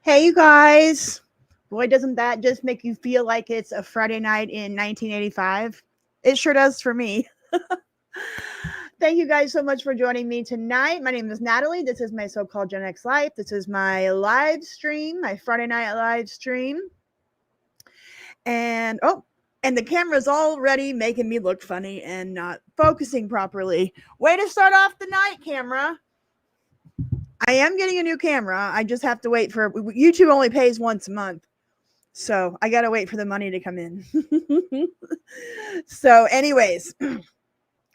Hey, you guys. Boy, doesn't that just make you feel like it's a Friday night in 1985? It sure does for me. Thank you guys so much for joining me tonight. My name is Natalie. This is my so called Gen X Life. This is my live stream, my Friday night live stream. And the camera's already making me look funny and not focusing properly. Way to start off the night, camera. I am getting a new camera. I just have to wait for YouTube only pays once a month. So I gotta wait for the money to come in. So, anyways,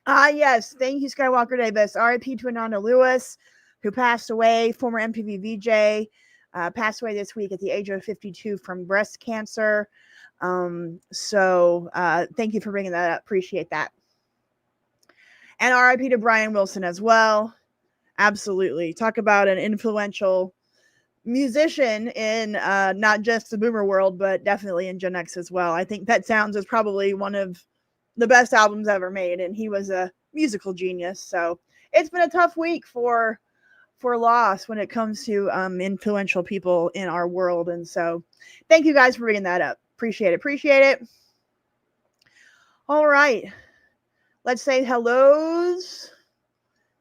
yes, thank you, Skywalker Davis. R.I.P. to Ananda Lewis, who passed away, former MTV VJ, passed away this week at the age of 52 from breast cancer. Thank you for bringing that up. Appreciate that. And R.I.P. to Brian Wilson as well. Absolutely. Talk about an influential musician in not just the boomer world, but definitely in Gen X as well. I think Pet Sounds is probably one of the best albums ever made, and he was a musical genius. So it's been a tough week for loss when it comes to influential people in our world. And so thank you guys for bringing that up. Appreciate it. All right. Let's say hellos.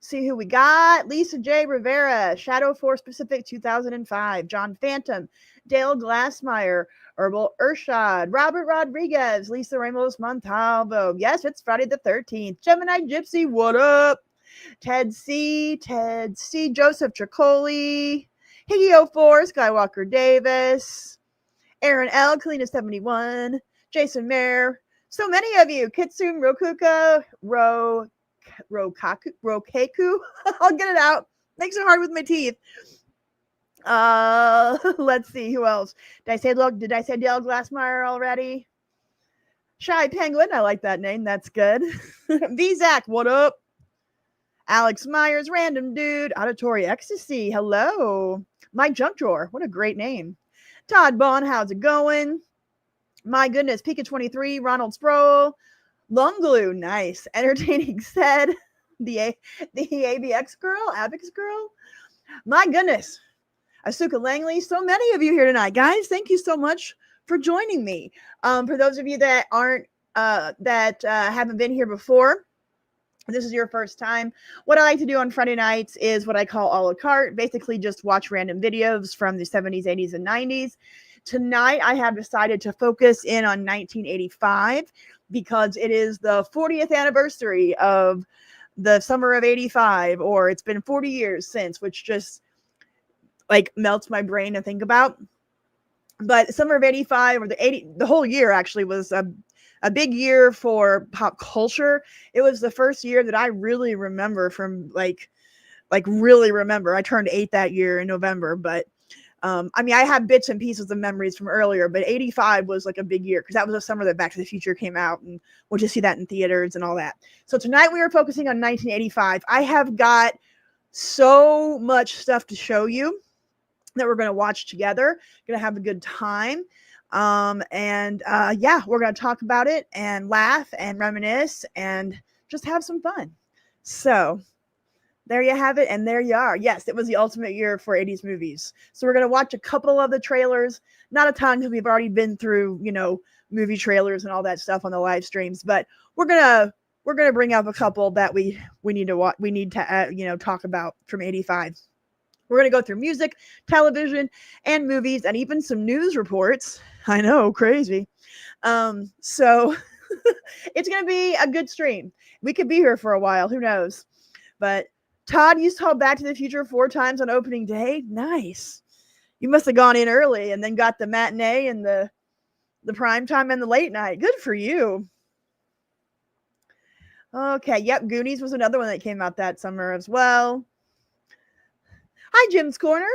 See who we got. Lisa J. Rivera, Shadow Force Pacific 2005, John Phantom, Dale Glassmeyer, Herbal Urshad, Robert Rodriguez, Lisa Ramos Montalvo. Yes, it's Friday the 13th. Gemini Gypsy, what up? Ted C, Joseph Tricoli, Higgy 04, Skywalker Davis, Aaron L, Kalina 71, Jason Mayer, so many of you, Kitsune Rokuka, Rokeku. I'll get it out. Makes it hard with my teeth. Let's see who else. Did I say Dale Glassmeyer already? Shy Penguin, I like that name. That's good. V-Zach, what up? Alex Myers, Random Dude, Auditory Ecstasy, hello. Mike Junk Drawer, what a great name. Todd Bond, how's it going? My goodness, Pika 23, Ronald Sproul, Lung Glue, nice. Entertaining said, the ABX girl, Abix girl. My goodness, Asuka Langley. So many of you here tonight, guys. Thank you so much for joining me. For those of you that haven't been here before, this is your first time. What I like to do on Friday nights is what I call a la carte. Basically, just watch random videos from the 70s, 80s, and 90s. Tonight, I have decided to focus in on 1985 because it is the 40th anniversary of the summer of 85, or it's been 40 years since, which just like melts my brain to think about. But summer of 85, or the whole year actually was a big year for pop culture. It was the first year that I really remember from like really remember. I turned 8 that year in November, but I mean, I have bits and pieces of memories from earlier, but 85 was like a big year because that was the summer that Back to the Future came out, and we'll just see that in theaters and all that. So tonight we are focusing on 1985. I have got so much stuff to show you that we're going to watch together. Going to have a good time. We're going to talk about it and laugh and reminisce and just have some fun. So there you have it, and there you are. Yes, it was the ultimate year for 80s movies. So we're going to watch a couple of the trailers. Not a ton because we've already been through, movie trailers and all that stuff on the live streams. But we're gonna bring up a couple that we need to watch. We need to talk about from 85. We're going to go through music, television, and movies, and even some news reports. I know, crazy. So it's going to be a good stream. We could be here for a while. Who knows? But Todd, you saw Back to the Future 4 times on opening day. Nice. You must have gone in early and then got the matinee and the prime time and the late night. Good for you. Okay. Yep. Goonies was another one that came out that summer as well. Hi, Jim's Corner.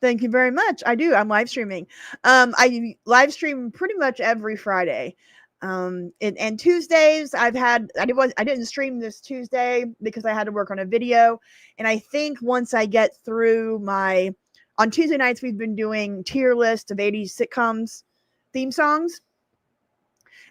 Thank you very much. I do. I'm live streaming. I live stream pretty much every Friday. And Tuesdays I didn't stream this Tuesday because I had to work on a video. And I think once I get through on Tuesday nights, we've been doing tier list of 80s sitcoms theme songs.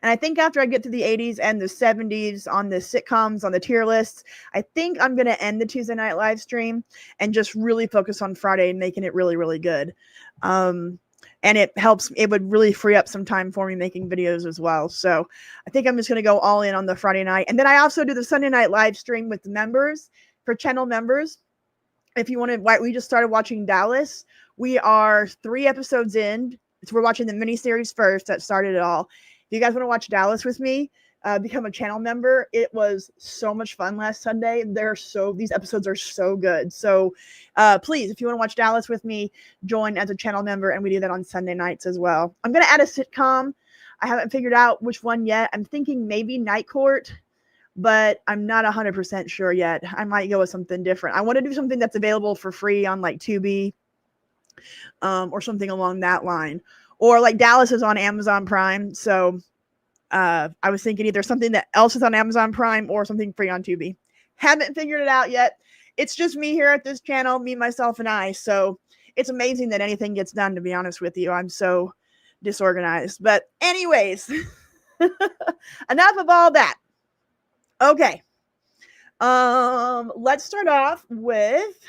And I think after I get to the 80s and the 70s on the sitcoms, on the tier lists, I think I'm going to end the Tuesday night live stream and just really focus on Friday and making it really, really good. And it would really free up some time for me making videos as well. So I think I'm just going to go all in on the Friday night. And then I also do the Sunday night live stream with the members, for channel members. If you want to, we just started watching Dallas. We are 3 episodes in. So we're watching the miniseries first. That started it all. If you guys want to watch Dallas with me, become a channel member. It was so much fun last Sunday. These episodes are so good. So please, if you want to watch Dallas with me, join as a channel member, and we do that on Sunday nights as well. I'm going to add a sitcom. I haven't figured out which one yet. I'm thinking maybe Night Court, but I'm not 100% sure yet. I might go with something different. I want to do something that's available for free on like Tubi, or something along that line. Or like Dallas is on Amazon Prime. So I was thinking either something that else is on Amazon Prime or something free on Tubi. Haven't figured it out yet. It's just me here at this channel, me, myself, and I. So it's amazing that anything gets done, to be honest with you. I'm so disorganized. But anyways, enough of all that. Okay. Let's start off with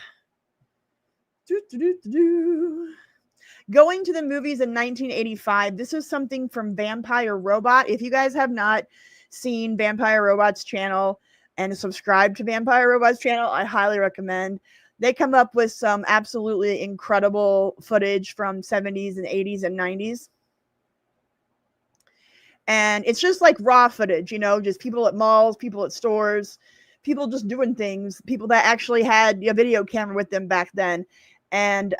going to the movies in 1985. This is something from Vampire Robot. If you guys have not seen Vampire Robot's channel and subscribed to Vampire Robot's channel, I highly recommend. They come up with some absolutely incredible footage from 70s and 80s and 90s. And it's just like raw footage, just people at malls, people at stores, people just doing things, people that actually had a video camera with them back then. And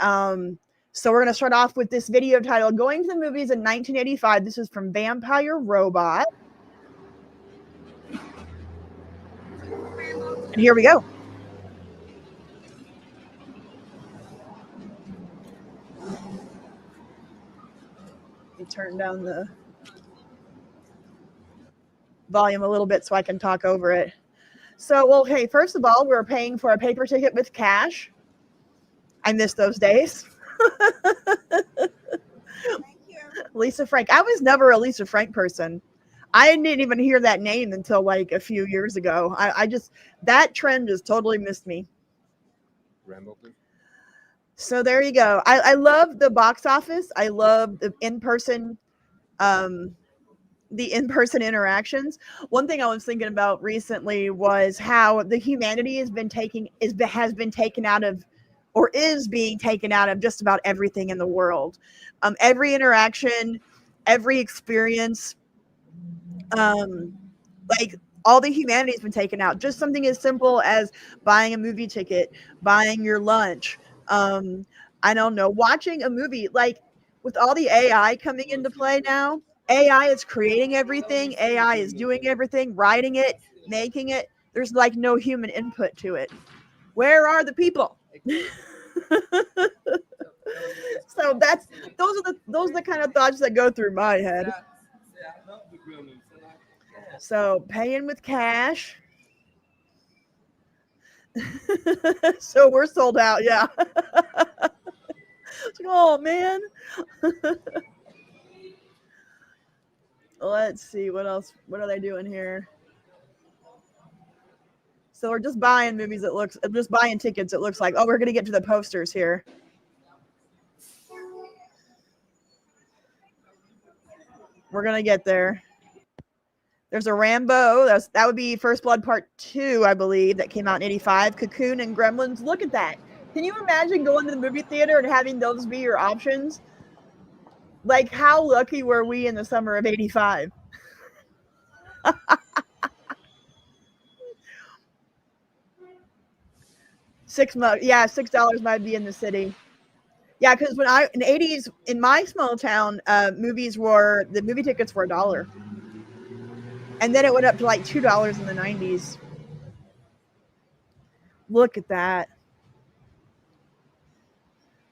so we're going to start off with this video titled Going to the Movies in 1985. This is from Vampire Robot. And here we go. Let me turn down the volume a little bit so I can talk over it. So, well, hey, first of all, we're paying for a paper ticket with cash. I miss those days. Lisa Frank. I was never a Lisa Frank person. I didn't even hear that name until like a few years ago. That trend just totally missed me. So there you go. I love the box office. I love the in-person interactions. One thing I was thinking about recently was how the humanity has been taken out of, or is being taken out of, just about everything in the world. Every interaction, every experience, like all the humanity has been taken out. Just something as simple as buying a movie ticket, buying your lunch. I don't know, watching a movie, like with all the AI coming into play now. AI is creating everything. AI is doing everything, writing it, making it. There's like no human input to it. Where are the people? So those are the kind of thoughts that go through my head. So paying with cash. So we're sold out, yeah. Oh man. Let's see what else. What are they doing here? So we're just buying movies. Just buying tickets. It looks like. Oh, we're gonna get to the posters here. We're gonna get there. There's a Rambo. That would be First Blood Part 2, I believe, that came out in 85. Cocoon and Gremlins. Look at that. Can you imagine going to the movie theater and having those be your options? Like, how lucky were we in the summer of 85? $6 might be in the city. Yeah, because in the 80s, in my small town, the movie tickets were $1. And then it went up to like $2 in the 90s. Look at that.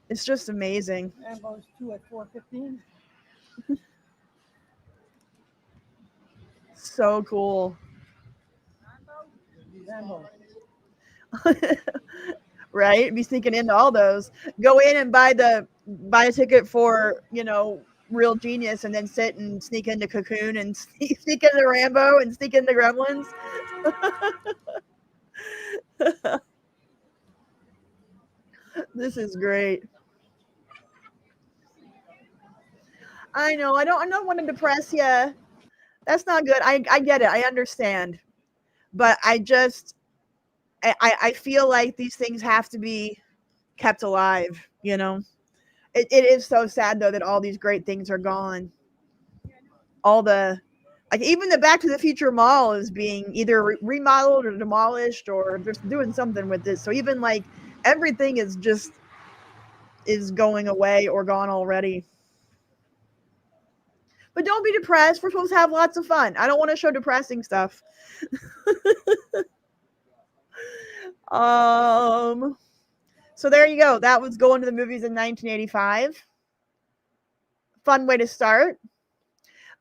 It's just amazing. Rambo's 2 at $4.15. So cool. Rambo. Right? Be sneaking into all those. Go in and buy a ticket for, real genius and then sit and sneak into Cocoon and sneak into Rambo and sneak into Gremlins. This is great. I know. I don't want to depress you. That's not good. I get it. I understand. But I feel like these things have to be kept alive, you know? It is so sad though that all these great things are gone. All the like even the Back to the Future Mall is being either remodeled or demolished or just doing something with it. So even like everything is going away or gone already. But don't be depressed. We're supposed to have lots of fun. I don't want to show depressing stuff. So there you go. That was going to the movies in 1985. Fun way to start.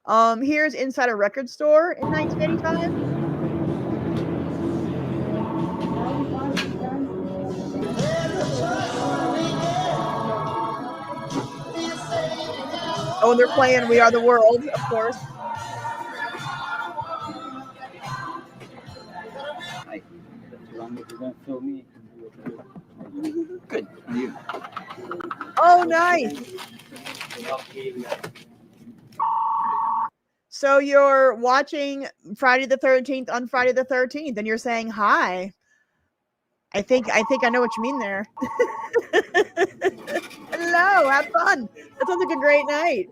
Here's inside a record store in 1985. Oh, they're playing We Are the World, of course. Good. You. Oh, nice. So you're watching Friday the 13th on Friday the 13th, and you're saying hi. I think I know what you mean there. Hello, have fun. That sounds like a great night.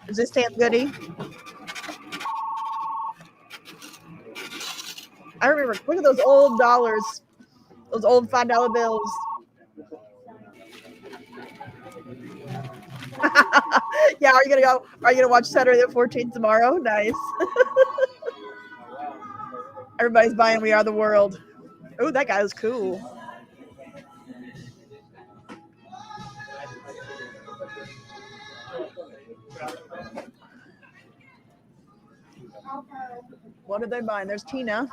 Is this Sam Goody? I remember. Look at those old dollars. Those old $5 bills. Yeah, are you gonna go? Are you gonna watch Saturday the 14th tomorrow? Nice. Everybody's buying We Are the World. Oh, that guy is cool. What are they buying? There's Tina.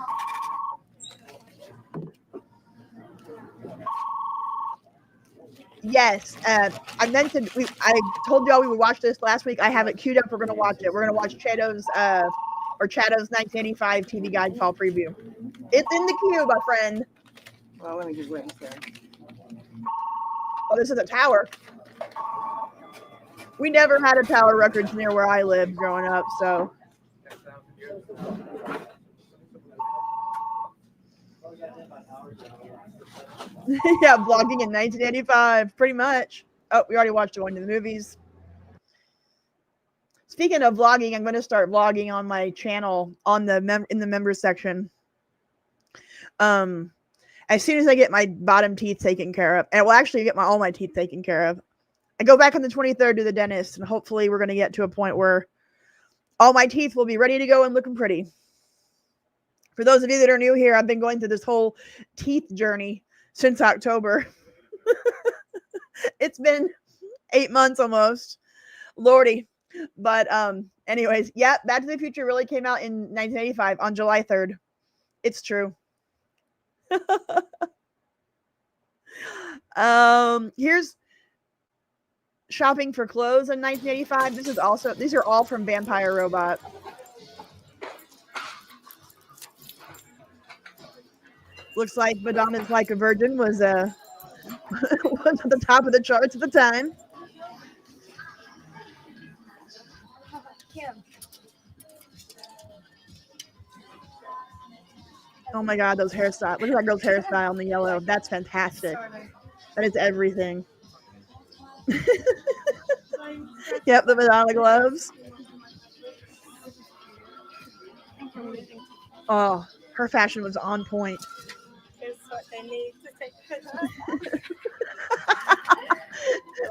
Yes, I mentioned I told y'all we would watch this last week. I have it queued up. We're gonna watch it. We're gonna watch Chato's 1985 TV Guide Fall Preview. It's in the queue, my friend. Well, let me just wait. Sorry. Oh, this is a tower. We never had a Tower Records near where I lived growing up, so. Yeah, vlogging in 1985, pretty much. Oh, we already watched Going to the Movies. Speaking of vlogging, I'm going to start vlogging on my channel on the in the members section. As soon as I get my bottom teeth taken care of, and I will actually get all my teeth taken care of. I go back on the 23rd to the dentist, and hopefully we're going to get to a point where all my teeth will be ready to go and looking pretty. For those of you that are new here, I've been going through this whole teeth journey since October. It's been 8 months almost. Lordy. But anyways, yeah, Back to the Future really came out in 1985 on July 3rd. It's true. Here's shopping for clothes in 1985. These are all from Vampire Robot. Looks like Madonna's Like a Virgin was was at the top of the charts at the time. Oh my God, those hairstyles. Look at that girl's hairstyle in the yellow. That's fantastic. That is everything. Yep, the Madonna gloves. Oh, her fashion was on point.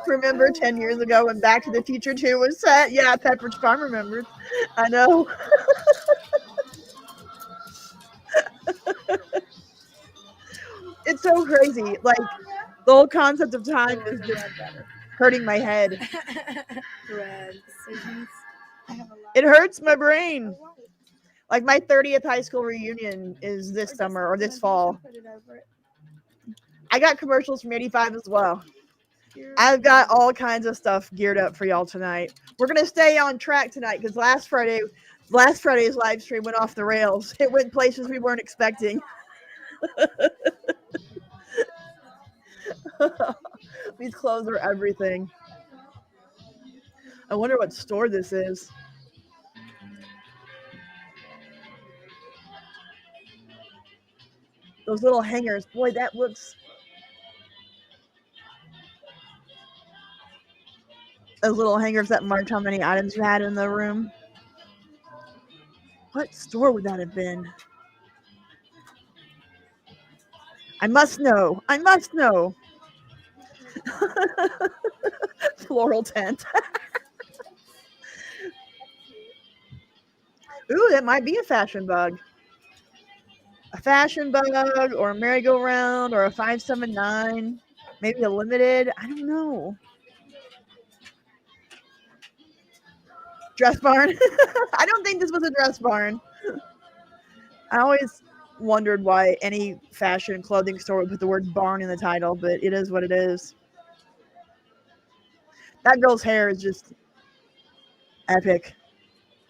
Remember 10 years ago when Back to the Future 2 was set? Yeah, Pepperidge Farm remembers. I know. It's so crazy. Like, the whole concept of time is just hurting my head. It hurts my brain. Like my 30th high school reunion is this summer or this fall. I got commercials from 85 as well. I've got all kinds of stuff geared up for y'all tonight. We're gonna stay on track tonight because last Friday's live stream went off the rails. It went places we weren't expecting. These clothes are everything. I wonder what store this is. Those little hangers, boy, that looks. Those little hangers that marked how many items you had in the room. What store would that have been? I must know. I must know. Floral tent. Ooh, that might be a fashion bug. A fashion bug or a merry-go-round or a 579. Maybe a limited. I don't know. Dress barn. I don't think this was a dress barn. I always wondered why any fashion clothing store would put the word barn in the title, but it is what it is. That girl's hair is just epic.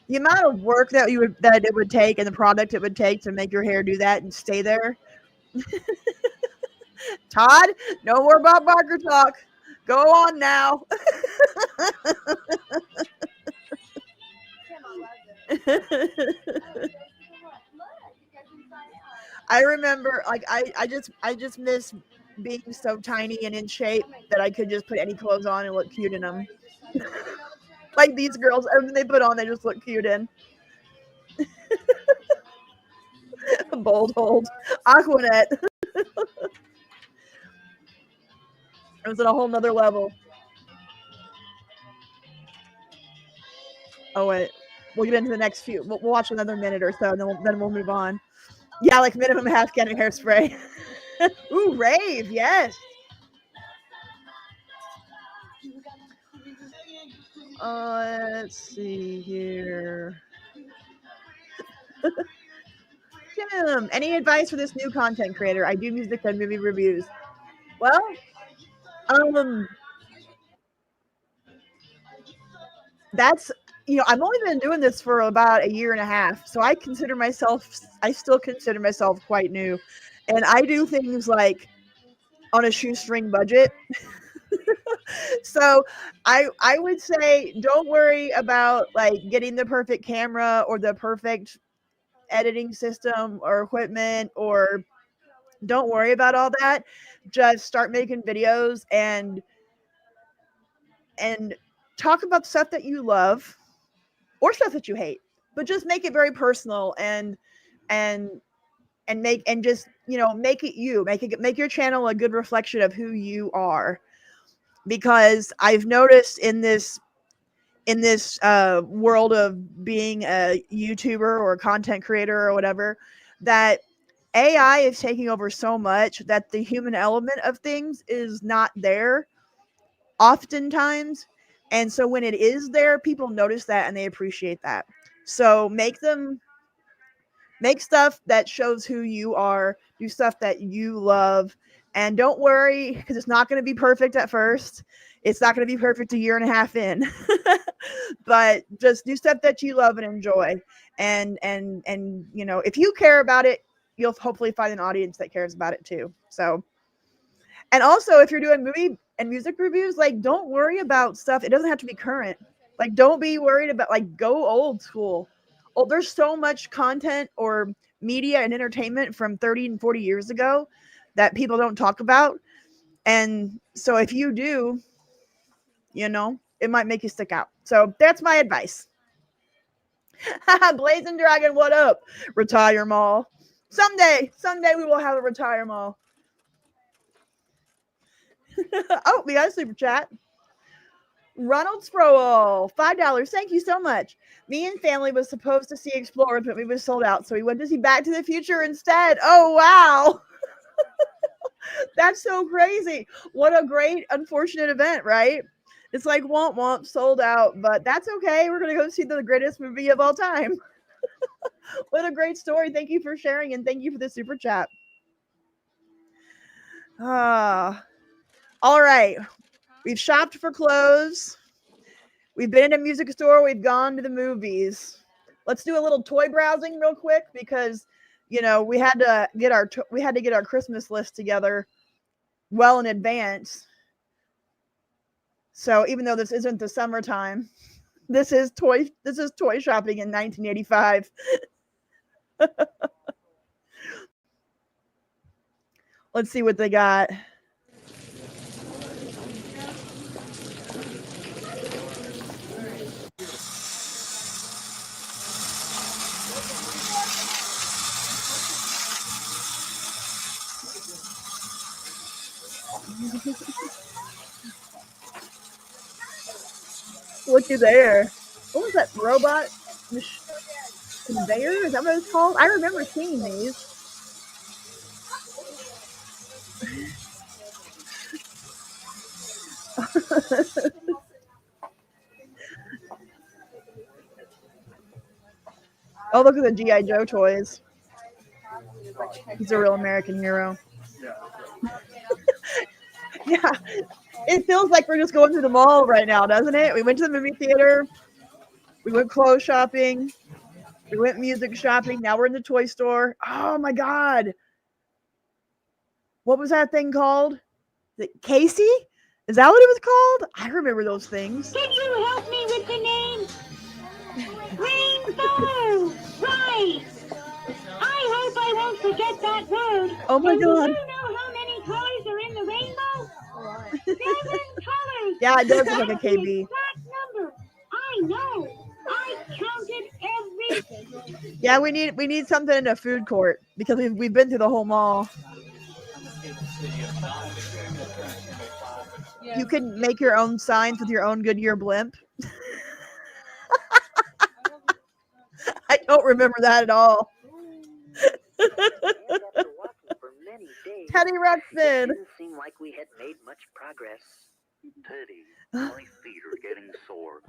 The amount of work that it would take and the product it would take to make your hair do that and stay there. Todd, no more Bob Barker talk. Go on now. I remember, like, I just miss being so tiny and in shape that I could just put any clothes on and look cute in them. Like these girls, everything they put on, they just look cute in. Bold hold. Aquanet. It was at a whole nother level. Oh, wait. We'll get into the next few. We'll watch another minute or so, and then we'll move on. Yeah, like minimum half can of hairspray. Ooh, rave, yes. Let's see here. Tim, any advice for this new content creator? I do music and movie reviews. Well, that's, I've only been doing this for about a year and a half, so I still consider myself quite new, and I do things like on a shoestring budget. So I would say don't worry about like getting the perfect camera or the perfect editing system or equipment, or don't worry about all that. Just start making videos and talk about stuff that you love or stuff that you hate, but just make it very personal and make just make it you, make your channel a good reflection of who you are. Because I've noticed in this world of being a YouTuber or a content creator or whatever, that AI is taking over so much that the human element of things is not there oftentimes. And so when it is there, people notice that and they appreciate that. So make stuff that shows who you are, do stuff that you love, and don't worry, because it's not going to be perfect at first. It's not going to be perfect a year and a half in. But just do stuff that you love and enjoy. And if you care about it, you'll hopefully find an audience that cares about it too. So, and also if you're doing movie and music reviews, like, don't worry about stuff. It doesn't have to be current. Like, don't be worried about, like, go old school. Oh, there's so much content or media and entertainment from 30 and 40 years ago that people don't talk about. And so if you do, it might make you stick out. So that's my advice. Blazing Dragon, what up? Retire Mall. Someday we will have a retire mall. Oh, we got a super chat. Ronald Sproul, $5. Thank you so much. Me and family was supposed to see Explorers, but we was sold out, so we went to see Back to the Future instead. Oh, wow. That's so crazy. What a great, unfortunate event, right? It's like womp womp, sold out, but that's okay. We're going to go see the greatest movie of all time. What a great story. Thank you for sharing and thank you for the super chat. All right. We've shopped for clothes. We've been in a music store. We've gone to the movies. Let's do a little toy browsing real quick because, you know, we had to get our Christmas list together well in advance. So even though this isn't the summertime, this is toy shopping in 1985. Let's see what they got. Looky there. What was that robot conveyor? Is that what it's called? I remember seeing these. Oh, look at the G.I. Joe toys. He's a real American hero. Yeah. It feels like we're just going to the mall right now, doesn't it? We went to the movie theater. We went clothes shopping. We went music shopping. Now we're in the toy store. Oh my God. What was that thing called? Is it Casey? Is that what it was called? I remember those things. Can you help me with the name? Rainbow! Right! I hope I won't forget that word. Oh my And God. do you know how many colors are in the rainbow? 7 colors. Yeah, it does look like a That's the KB. exact number. I know. I counted every. Yeah, we need something in a food court because we've been through the whole mall. You can make your own signs with your own Goodyear blimp. I don't remember that at all. Teddy Ruxpin. Didn't seem like we had made much progress. Teddy, my feet are getting sore.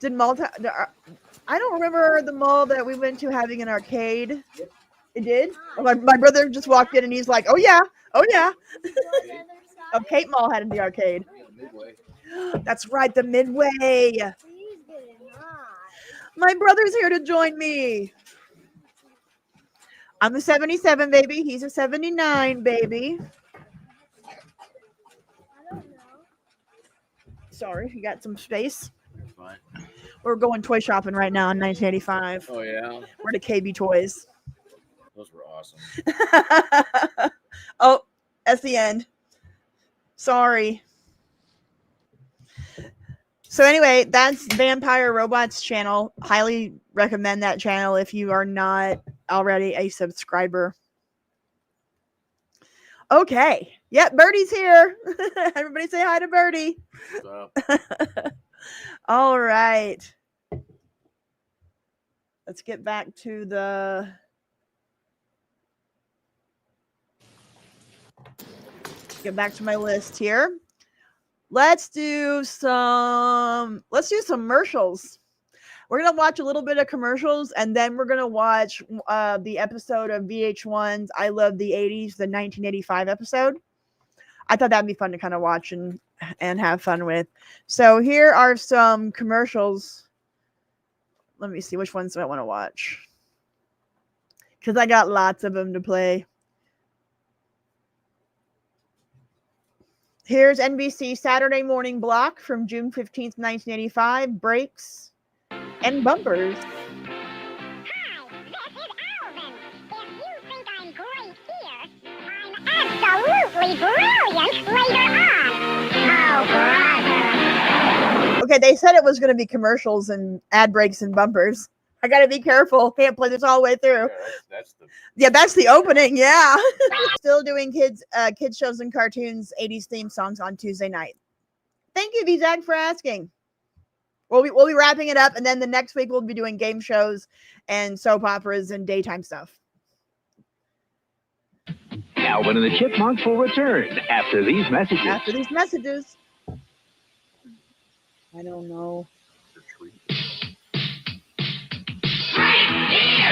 Did mall? I don't remember the mall that we went to having an arcade. It did. Oh, my brother just walked in and he's like, "Oh yeah, oh yeah." Oh, Cape Mall had the arcade. That's right, the Midway. My brother's here to join me. I'm a 77 baby. He's a 79 baby. Sorry, you got some space. Fine. We're going toy shopping right now in 1985. Oh yeah, We're at KB Toys. those were awesome. Oh, that's the end. Sorry. So anyway, that's Vampire Robots channel. Highly recommend that channel if you are not already a subscriber. Okay. Yep, Birdie's here. Everybody say hi to Birdie. What's up? All right. Let's get back to my list here. Let's do some commercials. We're going to watch a little bit of commercials and then we're going to watch the episode of VH1's I Love the 80s, the 1985 episode. I thought that'd be fun to kind of watch and have fun with. So here are some commercials. Let me see which ones do I want to watch. Because I got lots of them to play. Here's NBC Saturday Morning Block from June 15th, 1985. Breaks and bumpers. Hi, this is Alvin. If you think I'm great here, I'm absolutely brilliant later on. Oh, brother. Okay, they said it was going to be commercials and ad breaks and bumpers. I got to be careful. Can't play this all the way through. Yeah, That's the opening. Yeah. Still doing kids shows and cartoons, 80s theme songs on Tuesday night. Thank you, Vizak, for asking. We'll be wrapping it up, and then the next week we'll be doing game shows and soap operas and daytime stuff. Alvin and the Chipmunks will return after these messages. After these messages. I don't know. Retreat.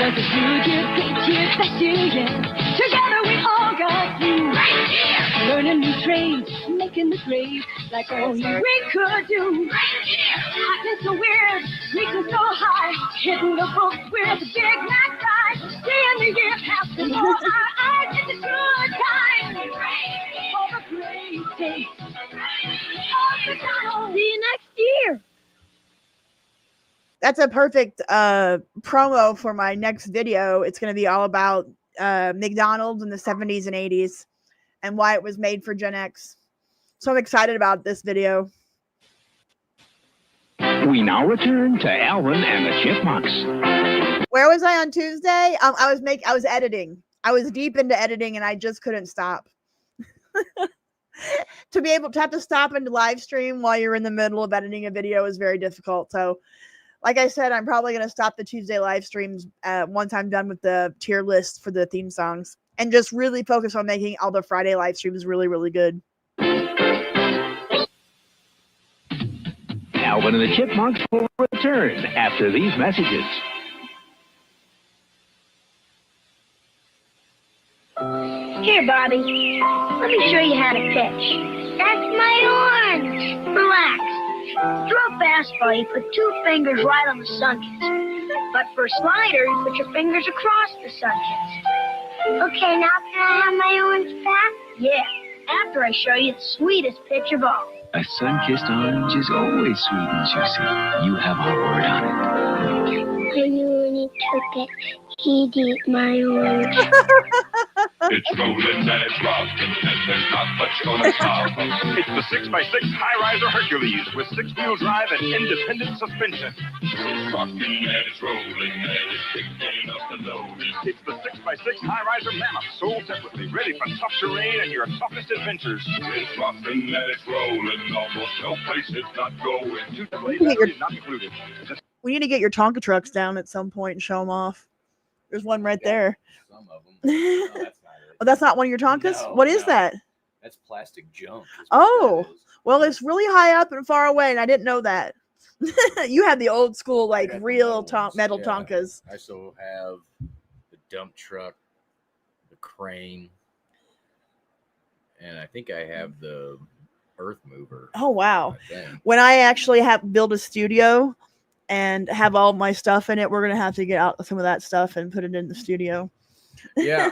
Was it good year, great year, best year yet? Together we all got through. Learning new trades, making the grade like only we could do. Acting so weird, reaching so high, hitting the books with a big mad guy. Seeing the years pass before our eyes, it's a good time. For the great days of the tunnel. See you next year. That's a perfect promo for my next video. It's going to be all about McDonald's in the 70s and 80s and why it was made for Gen X. So I'm excited about this video. We now return to Alvin and the Chipmunks. Where was I on Tuesday? I was editing. I was deep into editing and I just couldn't stop. To be able to have to stop and live stream while you're in the middle of editing a video is very difficult. So like I said, I'm probably going to stop the Tuesday live streams once I'm done with the tier list for the theme songs and just really focus on making all the Friday live streams really, really good. Alvin and the Chipmunks will return after these messages. Here, Bobby. Let me show you how to pitch. That's my orange. Relax. Throw a fastball, you put two fingers right on the sun kiss. But for a slider, you put your fingers across the sun kiss. Okay, now can I have my orange back? Yeah, after I show you the sweetest pitch of all. A sun-kissed orange is always sweet and juicy. You have our word on it. I only took it. He'd eat my orange. It's rolling and it's rocking, and there's not much gonna stop. It's the 6x6 high-riser Hercules with 6-wheel drive and independent suspension. It's rocking and it's rolling and it's picking up the load. It's the 6x6 high-riser Mammoth, sold separately, ready for tough terrain and your toughest adventures. It's rocking and it's rolling, almost no place it's not going. 2 batteries not included. We need to get your Tonka trucks down at some point and show them off. There's one right there. Some of them. No, that's not it. Oh, that's not one of your Tonkas? No, what is no. that? That's plastic junk. is what Oh, that is. well, it's really high up and far away, and I didn't know that. You had the old school, like, I got the real metal yeah. Tonkas. I still have the dump truck, the crane, and I think I have the earth mover. Oh, wow. I think. When I actually build a studio and have all my stuff in it, we're going to have to get out some of that stuff and put it in the studio. Yeah,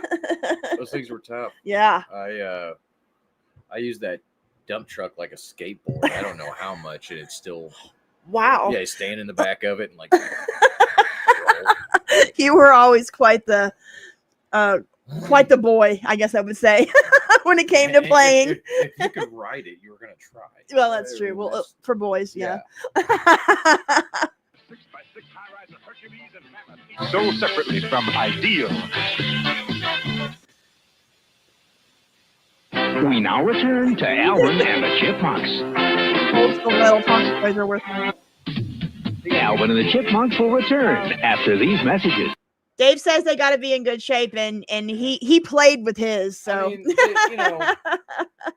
those things were tough. Yeah. I use that dump truck like a skateboard. I don't know how much, and it's still Wow. Yeah, staying in the back of it and like. You were always quite the boy, I guess I would say, when it came to playing. If you could ride it, you were gonna try. Well, that's true. Well, for boys, yeah. 6x6 high-riser Hercules and Mammoth, sold separately from Ideal. We now return to Alvin and the Chipmunks. Old school metal Tonka toys are worth money. Alvin and the Chipmunks will return after these messages. Dave says they got to be in good shape, and he played with his. So I mean,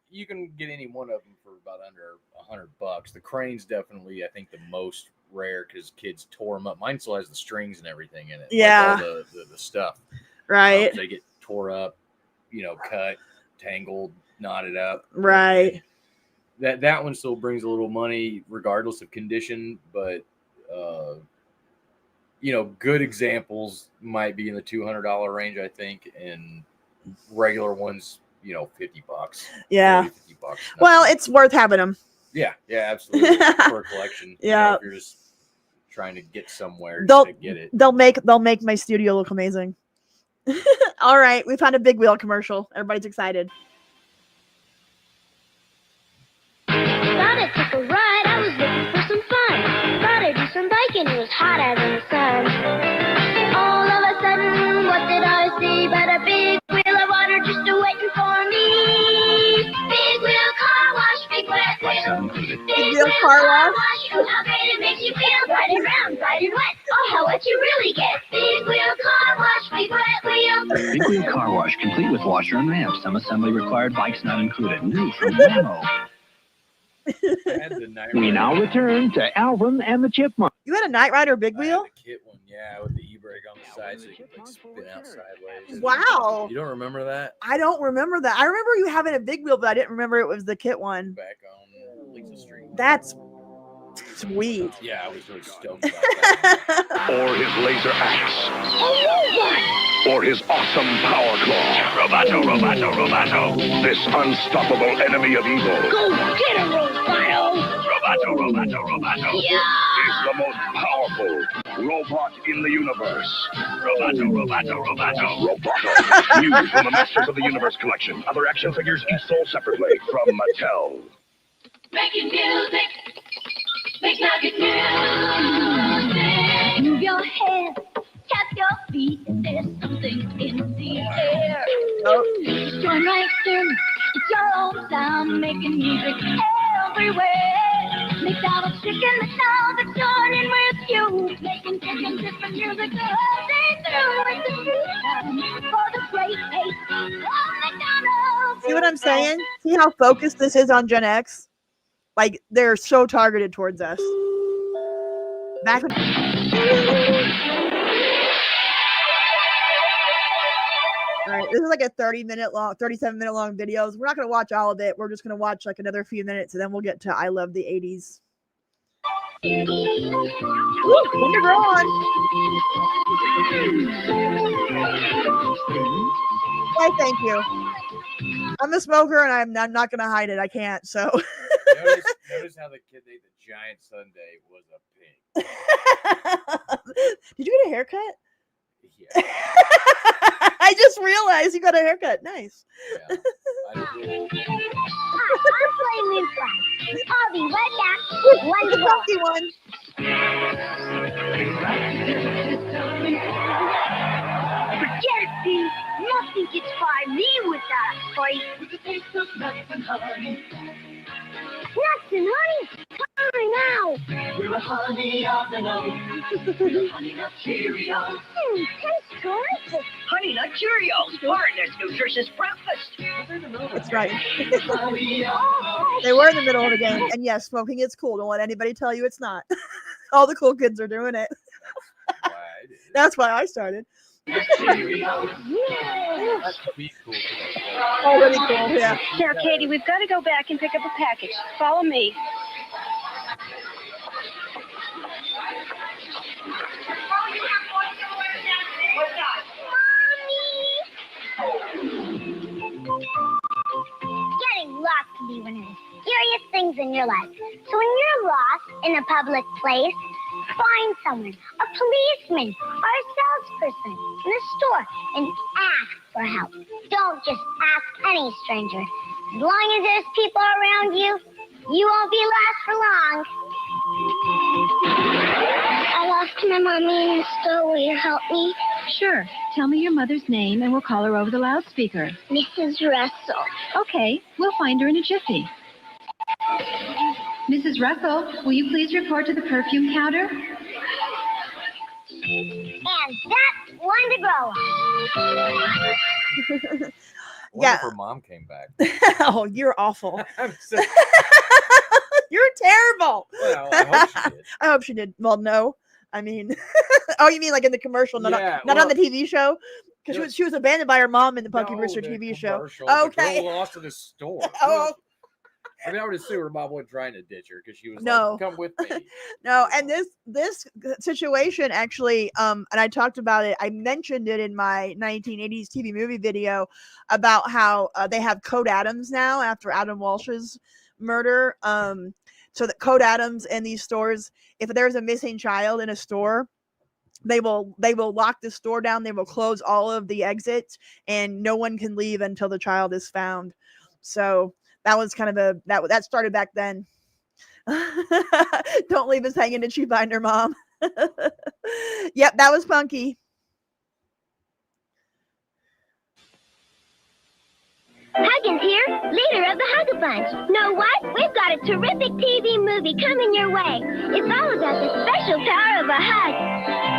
you can get any one of them for about under $100. The crane's definitely, I think, the most rare because kids tore them up. Mine still has the strings and everything in it. Yeah, like all the stuff. Right. They get tore up, cut, tangled, knotted up. Right. That one still brings a little money regardless of condition, but good examples might be in the $200 range, I think, and regular ones, $50. Yeah. $50. Well, it's worth having them. Yeah, absolutely. For a collection. Yeah. If you're just trying to get somewhere They'll to get it. They'll make my studio look amazing. All right, we found a big wheel commercial. Everybody's excited. Thought I took a ride, I was looking for some fun. Thought I'd do some biking, it was hot as in the sun. All of a sudden, what did I see but a big wheel of water just waiting for me? Big wheel car wash, big wet wheel. Big wheel car wash. How great it makes you feel, right and round, right and wet. Oh, how what you really get. Big wheel car wash, big wet wheel. Big Wheel Car Wash, complete with washer and ramp. Some assembly required, bikes not included. New from Whammo. had the Knight We Rider. now return to Alvin and the Chipmunks. You had a Knight Rider big I had wheel? the kit one, yeah, with the e-brake on the side so you could like spin out sideways. Wow. You don't remember that? I don't remember that. I remember you having a big wheel, but I didn't remember it was the kit one. Back on Lisa Street. That's sweet. Yeah, I was really stoked about that. Or his laser axe. Or his awesome power claw. Roboto. This unstoppable enemy of evil. Go get him, Roboto! Roboto. Yeah! Is the most powerful robot in the universe. Roboto. New from the Masters of the Universe collection. Other action figures each sold separately from Mattel. Making music. Make nugget music. Move your head. Tap your feet. There's something in the air. Just join right in. It's your own sound. Making music everywhere. Make sound stick in the sound that's joining with you. Making different music the whole day through. It's the true time for the great taste of McDonald's. See what I'm saying? See how focused this is on Gen X? Like, they're so targeted towards us. Back when... All right, this is like a 37-minute long videos. We're not going to watch all of it. We're just going to watch like another few minutes, and then we'll get to I Love the 80s. Woo, Wonder Girl on. Why, thank you. I'm a smoker, and I'm not going to hide it. I can't, so... Notice how the kid ate the giant sundae was a pig. Did you get a haircut? Yeah. I just realized you got a haircut. Nice. Yeah. I don't know. I'm playing with flash. I'll be right back with one The more. funky one. Forget it, Pete. Nothing gets by me without a fight. Nuts and honey. Coming now. We're a honey of the nose. Honey nut Cheerios. Tastes delicious. Honey Nut Cheerios, partners, nutritious breakfast. That's right. Honey of They were in the middle of the game. And yes, smoking is cool. Don't let anybody tell you it's not. All the cool kids are doing it. Why I did it. That's why I started. Cheerios. That's be cool. Already cool, yeah. Now, Katie, we've got to go back and pick up a package. Follow me. Getting lost can be one of the scariest things in your life. So when you're lost in a public place, find someone, a policeman or a salesperson in a store, and ask for help. Don't just ask any stranger. As long as there's people around you, you won't be lost for long. I lost my mommy in the store. Will you help me? Sure. Tell me your mother's name and we'll call her over the loudspeaker. Mrs. Russell. Okay, we'll find her in a jiffy. Mrs. Russell, will you please report to the perfume counter? And that's one to grow on. Yeah. Her mom came back. Oh, you're awful. I'm so, You're terrible. well, I hope she did. I hope she did. Well, no. I mean, oh, you mean like in the commercial, not Yeah, on the TV show? Because no, she was abandoned by her mom in the Punky No, Brewster the TV show. commercial, the Okay. girl lost in the store. Oh. I mean, I would assume her mom wasn't trying to ditch her because she was No. like, "Come with me." No, and this situation actually, and I talked about it. I mentioned it in my 1980s TV movie video about how they have code Adams now after Adam Walsh's murder. So that code Adams in these stores, if there's a missing child in a store, they will lock the store down. They will close all of the exits, and no one can leave until the child is found. So that was kind of that started back then. Don't leave us hanging. Did she find her mom? Yep, that was Punky. Huggins here, leader of the Hug-a-Bunch. Know what? We've got a terrific TV movie coming your way. It's all about the special power of a hug.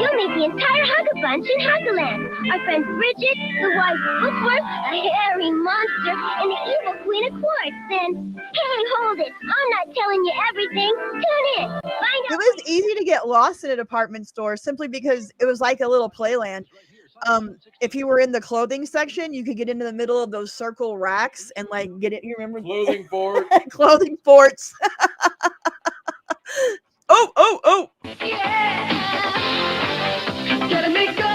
You'll meet the entire Hug-a-Bunch in Hug-a-Land. Our friend Bridget, the wise bookworm, a hairy monster, and the evil Queen of Quartz. Then, hey, hold it. I'm not telling you everything. Tune in. Find out. It was easy to get lost in a department store simply because it was like a little playland. If you were in the clothing section, you could get into the middle of those circle racks and like get it. You remember Clothing fort. clothing forts. Oh! Yeah.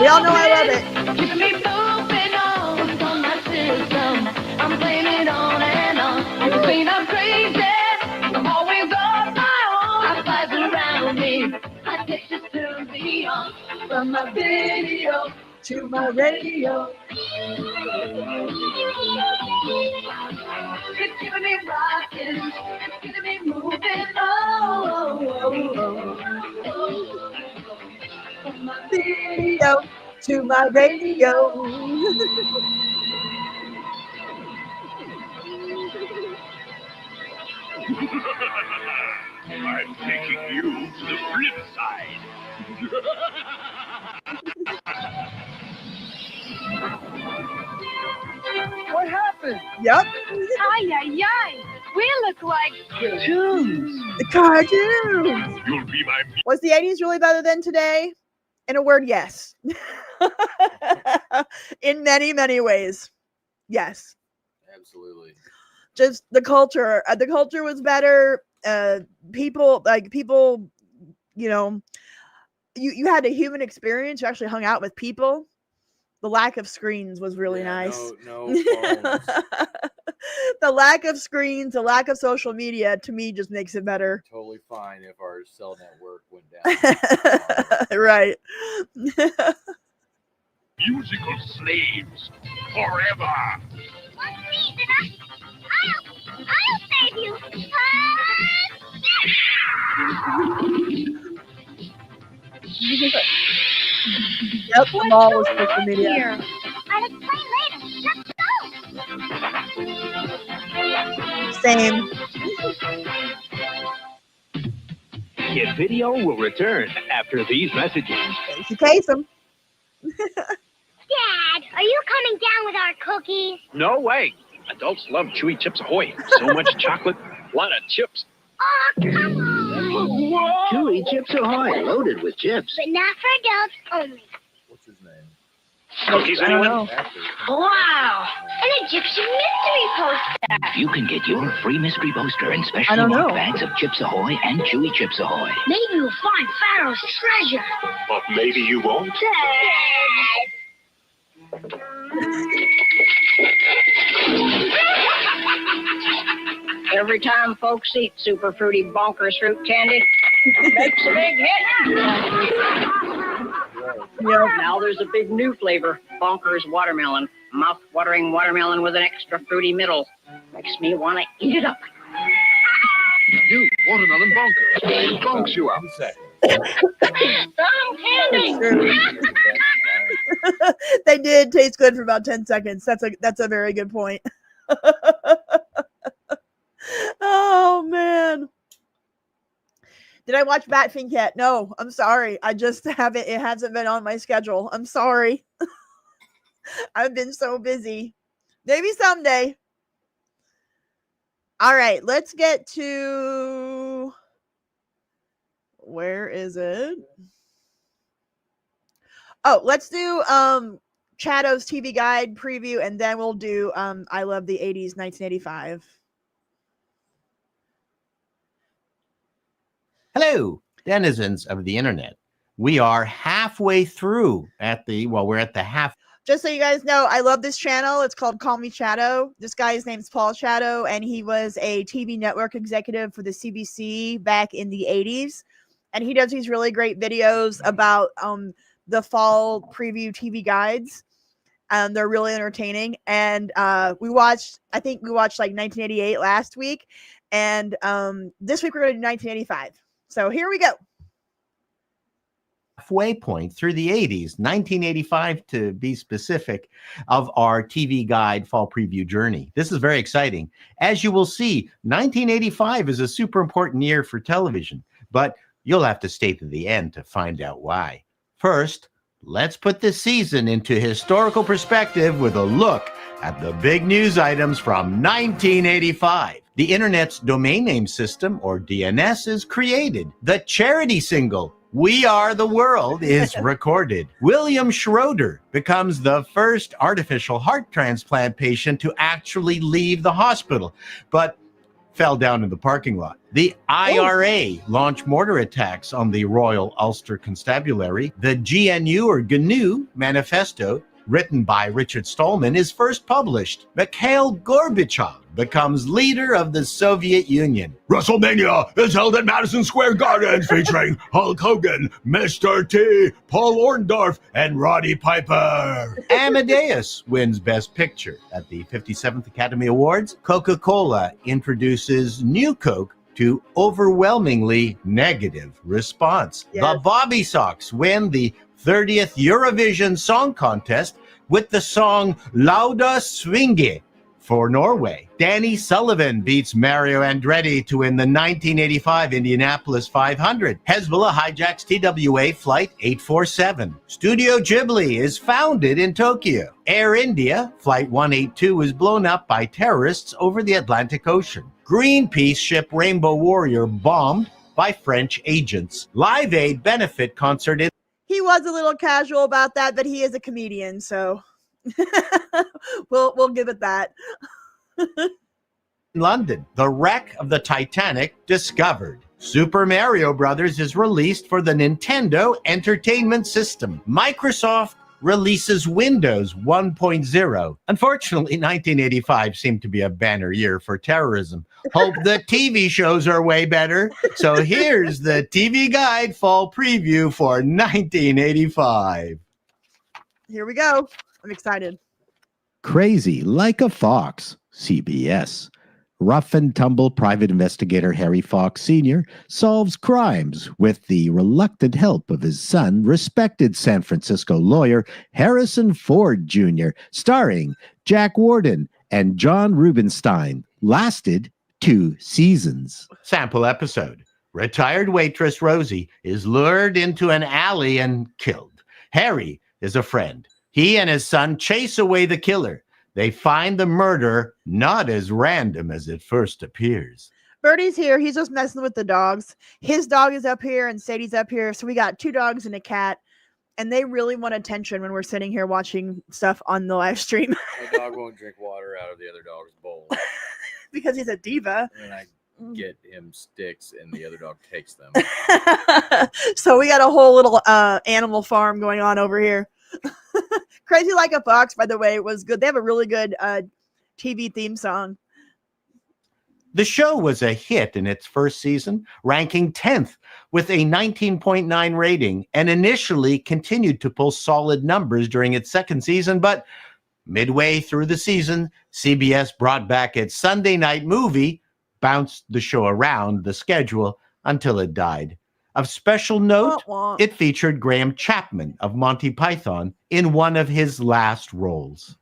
We all know I love it. Keeping me moving on my system. I'm playing it on and on. You can see I'm crazy. I'm always on my own. I flies around me. I take this to beyond. From my video to my radio. It's keeping me rocking. It's keeping me moving. From my Video to my radio. I'm taking you to the flip side. What happened? Yep. Ay, ay, ay. We look like Cartoons. The cartoons. You'll be my Was the 80s really better than today? In a word, yes. In many, many ways. Yes. Absolutely. Just the culture. The culture was better. People, you know, you had a human experience. You actually hung out with people. The lack of screens was really nice. No phones. The lack of screens, the lack of social media, to me, just makes it better. Totally fine if our cell network went down. Right. musical slaves forever. I'll save you. Yep, the mall was social media. I'll explain later. Let's go. Same. Kid Video will return after these messages. Thank you, Kasem. Dad, are you coming down with our cookies? No way. Adults love Chewy Chips Ahoy. So much chocolate, a lot of chips. Oh, come on. Chewy Chips Ahoy, loaded with chips. But not for adults only. What's his name? Cookies, anyone? Wow, an Egyptian mystery poster. You can get your free mystery poster and I specially don't marked know. bags of Chips Ahoy and Chewy Chips Ahoy. Maybe we'll find Pharaoh's treasure. But maybe you won't. every time folks eat super fruity bonkers fruit candy, it makes a big hit. Now there's a big new flavor, bonkers watermelon. Mouth-watering watermelon with an extra fruity middle. Makes me want to eat it up. You, watermelon bonkers. Bonks you up. Some candy. They did taste good for about 10 seconds. That's a very good point. Oh man. Did I watch Batfink yet? No, I'm sorry. I just haven't. It hasn't been on my schedule. I'm sorry. I've been so busy. Maybe someday. All right, let's get to, where is it? Oh, let's do Chado's TV Guide preview, and then we'll do I Love the 80s 1985. Hello, denizens of the internet. We are halfway through we're at the half. Just so you guys know, I love this channel. It's called Call Me Chado. This guy's name's Paul Chado, and he was a TV network executive for the CBC back in the 80s. And he does these really great videos about the fall preview TV guides. They're really entertaining. And we watched like 1988 last week. And this week we're going to do 1985. So here we go. halfway point through the 80s, 1985 to be specific, of our TV Guide Fall Preview journey. This is very exciting. As you will see, 1985 is a super important year for television, but you'll have to stay to the end to find out why. First, let's put this season into historical perspective with a look at the big news items from 1985. The Internet's domain name system, or DNS, is created. The charity single, We Are the World, is recorded. William Schroeder becomes the first artificial heart transplant patient to actually leave the hospital, but fell down in the parking lot. The IRA launched mortar attacks on the Royal Ulster Constabulary. The GNU, or GNU, Manifesto, written by Richard Stallman, is first published. Mikhail Gorbachev becomes leader of the Soviet Union. WrestleMania is held at Madison Square Garden, featuring Hulk Hogan, Mr. T, Paul Orndorff, and Roddy Piper. Amadeus wins Best Picture. At the 57th Academy Awards, Coca-Cola introduces New Coke to overwhelmingly negative response. Yes. The Bobby Sox win the 30th Eurovision Song Contest with the song Lauda Svinge for Norway. Danny Sullivan beats Mario Andretti to win the 1985 Indianapolis 500. Hezbollah hijacks TWA Flight 847. Studio Ghibli is founded in Tokyo. Air India Flight 182 is blown up by terrorists over the Atlantic Ocean. Greenpeace ship Rainbow Warrior bombed by French agents. Live Aid benefit concert in He was a little casual about that, but he is a comedian, so we'll give it that. London. The wreck of the Titanic discovered. Super Mario Brothers is released for the Nintendo Entertainment System. Microsoft releases Windows 1.0. Unfortunately, 1985 seemed to be a banner year for terrorism. Hope the TV shows are way better. So here's the TV Guide Fall Preview for 1985. Here we go. I'm excited. Crazy Like a Fox, CBS. Rough and tumble private investigator Harry Fox Sr. solves crimes with the reluctant help of his son, respected San Francisco lawyer Harrison Ford Jr., starring Jack Warden and John Rubinstein. Lasted 2 seasons. Sample episode. Retired waitress Rosie is lured into an alley and killed. Harry is a friend. He and his son chase away the killer. They find the murder not as random as it first appears. Birdie's here. He's just messing with the dogs. His dog is up here and Sadie's up here. So we got 2 dogs and a cat. And they really want attention when we're sitting here watching stuff on the live stream. My dog won't drink water out of the other dog's bowl. Because he's a diva. And I get him sticks and the other dog takes them. So we got a whole little animal farm going on over here. Crazy Like a Fox, by the way, it was good. They have a really good TV theme song. The show was a hit in its first season, ranking 10th with a 19.9 rating, and initially continued to pull solid numbers during its second season, but midway through the season, CBS brought back its Sunday night movie, bounced the show around the schedule until it died. Of special note, it featured Graham Chapman of Monty Python in one of his last roles.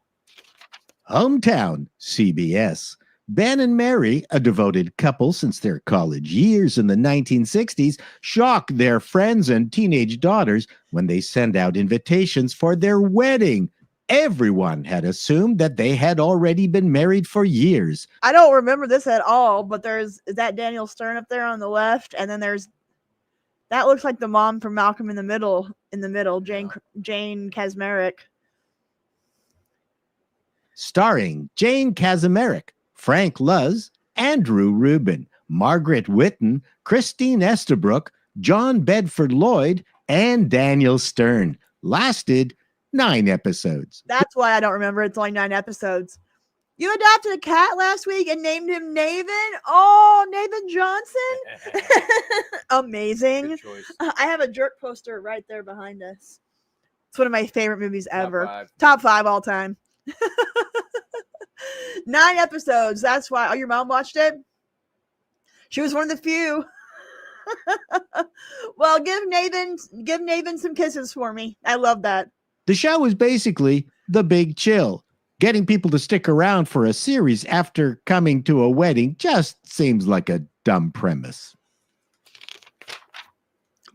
Hometown, CBS. Ben and Mary, a devoted couple since their college years in the 1960s, shock their friends and teenage daughters when they send out invitations for their wedding. Everyone had assumed that they had already been married for years. I don't remember this at all, but is that Daniel Stern up there on the left? And then that looks like the mom from Malcolm in the Middle, Jane Kaczmarek. Starring Jane Kaczmarek, Frank Luz, Andrew Rubin, Margaret Whitten, Christine Estabrook, John Bedford Lloyd, and Daniel Stern. Lasted 9 episodes. That's why I don't remember. It's only 9 episodes. You adopted a cat last week and named him Naven? Oh, Naven Johnson? Amazing. I have a Jerk poster right there behind us. It's one of my favorite movies ever. Top 5 all time. 9 episodes. That's why. Oh, your mom watched it? She was one of the few. Well, give Nathan some kisses for me. I love that. The show is basically The Big Chill. Getting people to stick around for a series after coming to a wedding just seems like a dumb premise.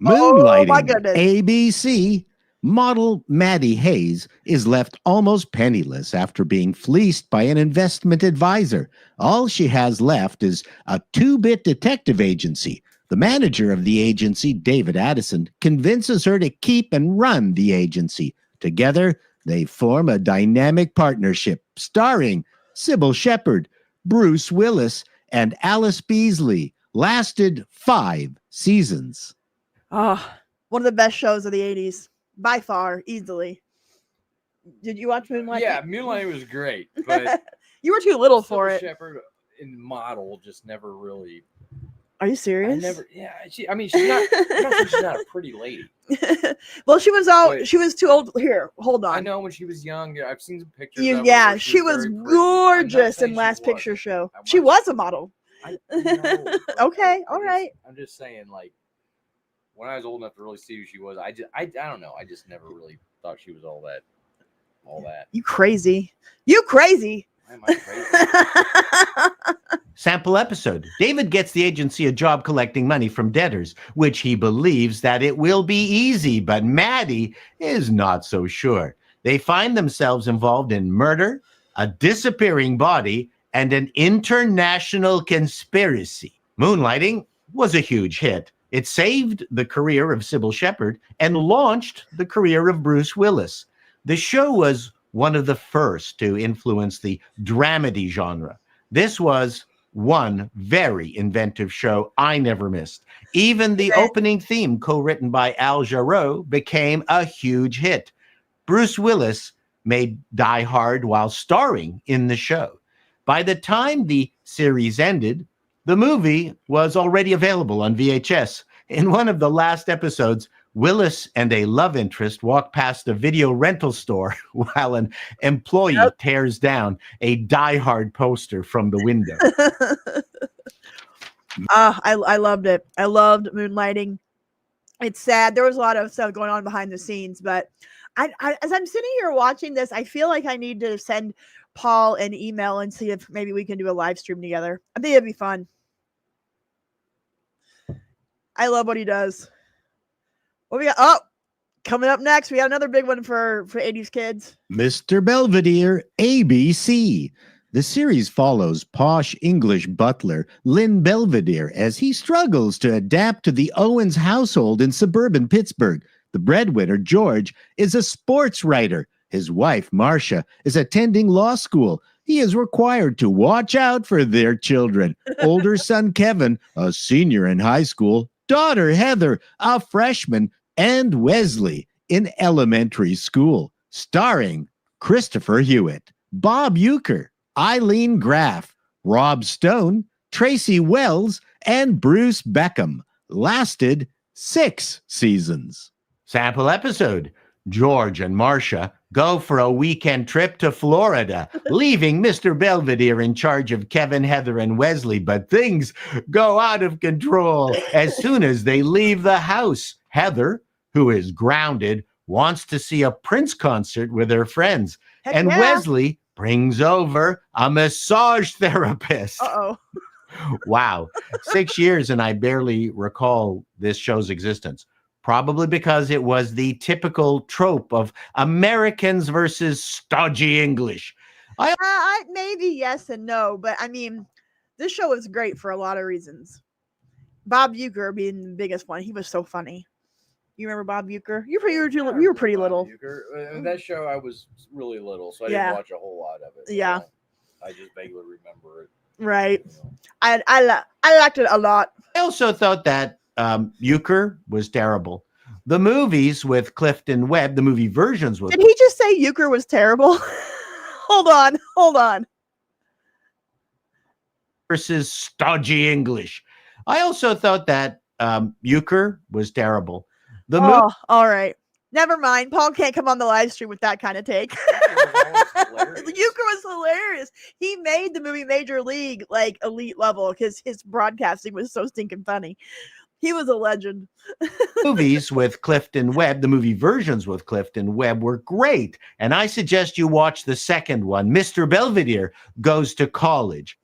Moonlighting. Oh my goodness. ABC. Model Maddie Hayes is left almost penniless after being fleeced by an investment advisor. All she has left is a 2-bit detective agency. The manager of the agency, David Addison, convinces her to keep and run the agency. Together, they form a dynamic partnership starring Sybil Shepherd, Bruce Willis, and Alice Beasley. Lasted 5 seasons. Oh, one of the best shows of the 80s. By far, easily. Did you watch Moonlight? Yeah, Moonlight was great, but you were too little for it. Shepherd in model just never really. Are you serious? I never. Yeah, she's not. I'm not saying she's not a pretty lady. Well, she was too old. Here, hold on. I know when she was young. I've seen some pictures. Yeah, she was gorgeous in Last Picture Show. She was a model. Okay, all right. I'm just saying, like, when I was old enough to really see who she was, I don't know. I just never really thought she was all that. You crazy. You crazy. Why am I crazy? Sample episode. David gets the agency a job collecting money from debtors, which he believes that it will be easy, but Maddie is not so sure. They find themselves involved in murder, a disappearing body, and an international conspiracy. Moonlighting was a huge hit. It saved the career of Sybil Shepherd and launched the career of Bruce Willis. The show was one of the first to influence the dramedy genre. This was one very inventive show I never missed. Even the opening theme, co-written by Al Jarreau, became a huge hit. Bruce Willis made Die Hard while starring in the show. By the time the series ended, the movie was already available on VHS. In one of the last episodes, Willis and a love interest walk past a video rental store while an employee tears down a Die Hard poster from the window. I loved it. I loved Moonlighting. It's sad. There was a lot of stuff going on behind the scenes, but I as I'm sitting here watching this, I feel like I need to send Paul an email and see if maybe we can do a live stream together. I think it'd be fun. I love what he does. What we got? Oh, coming up next, we got another big one for 80s kids. Mr. Belvedere, ABC. The series follows posh English butler Lynn Belvedere as he struggles to adapt to the Owens household in suburban Pittsburgh. The breadwinner, George, is a sports writer. His wife, Marcia, is attending law school. He is required to watch out for their children. Older son, Kevin, a senior in high school. Daughter, Heather, a freshman. And Wesley in elementary school. Starring Christopher Hewitt, Bob Uecker, Eileen Graff, Rob Stone, Tracy Wells, and Bruce Beckham. Lasted 6 seasons. Sample episode. George and Marcia go for a weekend trip to Florida, leaving Mr. Belvedere in charge of Kevin, Heather, and Wesley, but things go out of control as soon as they leave the house. Heather, who is grounded, wants to see a Prince concert with her friends, and Wesley brings over a massage therapist. Uh-oh. Wow. 6 years and I barely recall this show's existence. Probably because it was the typical trope of Americans versus stodgy English. I maybe yes and no, but I mean, this show was great for a lot of reasons. Bob Uecker being the biggest one. He was so funny. You remember Bob Uecker? You were pretty little. That show, I was really little, so I didn't watch a whole lot of it. Yeah. I just vaguely remember it. Right. I liked it a lot. I also thought that Uecker was terrible. The movies with Clifton Webb, the movie versions with... Did he just say Uecker was terrible? Hold on. Versus stodgy English. I also thought that Uecker was terrible. All right. Never mind. Paul can't come on the live stream with that kind of take. Uecker was hilarious. He made the movie Major League like elite level because his broadcasting was so stinking funny. He was a legend. Movies with Clifton Webb, the movie versions with Clifton Webb were great. And I suggest you watch the second one, Mr. Belvedere Goes to College.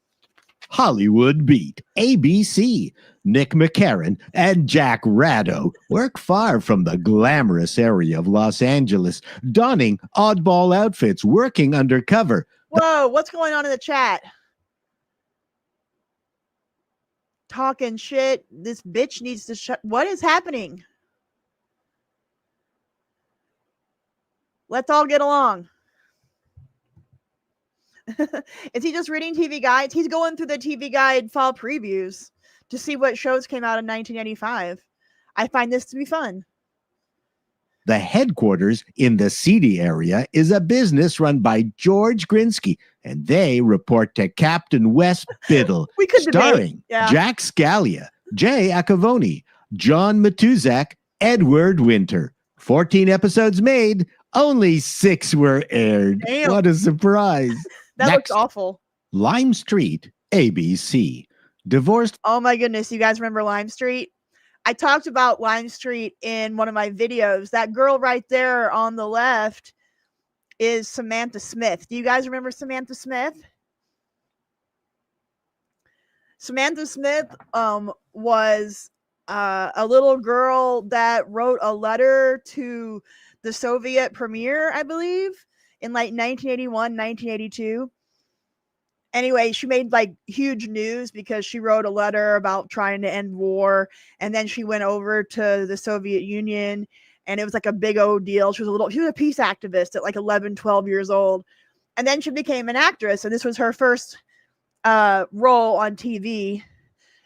Hollywood Beat, ABC. Nick McCarran and Jack Ratto work far from the glamorous area of Los Angeles, donning oddball outfits, working undercover. Whoa, what's going on in the chat? Talking shit. This bitch needs to shut. What is happening? Let's all get along. Is he just reading TV guides? He's going through the TV guide fall previews to see what shows came out in 1985. I find this to be fun. The headquarters in the seedy area is a business run by George Grinsky, and they report to Captain Wes Biddle, We could starring debate. Yeah. Jack Scalia, Jay Acavoni, John Matuzak, Edward Winter. 14 episodes made, only 6 were aired. Damn. What a surprise. That Next, looks awful. Lime Street, ABC. Divorced. Oh my goodness. You guys remember Lime Street? I talked about Lime Street in one of my videos. That girl right there on the left is Samantha Smith. Do you guys remember Samantha Smith? Samantha Smith was a little girl that wrote a letter to the Soviet premier, I believe, in like 1981, 1982. Anyway, she made like huge news because she wrote a letter about trying to end war, and then she went over to the Soviet Union, and it was like a big old deal. She was a peace activist at like 11, 12 years old, and then she became an actress, and this was her first role on TV.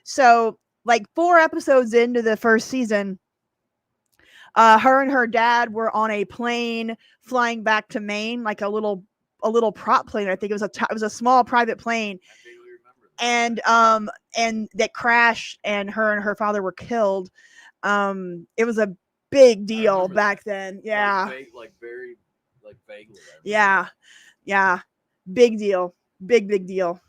So like 4 episodes into the first season, her and her dad were on a plane flying back to Maine, like a little prop plane. I think it was a small private plane, and that crashed, and her father were killed. It was a big deal back then. Yeah, Vaguely. Yeah, big deal, big deal.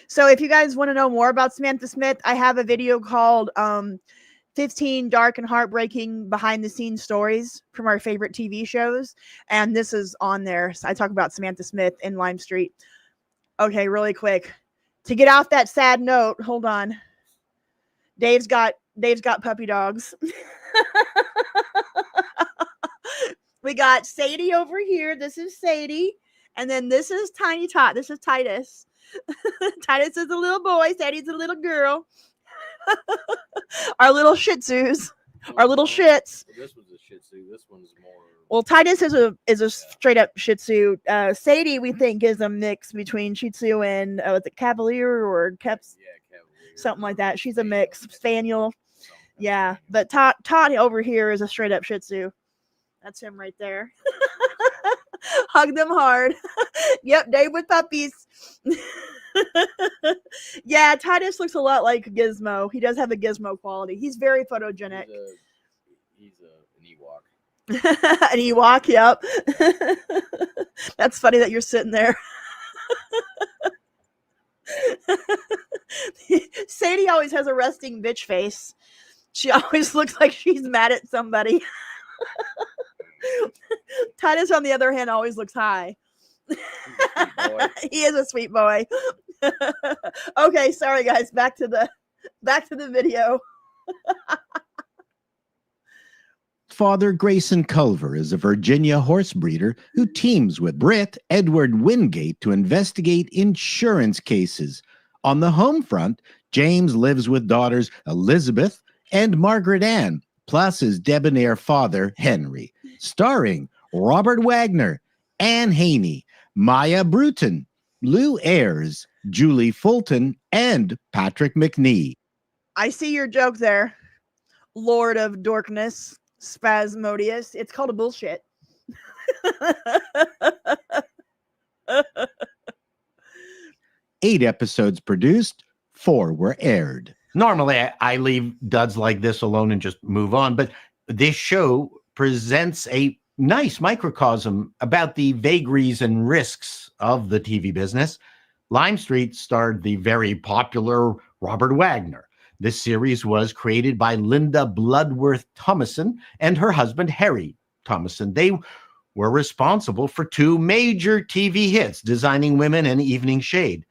So if you guys want to know more about Samantha Smith, I have a video called 15 dark and heartbreaking behind the scenes stories from our favorite TV shows. And this is on there. So I talk about Samantha Smith in Lime Street. Okay, really quick. To get off that sad note, hold on. Dave's got puppy dogs. We got Sadie over here. This is Sadie. And then this is Tiny Tot. This is Titus. Titus is a little boy. Sadie's a little girl. Our little Shih Tzus, our little shits. Well, this was a Shih Tzu. This one's more. Well, Titus is a straight up Shih Tzu. Sadie, we think, is a mix between Shih Tzu and was it Cavalier or Caps? Yeah, Cavalier. Something like that. She's a mix. Spaniel. Yeah, but Tot over here is a straight up Shih Tzu. That's him right there. Hug them hard. Yep, Dave with puppies. Yeah, Titus looks a lot like Gizmo. He does have a Gizmo quality. He's very photogenic. He's an Ewok. An Ewok, yep. That's funny that you're sitting there. Sadie always has a resting bitch face. She always looks like she's mad at somebody. Titus, on the other hand, always looks high. He is a sweet boy. Okay, sorry guys. Back to the video. Father Grayson Culver is a Virginia horse breeder who teams with Britt Edward Wingate to investigate insurance cases. On the home front, James lives with daughters Elizabeth and Margaret Ann, plus his debonair father, Henry. Starring Robert Wagner, Anne Haney, Maya Bruton, Lou Ayres, Julie Fulton, and Patrick McNee. I see your joke there, Lord of Dorkness, Spasmodius. It's called a bullshit. 8 episodes produced, 4 were aired. Normally, I leave duds like this alone and just move on, but this show presents a nice microcosm about the vagaries and risks of the TV business. Lime Street starred the very popular Robert Wagner. This series was created by Linda Bloodworth Thomason and her husband, Harry Thomason. They were responsible for 2 major TV hits, Designing Women and Evening Shade.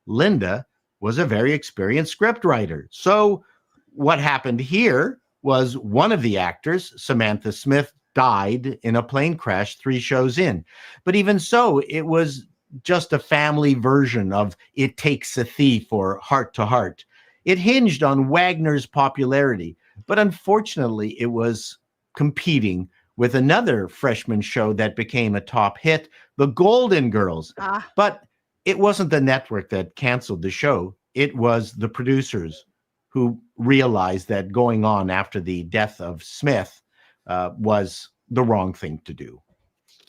Linda was a very experienced scriptwriter. So what happened here was one of the actors, Samantha Smith, died in a plane crash 3 shows in. But even so, it was just a family version of It Takes a Thief or Heart to Heart. It hinged on Wagner's popularity, but unfortunately it was competing with another freshman show that became a top hit, The Golden Girls. But it wasn't the network that canceled the show. It was the producers who realized that going on after the death of Smith was the wrong thing to do.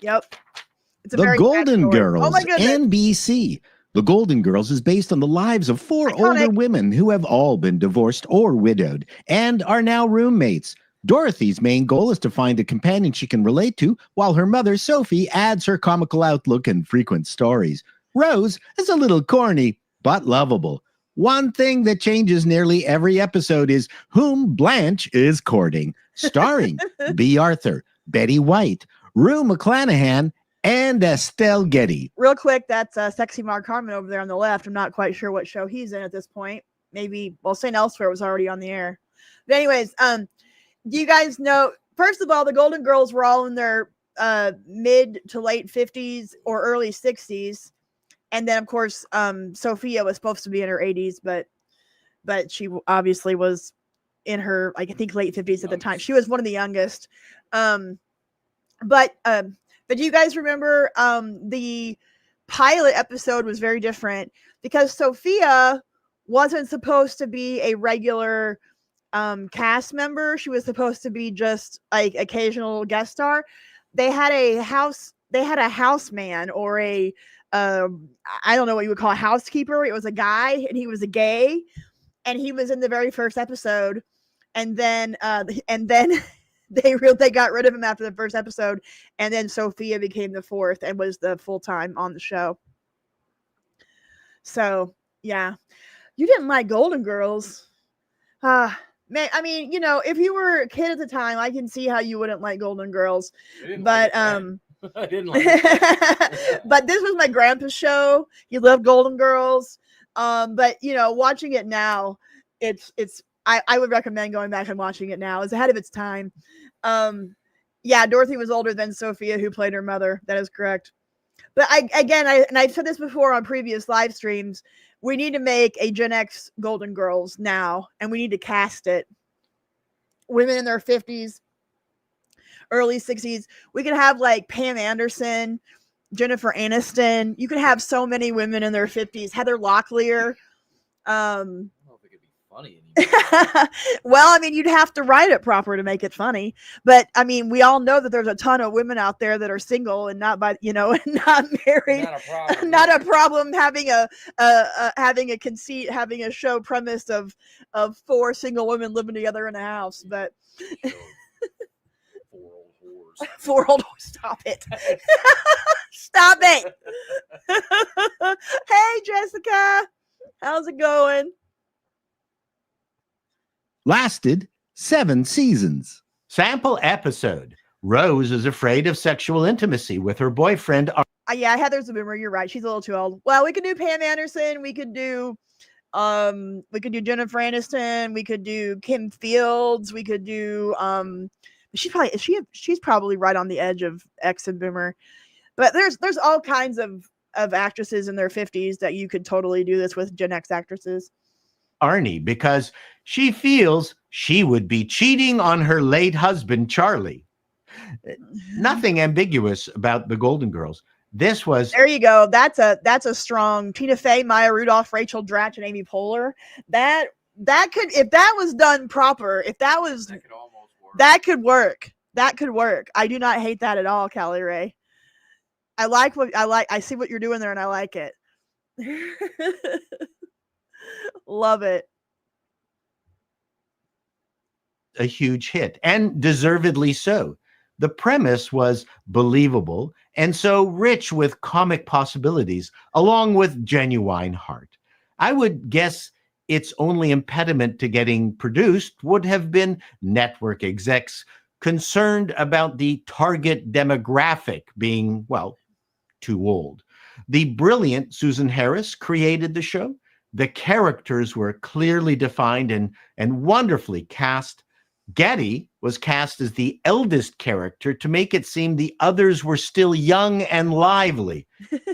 Yep. It's a The very sad Golden story. Girls, Oh my goodness. NBC. The Golden Girls is based on the lives of 4 Iconic. older women who have all been divorced or widowed and are now roommates. Dorothy's main goal is to find a companion she can relate to, while her mother, Sophie, adds her comical outlook and frequent stories. Rose is a little corny, but lovable. One thing that changes nearly every episode is whom Blanche is courting, starring B. Arthur, Betty White, Rue McClanahan, and Estelle Getty. Real quick, that's Sexy Mark Harmon over there on the left. I'm not quite sure what show he's in at this point. Maybe, well, St. Elsewhere was already on the air. But anyways, do you guys know, first of all, the Golden Girls were all in their mid to late 50s or early 60s. And then, of course, Sophia was supposed to be in her 80s, but she obviously was in her, I think, late 50s at the time. She was one of the youngest. But do you guys remember the pilot episode was very different because Sophia wasn't supposed to be a regular cast member. She was supposed to be just like occasional guest star. They had a houseman or a I don't know what you would call a housekeeper. It was a guy and he was a gay and he was in the very first episode. And then they got rid of him after the first episode. And then Sophia became the 4th and was the full-time on the show. So yeah, you didn't like Golden Girls. Man, I mean, you know, if you were a kid at the time, I can see how you wouldn't like Golden Girls. But I didn't like it. but this was my grandpa's show. He loved Golden Girls. But you know, watching it now, I would recommend going back and watching it now. It's ahead of its time. Yeah, Dorothy was older than Sophia, who played her mother. That is correct. But I've said this before on previous live streams. We need to make a Gen X Golden Girls now, and we need to cast it. Women in their 50s, early 60s. We could have like Pam Anderson, Jennifer Aniston. You could have so many women in their 50s. Heather Locklear. I don't think it'd be funny anymore. Well, I mean, you'd have to write it proper to make it funny. But I mean, we all know that there's a ton of women out there that are single and not not married. Not a problem having a conceit, having a show premised of 4 single women living together in a house. But 4 old whores. Stop it. Stop it. Hey, Jessica. How's it going? Lasted 7 seasons. Sample episode. Rose is afraid of sexual intimacy with her boyfriend. Yeah, Heather's a boomer. You're right. She's a little too old. Well, we could do Pam Anderson. We could do Jennifer Aniston. We could do Kim Fields. We could do she's probably right on the edge of X and boomer. But there's all kinds of actresses in their 50s that you could totally do this with Gen X actresses. Arnie, because she feels she would be cheating on her late husband, Charlie. Nothing ambiguous about the Golden Girls. This was... There you go. That's a strong Tina Fey, Maya Rudolph, Rachel Dratch, and Amy Poehler. That could, if that was done proper, that could work. That could work. I do not hate that at all, Callie Ray. I see what you're doing there and I like it. Love it. A huge hit, and deservedly so. The premise was believable and so rich with comic possibilities, along with genuine heart. I would guess its only impediment to getting produced would have been network execs concerned about the target demographic being, well, too old. The brilliant Susan Harris created the show. The characters were clearly defined and wonderfully cast. Getty was cast as the eldest character to make it seem the others were still young and lively.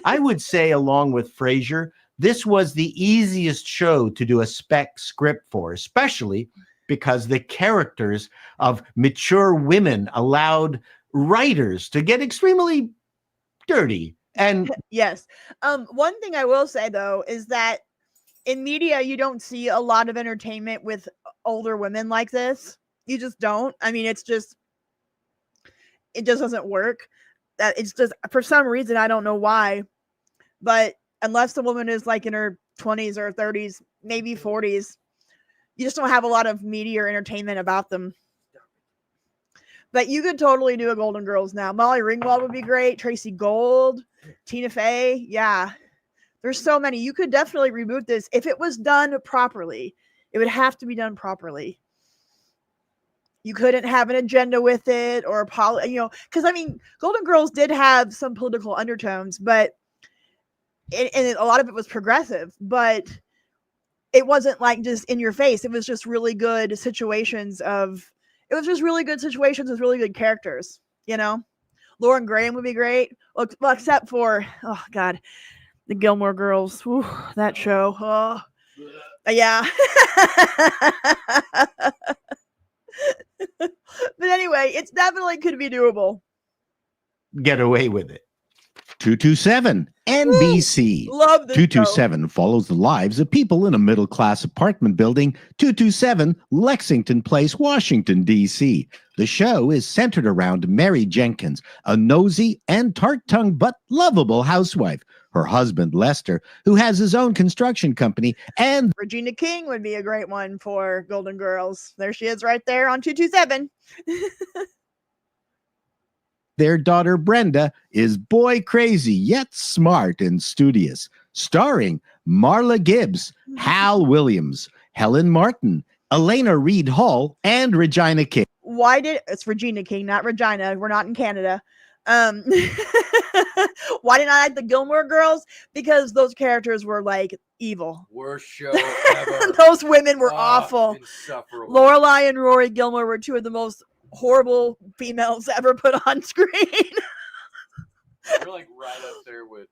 I would say, along with Frasier, this was the easiest show to do a spec script for, especially because the characters of mature women allowed writers to get extremely dirty. And yes. One thing I will say, though, is that in media, you don't see a lot of entertainment with older women like this. You just don't. I mean, it just doesn't work. That it's just, for some reason, I don't know why, but unless the woman is like in her 20s or 30s, maybe 40s, you just don't have a lot of media or entertainment about them. But you could totally do a Golden Girls now. Molly Ringwald would be great. Tracy Gold, Tina Fey. Yeah. There's so many. You could definitely reboot this if it was done properly. It would have to be done properly. You couldn't have an agenda with it or because I mean, Golden Girls did have some political undertones, but and a lot of it was progressive, but it wasn't like just in your face. It was just really good situations with really good characters, Lauren Graham would be great. Well, except for, oh God, the Gilmore Girls. Whew, that show. Oh, yeah. But anyway, it's definitely could be doable. Get away with it. 227 NBC. Woo! Love this 227 follows the lives of people in a middle-class apartment building, 227 Lexington Place, Washington, D.C. The show is centered around Mary Jenkins, a nosy and tart-tongued but lovable housewife. Her husband, Lester, who has his own construction company, and Regina King would be a great one for Golden Girls. There she is right there on 227. their daughter Brenda is boy crazy yet smart and studious. Starring Marla Gibbs, Hal Williams, Helen Martin, Elena Reed Hall, and Regina King. It's Regina King, not Regina. We're not in Canada. Why didn't I like the Gilmore Girls? Because those characters were like evil. Worst show ever. Those women were awful. Insufferable. Lorelai and Rory Gilmore were two of the most horrible females ever put on screen. They're like right up there with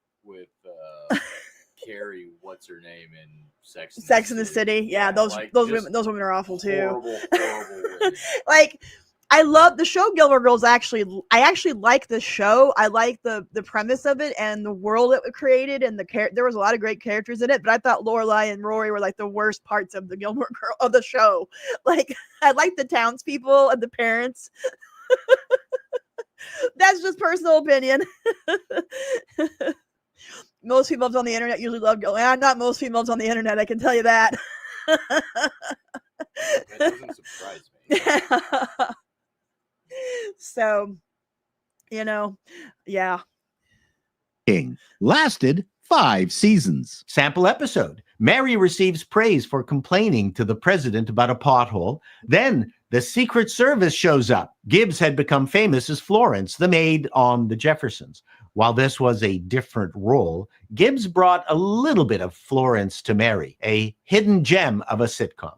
Carrie, what's her name in Sex in the City. Yeah, those women are awful too. Horrible women. Like, I love the show Gilmore Girls. I actually like the show. I like the premise of it and the world it created, and there was a lot of great characters in it. But I thought Lorelai and Rory were like the worst parts of the Gilmore Girl of the show. Like, I like the townspeople and the parents. That's just personal opinion. Most females on the internet usually love Gilmore. Not most females on the internet, I can tell you that. That doesn't surprise me. So, yeah. King lasted 5 seasons. Sample episode. Mary receives praise for complaining to the president about a pothole. Then the Secret Service shows up. Gibbs had become famous as Florence, the maid on The Jeffersons. While this was a different role, Gibbs brought a little bit of Florence to Mary, a hidden gem of a sitcom.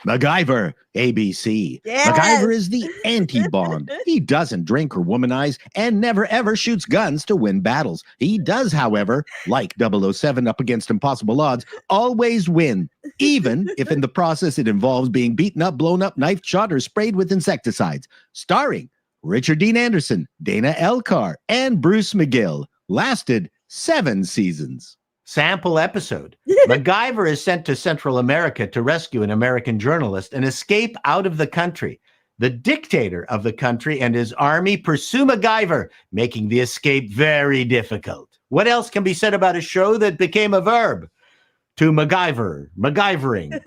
MacGyver, ABC. Yes! MacGyver is the anti-Bond. He doesn't drink or womanize and never ever shoots guns to win battles. He does, however, like 007 up against impossible odds, always win, even if in the process it involves being beaten up, blown up, knifed, shot, or sprayed with insecticides. Starring Richard Dean Anderson, Dana Elcar, and Bruce McGill. Lasted 7 seasons. Sample episode. MacGyver is sent to Central America to rescue an American journalist and escape out of the country. The dictator of the country and his army pursue MacGyver, making the escape very difficult. What else can be said about a show that became a verb? To MacGyvering.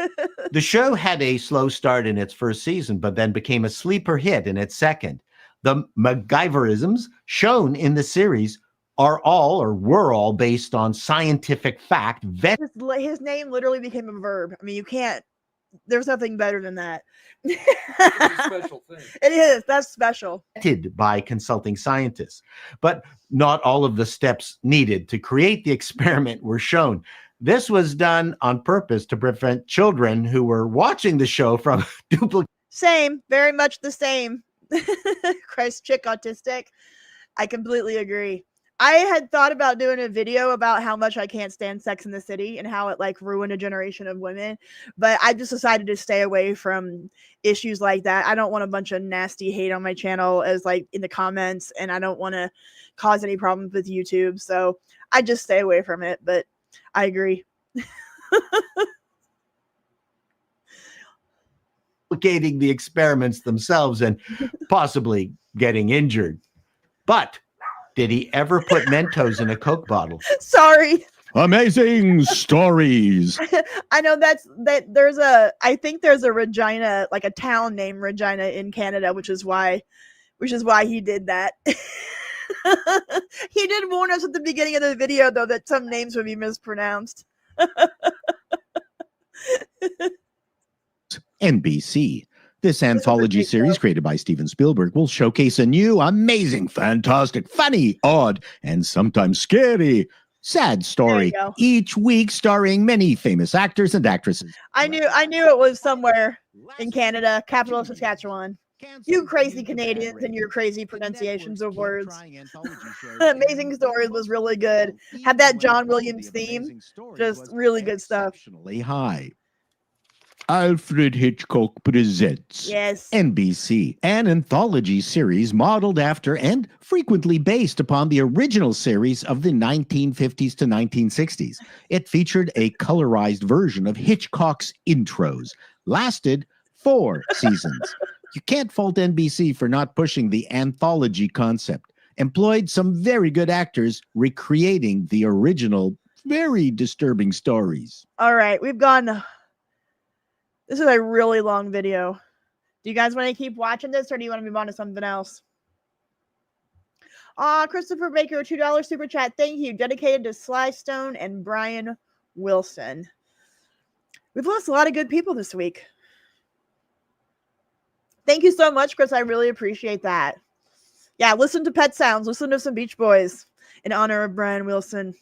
The show had a slow start in its first season, but then became a sleeper hit in its second. The MacGyverisms shown in the series are all or were all based on scientific fact, His name literally became a verb. I mean, you can't. There's nothing better than that. It's a special thing. It is. That's special. vetted by consulting scientists. But not all of the steps needed to create the experiment were shown. This was done on purpose to prevent children who were watching the show from duplicating. Same. Very much the same. Christ, chick autistic. I completely agree. I had thought about doing a video about how much I can't stand Sex in the City and how it like ruined a generation of women, but I just decided to stay away from issues like that. I don't want a bunch of nasty hate on my channel as like in the comments, and I don't want to cause any problems with YouTube, so I just stay away from it, but I agree. Duplicating the experiments themselves and possibly getting injured. But did he ever put Mentos in a Coke bottle? Sorry. Amazing stories. I know I think there's a Regina, like a town named Regina in Canada, which is why he did that. He did warn us at the beginning of the video though that some names would be mispronounced. NBC. This anthology series created by Steven Spielberg will showcase a new, amazing, fantastic, funny, odd, and sometimes scary, sad story each week starring many famous actors and actresses. I knew it was somewhere in Canada, capital of Saskatchewan. You crazy Canadians and your crazy pronunciations of words. Amazing Stories was really good. Had that John Williams theme. Just really good stuff. Exceptionally high. Alfred Hitchcock presents NBC, an anthology series modeled after and frequently based upon the original series of the 1950s to 1960s. It featured a colorized version of Hitchcock's intros, lasted 4 seasons. You can't fault NBC for not pushing the anthology concept, employed some very good actors recreating the original, very disturbing stories. All right, we've gone... This is a really long video. Do you guys want to keep watching this, or do you want to move on to something else? Christopher Baker, $2 super chat. Thank you. Dedicated to Sly Stone and Brian Wilson. We've lost a lot of good people this week. Thank you so much, Chris. I really appreciate that. Yeah, listen to Pet Sounds. Listen to some Beach Boys in honor of Brian Wilson.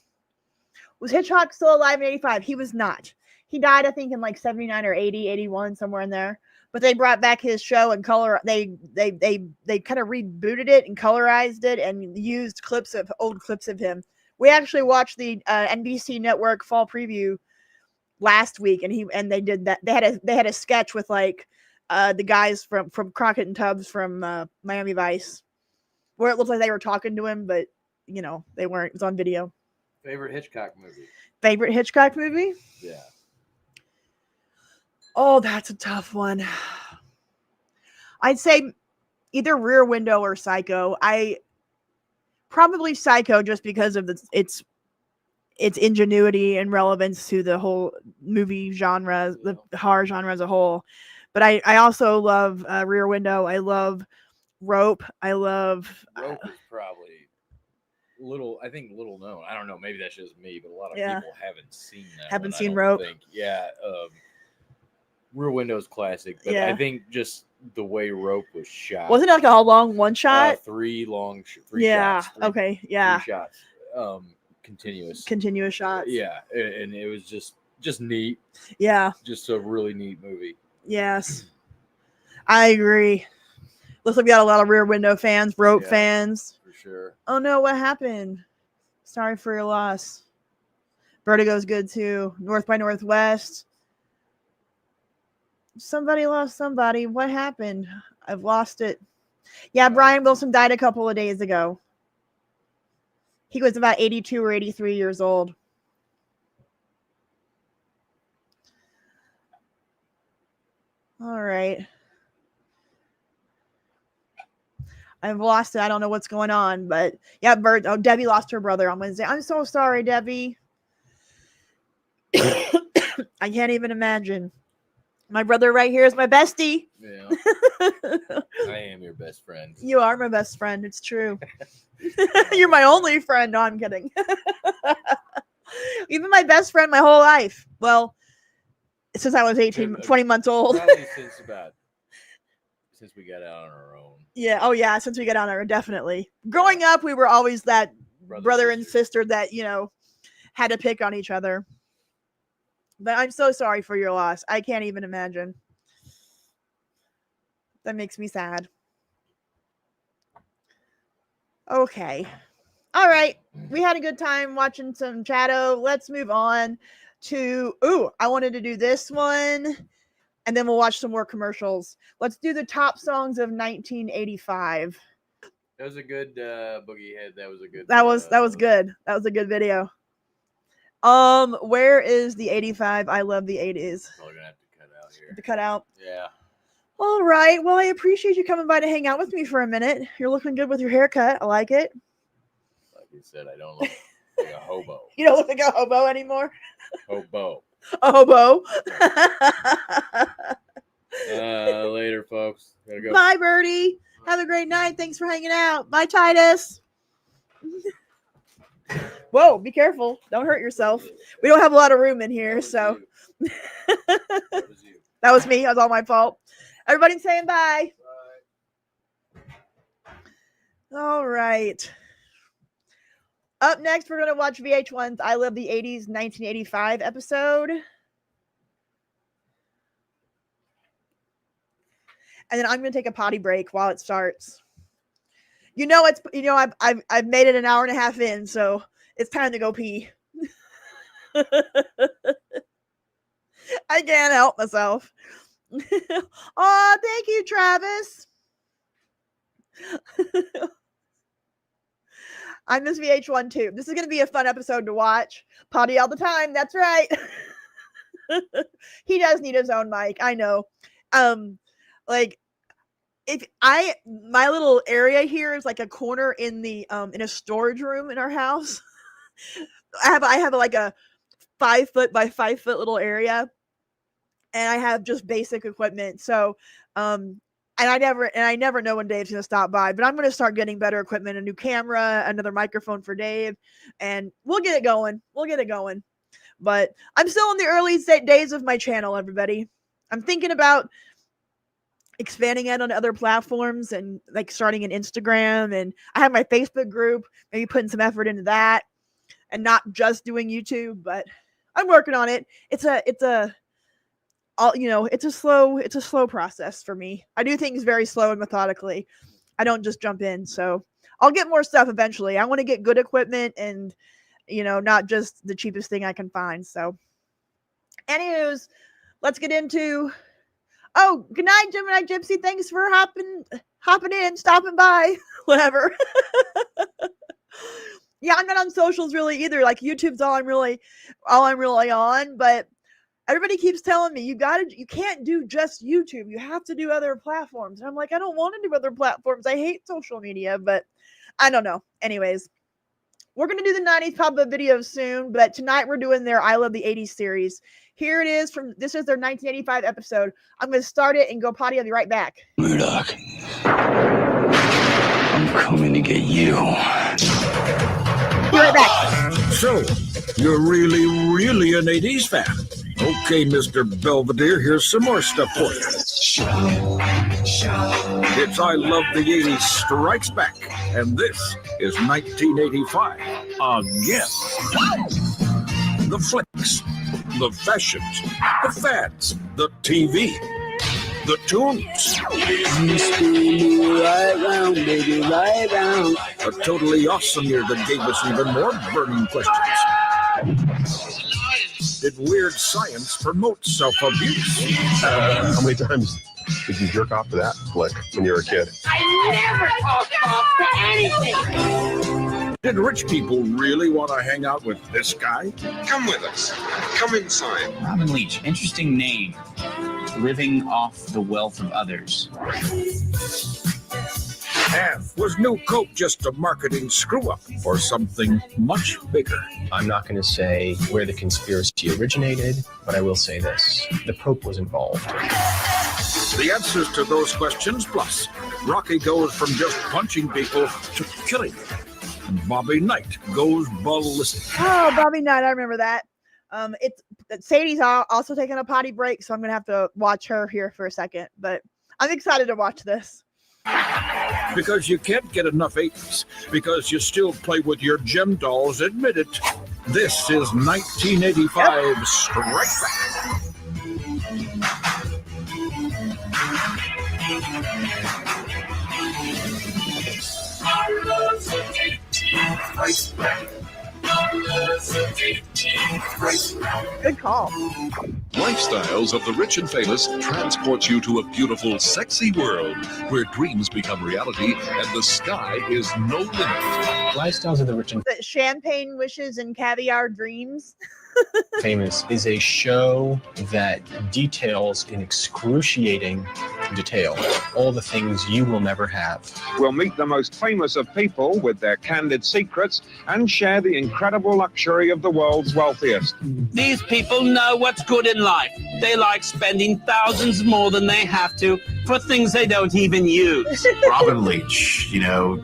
Was Hitchcock still alive in 85? He was not. He died, I think, in like 79 or 80, 81, somewhere in there. But they brought back his show and color. They kind of rebooted it and colorized it and used old clips of him. We actually watched the NBC Network fall preview last week, and they did that. They had a sketch with like the guys from Crockett and Tubbs from Miami Vice, where it looked like they were talking to him, but you know they weren't. It was on video. Favorite Hitchcock movie? Favorite Hitchcock movie? Yeah. Oh, that's a tough one. I'd say either Rear Window or Psycho. Probably Psycho just because of its ingenuity and relevance to the whole movie genre, the horror genre as a whole. But I also love Rear Window. I love Rope. Rope is probably little known. I don't know. Maybe that's just me, but a lot of people haven't seen that. Haven't seen Rope. Yeah. Rear Window's classic, but I think just the way Rope was shot. Wasn't it like a long one shot? Three yeah. shots. Okay. Yeah. 3 shots. Continuous shots. Yeah, and it was just neat. Yeah. Just a really neat movie. Yes. I agree. Looks like we got a lot of Rear Window fans, Rope fans. For sure. Oh no, what happened? Sorry for your loss. Vertigo's good too. North by Northwest. Somebody lost somebody. What happened? I've lost it. Yeah, Brian Wilson died a couple of days ago. He was about 82 or 83 years old. All right. I've lost it. I don't know what's going on, but yeah, Debbie lost her brother on Wednesday. I'm so sorry, Debbie. I can't even imagine. My brother right here is my bestie. Yeah. I am your best friend. You are my best friend. It's true. You're my only friend. No, I'm kidding. Even my best friend my whole life. Well, since I was 20 months old. Probably since we got out on our own. Yeah. Oh, yeah. Since we got out on our own, definitely. Growing up, we were always that brother and sister that, you know, had to pick on each other. But I'm so sorry for your loss. I can't even imagine. That makes me sad. Okay. All right. We had a good time watching some Chatto. Let's move on to, I wanted to do this one, and then we'll watch some more commercials. Let's do the top songs of 1985. That was a good Boogie Head. That was a good. That was good. That was a good video. Where is the 85? I love the 80s. Probably gonna have to cut out here. To cut out. Yeah. All right. Well, I appreciate you coming by to hang out with me for a minute. You're looking good with your haircut. I like it. Like you said, I don't look like a hobo. You don't look like a hobo anymore? Hobo. A hobo. Later, folks. Gotta go. Bye, Birdie. Have a great night. Thanks for hanging out. Bye, Titus. Whoa, be careful. Don't hurt yourself. We don't have a lot of room in here, so. That was me. That was all my fault. Everybody saying bye. Bye. All right. Up next, we're going to watch VH1's I Love the 80s 1985 episode. And then I'm going to take a potty break while it starts. I've made it an hour and a half in, so it's time to go pee. I can't help myself. Oh, thank you, Travis. I miss VH1 too. This is going to be a fun episode to watch. Potty all the time. That's right. He does need his own mic. I know. My little area here is like a corner in the in a storage room in our house. I have like a 5 foot by 5 foot little area, and I have just basic equipment. So, and I never know when Dave's gonna stop by, but I'm gonna start getting better equipment, a new camera, another microphone for Dave, and we'll get it going. But I'm still in the early days of my channel, everybody. I'm thinking about expanding it on other platforms and like starting an Instagram, and I have my Facebook group, maybe putting some effort into that and not just doing YouTube, but I'm working on it. It's a slow process for me. I do things very slow and methodically. I don't just jump in. So I'll get more stuff eventually. I want to get good equipment and, not just the cheapest thing I can find. So anywho's, let's get into, good night, Gemini Gypsy. Thanks for hopping in, stopping by, whatever. Yeah, I'm not on socials really either. Like YouTube's all I'm really on, but everybody keeps telling me you can't do just YouTube. You have to do other platforms. And I'm like, I don't want to do other platforms. I hate social media, but I don't know. Anyways, we're going to do the 90s pop-up videos soon, but tonight we're doing their I Love the 80s series. Here it is this is their 1985 episode. I'm going to start it and go potty. I'll be right back. Murdoch, I'm coming to get you. Be right back. So, you're really an 80s fan. Okay, Mr. Belvedere, here's some more stuff for you. It's I Love the 80s Strikes Back, and this is 1985 again. The flicks, the fashions, the fads, the TV, the tunes. You spin me right round, baby, right round. A totally awesome year that gave us even more burning questions. Did weird science promote self-abuse? How many times did you jerk off to that flick when you were a kid? I never talked off to anything. Did rich people really want to hang out with this guy? Come with us. Come inside. Robin Leach, interesting name. Living off the wealth of others. And was New Coke just a marketing screw-up or something much bigger? I'm not going to say where the conspiracy originated, but I will say this. The Pope was involved. The answers to those questions, plus Rocky goes from just punching people to killing them. Bobby Knight goes ballistic. Oh, Bobby Knight, I remember that. It's Sadie's also taking a potty break, so I'm gonna have to watch her here for a second. But I'm excited to watch this. Because you can't get enough 80s. Because you still play with your gem dolls, admit it. This is 1985 Strike Back. Good call. Lifestyles of the Rich and Famous transports you to a beautiful, sexy world where dreams become reality and the sky is no limit. Lifestyles of the Rich and Champagne Wishes and Caviar Dreams. Famous is a show that details in excruciating detail all the things you will never have. We'll meet the most famous of people with their candid secrets and share the incredible luxury of the world's wealthiest. These people know what's good in life. They like spending thousands more than they have to for things they don't even use. Robin Leach,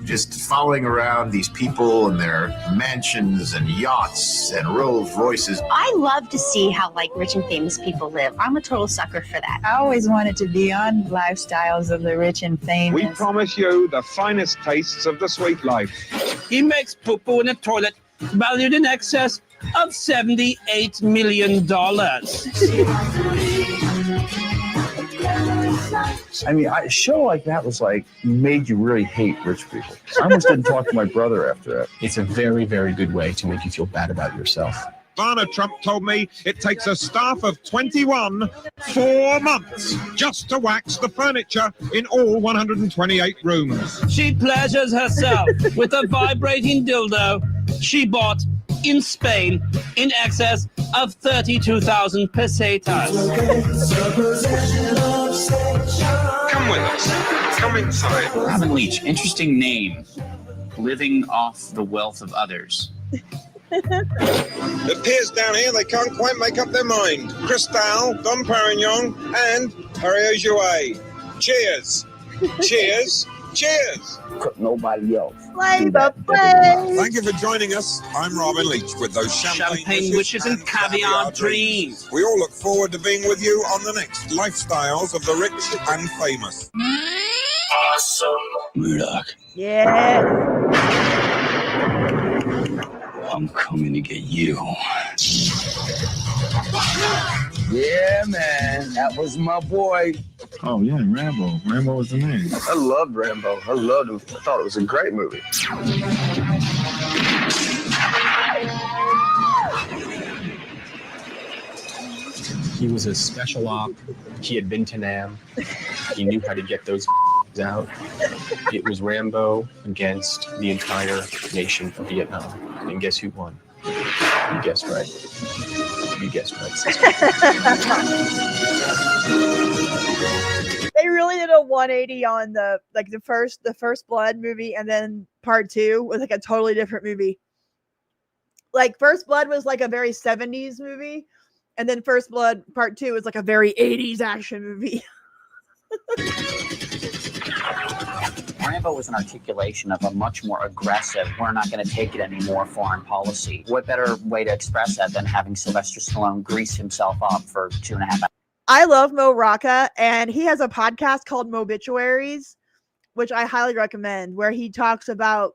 just following around these people and their mansions and yachts and Rolls Royces. I love to see how rich and famous people live. I'm a total sucker for that. I always wanted to be on Lifestyles of the Rich and Famous. We promise you the finest tastes of the sweet life. He makes poo-poo in a toilet valued in excess of $78 million. I mean, a show like that was made you really hate rich people. I almost didn't talk to my brother after that. It's a very, very good way to make you feel bad about yourself. Ivana Trump told me it takes a staff of 21 4 months just to wax the furniture in all 128 rooms. She pleasures herself with a vibrating dildo she bought in Spain in excess of 32,000 pesetas. Come with us. Come inside. Robin Leach, interesting name. Living off the wealth of others. The peers down here, they can't quite make up their mind. Cristal, Dom Perignon, and Perrier Jouet. Cheers. Cheers. Cheers. Nobody else. Thank you for joining us. I'm Robin Leach with those champagne wishes and caviar dreams. We all look forward to being with you on the next Lifestyles of the Rich and Famous. Awesome. Murdoch. Yeah. I'm coming to get you. Yeah, man. That was my boy. Oh, yeah, Rambo. Rambo was the name. I loved Rambo. I loved him. I thought it was a great movie. He was a special op. He had been to Nam. He knew how to get those out. It was Rambo against the entire nation of Vietnam. And guess who won? You guessed right. You guessed right. They really did a 180 on the first Blood movie, and then part 2 was a totally different movie. First Blood was a very 70s movie, and then First Blood part 2 is a very 80s action movie. Rambo was an articulation of a much more aggressive, we're not going to take it anymore foreign policy. What better way to express that than having Sylvester Stallone grease himself up for 2.5 hours? I love Mo Rocca, and he has a podcast called Mobituaries, which I highly recommend, where he talks about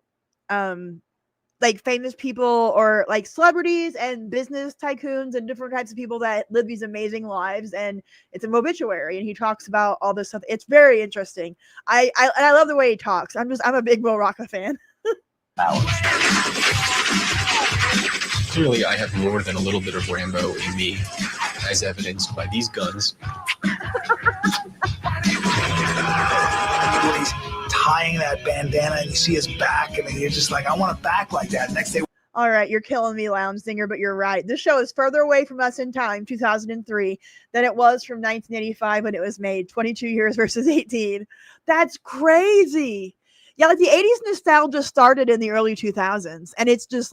famous people or celebrities and business tycoons and different types of people that live these amazing lives, and it's an obituary, and he talks about all this stuff. It's very interesting. I love the way he talks. I'm a big Mo Rocca fan. Clearly, I have more than a little bit of Rambo in me, as evidenced by these guns. He's tying that bandana and you see his back and then you're just I want a back like that. Next day. All right, you're killing me, Lounge Singer, but you're right. This show is further away from us in time, 2003, than it was from 1985 when it was made, 22 years versus 18. That's crazy. Yeah, the 80s nostalgia started in the early 2000s, and it's just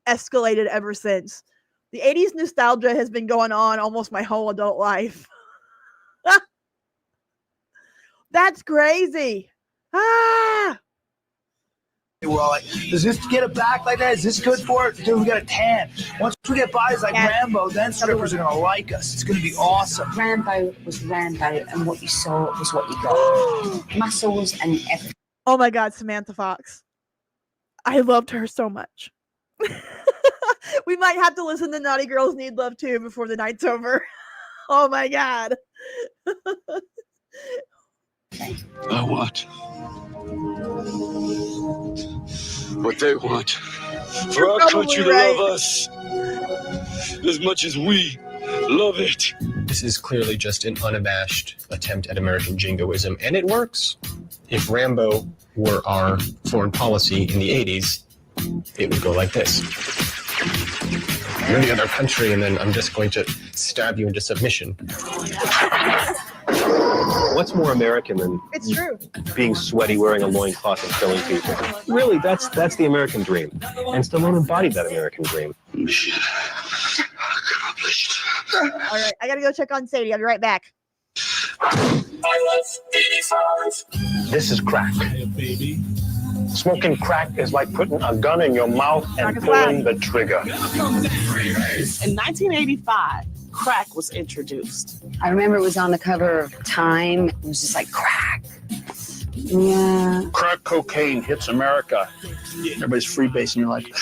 escalated ever since. The 80s nostalgia has been going on almost my whole adult life. That's crazy. We're all like, does this get it back like that? Is this good for it? Dude, we got a tan. Once we get bodies like Rambo, then strippers are gonna like us. It's gonna be awesome. Rambo was Rambo, and what you saw was what you got. Muscles and everything. Oh my God, Samantha Fox. I loved her so much. We might have to listen to Naughty Girls Need Love too before the night's over. Oh my God. I want what they want. For our country to love us as much as we love it. This is clearly just an unabashed attempt at American jingoism, and it works. If Rambo were our foreign policy in the 80s, it would go like this. You're the other country, and then I'm just going to stab you into submission. What's more American than being sweaty, wearing a loincloth, and killing people? Really, that's the American dream. And Stallone embodied that American dream. All right, I gotta go check on Sadie. I'll be right back. This is crack. Smoking crack is like putting a gun in your mouth and pulling the trigger. In 1985, crack was introduced. I remember it was on the cover of Time. It was just like crack. Yeah. Crack cocaine hits America. Everybody's freebasing. You're like,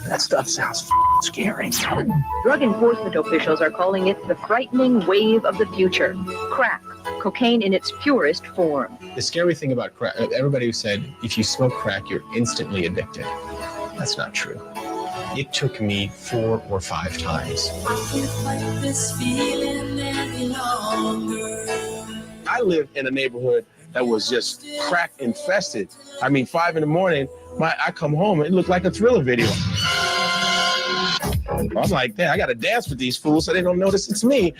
that stuff sounds scary. Drug enforcement officials are calling it the frightening wave of the future. Crack, cocaine in its purest form. The scary thing about crack, everybody who said, if you smoke crack, you're instantly addicted. That's not true. It took me 4 or 5 times. I lived in a neighborhood that was just crack infested. I mean, 5 in the morning, I come home and it looked like a Thriller video. I'm like, damn, I got to dance with these fools so they don't notice it's me.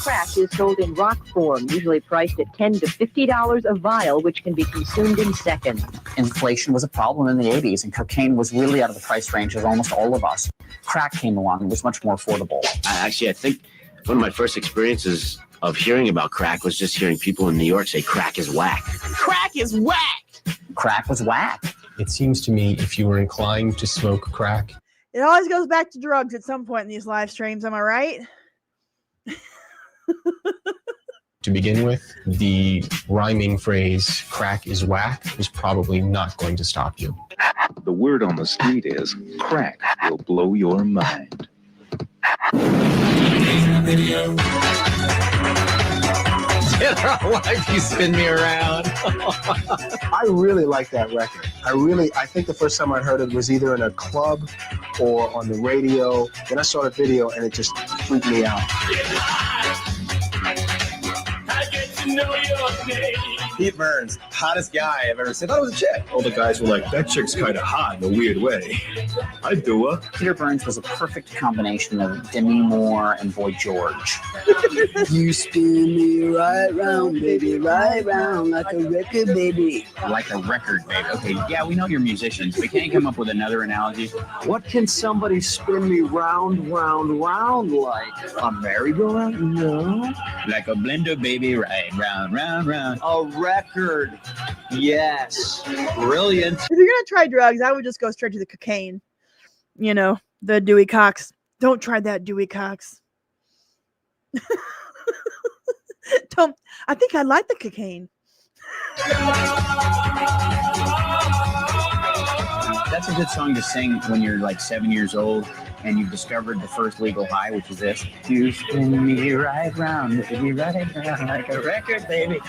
Crack is sold in rock form, usually priced at $10 to $50 a vial, which can be consumed in seconds. Inflation was a problem in the 80s, and cocaine was really out of the price range of almost all of us. Crack came along and was much more affordable. I think one of my first experiences of hearing about crack was just hearing people in New York say crack is whack. Crack is whack! Crack was whack. It seems to me if you were inclined to smoke crack. It always goes back to drugs at some point in these live streams. Am I right? To begin with, the rhyming phrase crack is whack is probably not going to stop you. The word on the street is crack will blow your mind. Why'd you spin me around? I really like that record. I think the first time I heard it was either in a club or on the radio. Then I saw the video and it just freaked me out. Pete Burns, hottest guy I've ever seen. I thought it was a chick. All the guys were like, that chick's kind of hot in a weird way. I'd do her. Peter Burns was a perfect combination of Demi Moore and Boy George. You spin me right round, baby, right round, like a record, baby. Like a record, baby. Okay, yeah, we know you're musicians. We can't come up with another analogy. What can somebody spin me round, round, round like? A merry-go-round? No. Like a blender, baby, right round, round, round. A record. Yes. Brilliant. If you're gonna try drugs, I would just go straight to the cocaine. You know, the Dewey Cox. Don't try that, Dewey Cox. Don't. I think I like the cocaine. That's a good song to sing when you're like 7 years old and you've discovered the first legal high, which is this. You spin me right round, baby, right round, like a record, baby.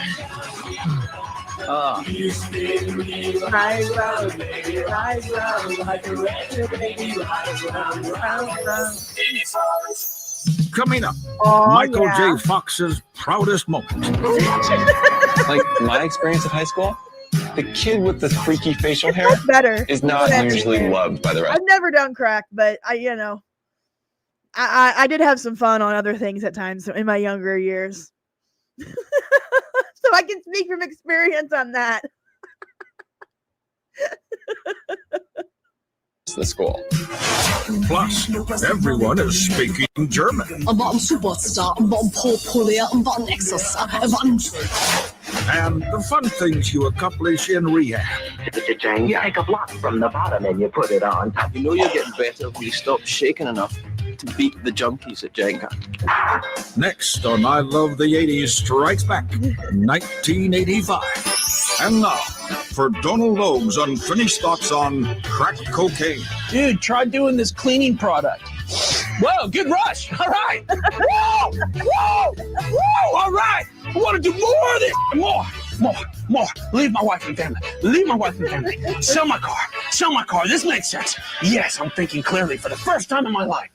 Oh. You spin me right round, baby, right round, like a record, baby, right round, round, round. Coming up, Michael J. Fox's proudest moment. Like my experience at high school, the kid with the freaky facial hair better. is not usually loved by the rest. I've never done crack, but I did have some fun on other things at times in my younger years. So I can speak from experience on that. The school. Plus, everyone is speaking German. and the fun things you accomplish in rehab. You take a block from the bottom and you put it on top. You know you're getting better when you stop shaking enough to beat the junkies at Jenga. Next on I Love the 80s Strikes Back, 1985. And now, for Donald Logue's unfinished thoughts on crack cocaine. Dude, try doing this cleaning product. Whoa, good rush. All right. Whoa, whoa, whoa. All right. I want to do more of this. More. Leave my wife and family. Leave my wife and family. Sell my car. Sell my car. This makes sense. Yes, I'm thinking clearly for the first time in my life.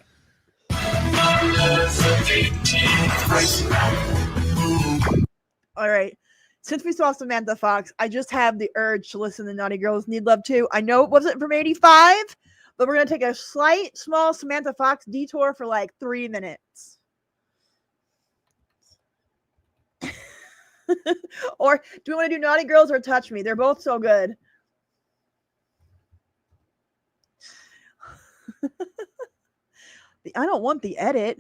All right. Since we saw Samantha Fox, I just have the urge to listen to Naughty Girls Need Love Too. I know it wasn't from 85, but we're going to take a small Samantha Fox detour for like 3 minutes. Or do we want to do Naughty Girls or Touch Me? They're both so good. I don't want the edit.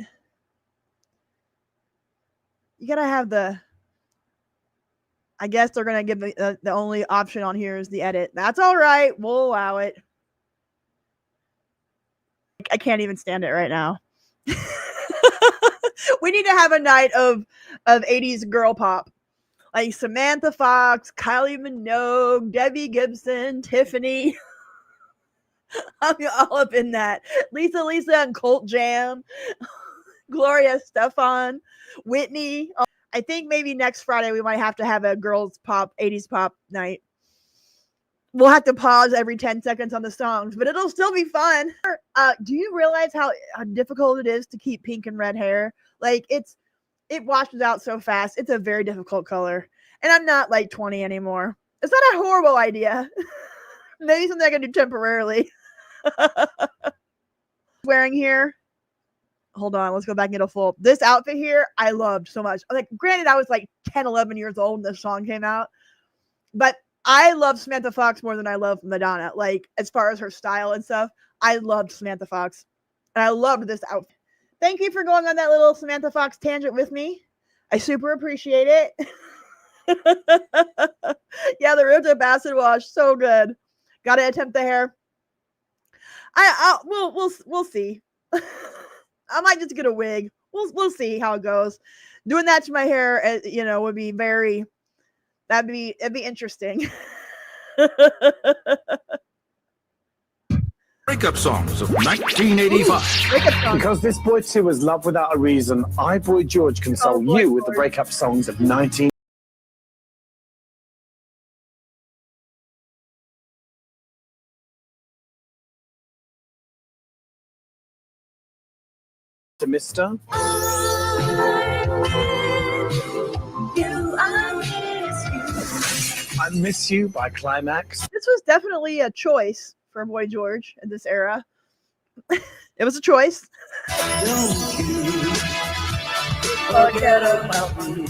You got to have the... I guess they're going to give the only option on here is the edit. That's all right. We'll allow it. I can't even stand it right now. We need to have a night of 80s girl pop. Like Samantha Fox, Kylie Minogue, Debbie Gibson, Tiffany. I'm all up in that. Lisa and Colt Jam. Gloria Estefan, Whitney. I think maybe next Friday we might have to have a girls pop, 80s pop night. We'll have to pause every 10 seconds on the songs, but it'll still be fun. Do you realize how difficult it is to keep pink and red hair? Like it washes out so fast. It's a very difficult color. And I'm not like 20 anymore. It's not a horrible idea. Maybe something I can do temporarily. Wearing here. Hold on, let's go back and get a full. This outfit here, I loved so much. Like, granted, I was like 10, 11 years old when this song came out, but I love Samantha Fox more than I love Madonna. Like, as far as her style and stuff, I loved Samantha Fox, and I loved this outfit. Thank you for going on that little Samantha Fox tangent with me. I super appreciate it. Yeah, the ripped up acid wash, so good. Got to attempt the hair. We'll see. I might just get a wig. We'll see how it goes. Doing that to my hair, would be it'd be interesting. Breakup songs of 1985. Because this boy too was love without a reason, I, Boy George, console you with the breakup songs of 19. To Mister. I Miss You by Climax. This was definitely a choice for Boy George in this era. It was a choice. Forget about me.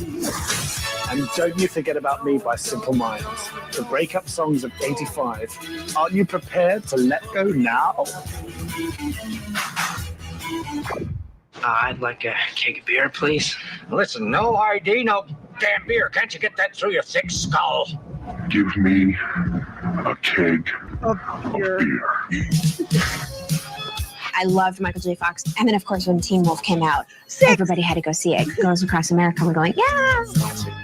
And Don't You Forget About Me by Simple Minds. The breakup songs of 85. Are you prepared to let go now? I'd like a keg of beer, please. Listen, no ID, no damn beer. Can't you get that through your thick skull? Give me a keg of beer. I loved Michael J. Fox. And then, of course, when Teen Wolf came out, everybody had to go see it. Girls across America were going, yeah.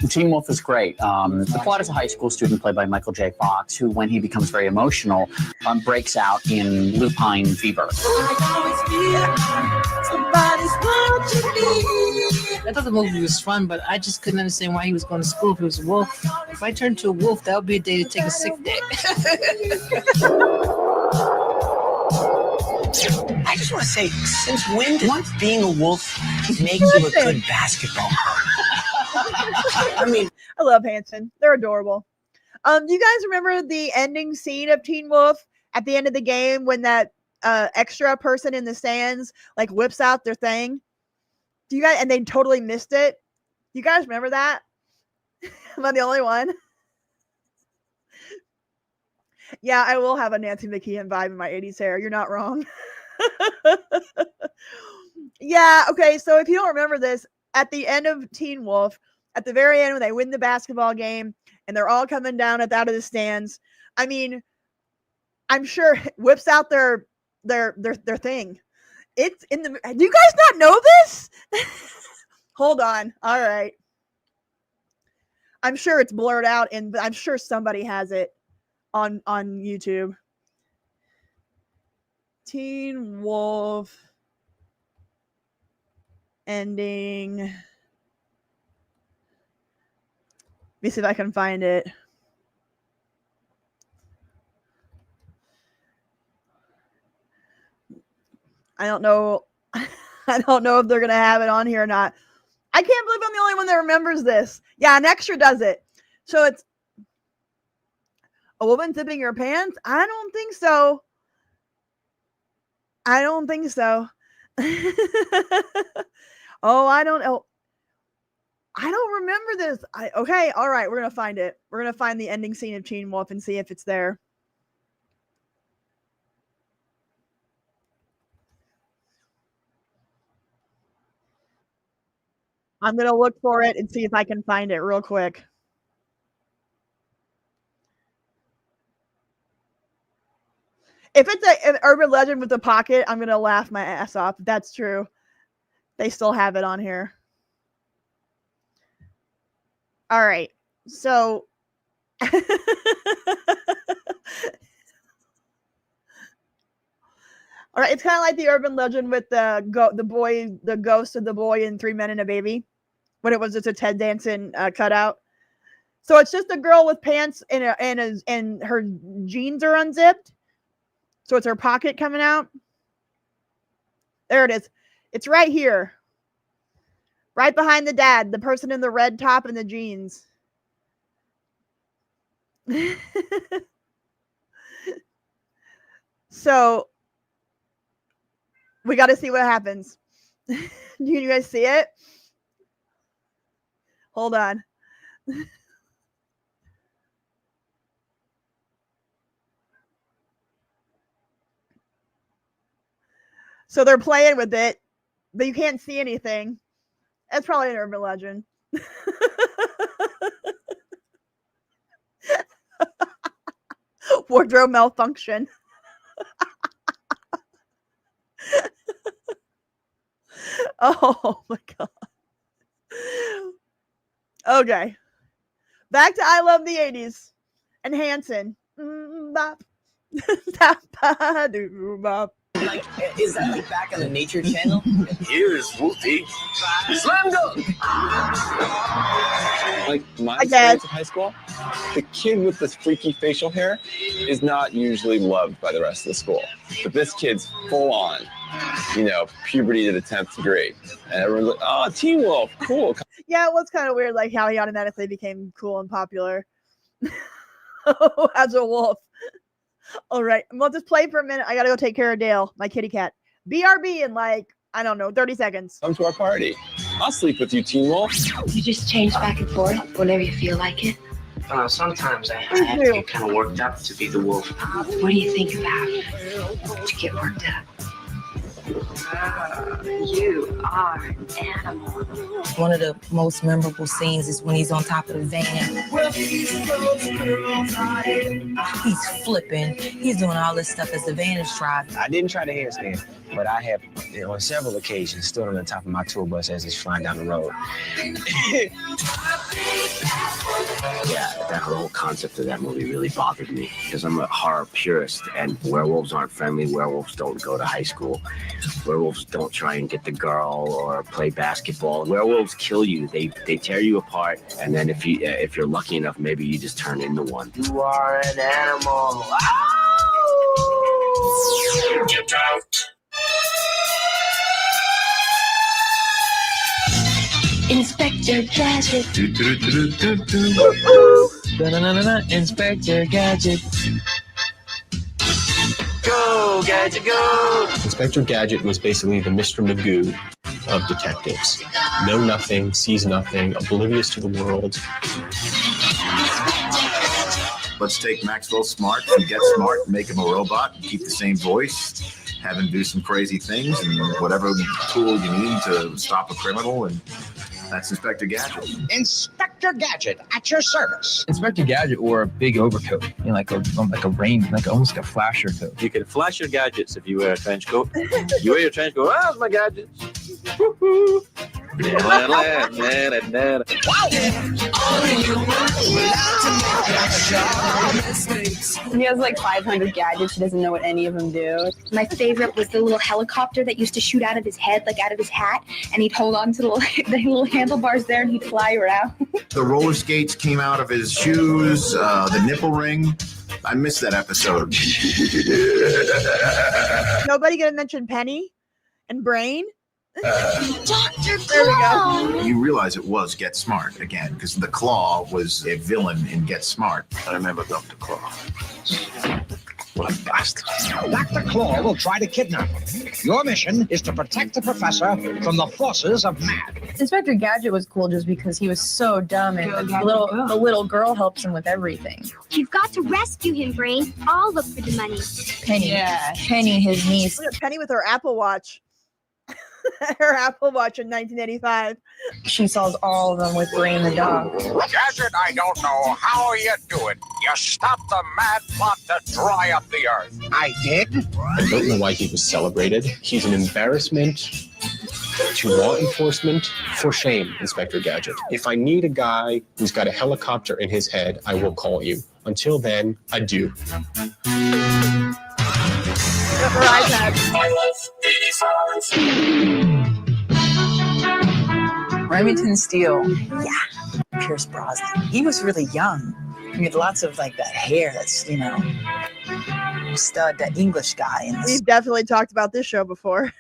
Teen Wolf is great. The plot is a high school student played by Michael J. Fox, who, when he becomes very emotional, breaks out in lupine fever. I thought the movie was fun, but I just couldn't understand why he was going to school if he was a wolf. If I turned to a wolf, that would be a day to take a sick day. I just want to say, since when does being a wolf make you a good basketball I love Hanson. They're adorable. Do you guys remember the ending scene of Teen Wolf at the end of the game when that extra person in the stands like whips out their thing? Do you guys, and they totally missed it? Do you guys remember that? Am I the only one? Yeah, I will have a Nancy McKeon vibe in my 80s hair. You're not wrong. Yeah, okay, so if you don't remember this, at the end of Teen Wolf, at the very end when they win the basketball game and they're all coming down out of the stands. I mean, I'm sure whips out their thing. It's in the. Do you guys not know this? Hold on. All right. I'm sure it's blurred out, and I'm sure somebody has it on YouTube. Teen Wolf ending. Let me see if I can find it. I don't know. I don't know if they're gonna have it on here or not. I can't believe I'm the only one that remembers this. Yeah, an extra does it. So it's a woman zipping her pants? I don't think so. I don't think so. Oh, I don't know. I don't remember this. Okay, all right, we're gonna find it. We're gonna find the ending scene of Teen Wolf and see if it's there. I'm gonna look for it and see if I can find it real quick. If it's an urban legend with a pocket, I'm gonna laugh my ass off. That's true. They still have it on here. All right, so all right, it's kind of like the urban legend with the ghost of the boy in 3 Men and a Baby, when it was just a Ted Danson cutout. So it's just a girl with pants and her jeans are unzipped. So it's her pocket coming out. There it is. It's right here. Right behind the dad, the person in the red top and the jeans. So we got to see what happens. Do you guys see it? Hold on. So they're playing with it, but you can't see anything. That's probably an urban legend. Wardrobe malfunction. Oh my God. Okay. Back to I Love the 80s and Hanson. Bop. Bop. Like, is that like back on the Nature Channel? Here's Wolfie. Slam dunk! Like my experience in high school, the kid with this freaky facial hair is not usually loved by the rest of the school. But this kid's full on, puberty to the 10th degree. And everyone's like, oh, Teen Wolf, cool. Yeah, it was kind of weird, like how he automatically became cool and popular as a wolf. All right, we'll just play for a minute. I gotta go take care of Dale, my kitty cat. BRB in 30 seconds. Come to our party. I'll sleep with you, Teen Wolf. You just change back and forth whenever you feel like it. Sometimes I have to get kind of worked up to be the wolf. What do you think about to get worked up? You are an animal. One of the most memorable scenes is when he's on top of the van. He's flipping. He's doing all this stuff as the van is driving. I didn't try to handstand, but I have, on several occasions, stood on the top of my tour bus as it's flying down the road. Yeah, that whole concept of that movie really bothered me because I'm a horror purist and werewolves aren't friendly. Werewolves don't go to high school. Werewolves don't try and get the girl or play basketball. Werewolves kill you. They tear you apart, and then if you're lucky enough, maybe you just turn into one. You are an animal. Get out. Inspector Gadget. Inspector Gadget. Go, Gadget, go! Inspector Gadget was basically the Mr. Magoo of detectives. Know nothing, sees nothing, oblivious to the world. Let's take Maxwell Smart and Get Smart and make him a robot and keep the same voice, have him do some crazy things and whatever tool you need to stop a criminal, and That's Inspector Gadget. Inspector Gadget at your service. Inspector Gadget wore a big overcoat, like a rain, almost like a flasher coat. You can flash your gadgets if you wear a trench coat. You wear your trench coat. Ah, my gadgets. Woo-hoo. He has like 500 gadgets. He doesn't know what any of them do. My favorite was the little helicopter that used to shoot out of his head, like out of his hat, and he'd hold on to the little handlebars there, and he'd fly around. The roller skates came out of his shoes, the nipple ring. I missed that episode. Nobody gonna mention Penny and Brain? Dr. There we go. You realize it was Get Smart again, because the Claw was a villain in Get Smart. I remember Dr. Claw. What a bastard. Dr. Claw will try to kidnap him. Your mission is to protect the professor from the forces of mad. Inspector Gadget was cool just because he was so dumb, and the little girl helps him with everything. You've got to rescue him, Brain. I'll look for the money. Penny, Penny, his niece. Look at Penny with her Apple Watch. Her Apple Watch in 1985. She solves all of them with Brain the dog. Gadget, I don't know how you do it. You stopped the mad plot to dry up the earth. I did? I don't know why he was celebrated. He's an embarrassment to law enforcement. For shame, Inspector Gadget. If I need a guy who's got a helicopter in his head, I will call you. Until then, adieu. Her iPad. Remington Steel. Yeah. Pierce Brosnan. He was really young. He had lots of like that hair that's, stud, that English guy in this We've definitely talked about this show before.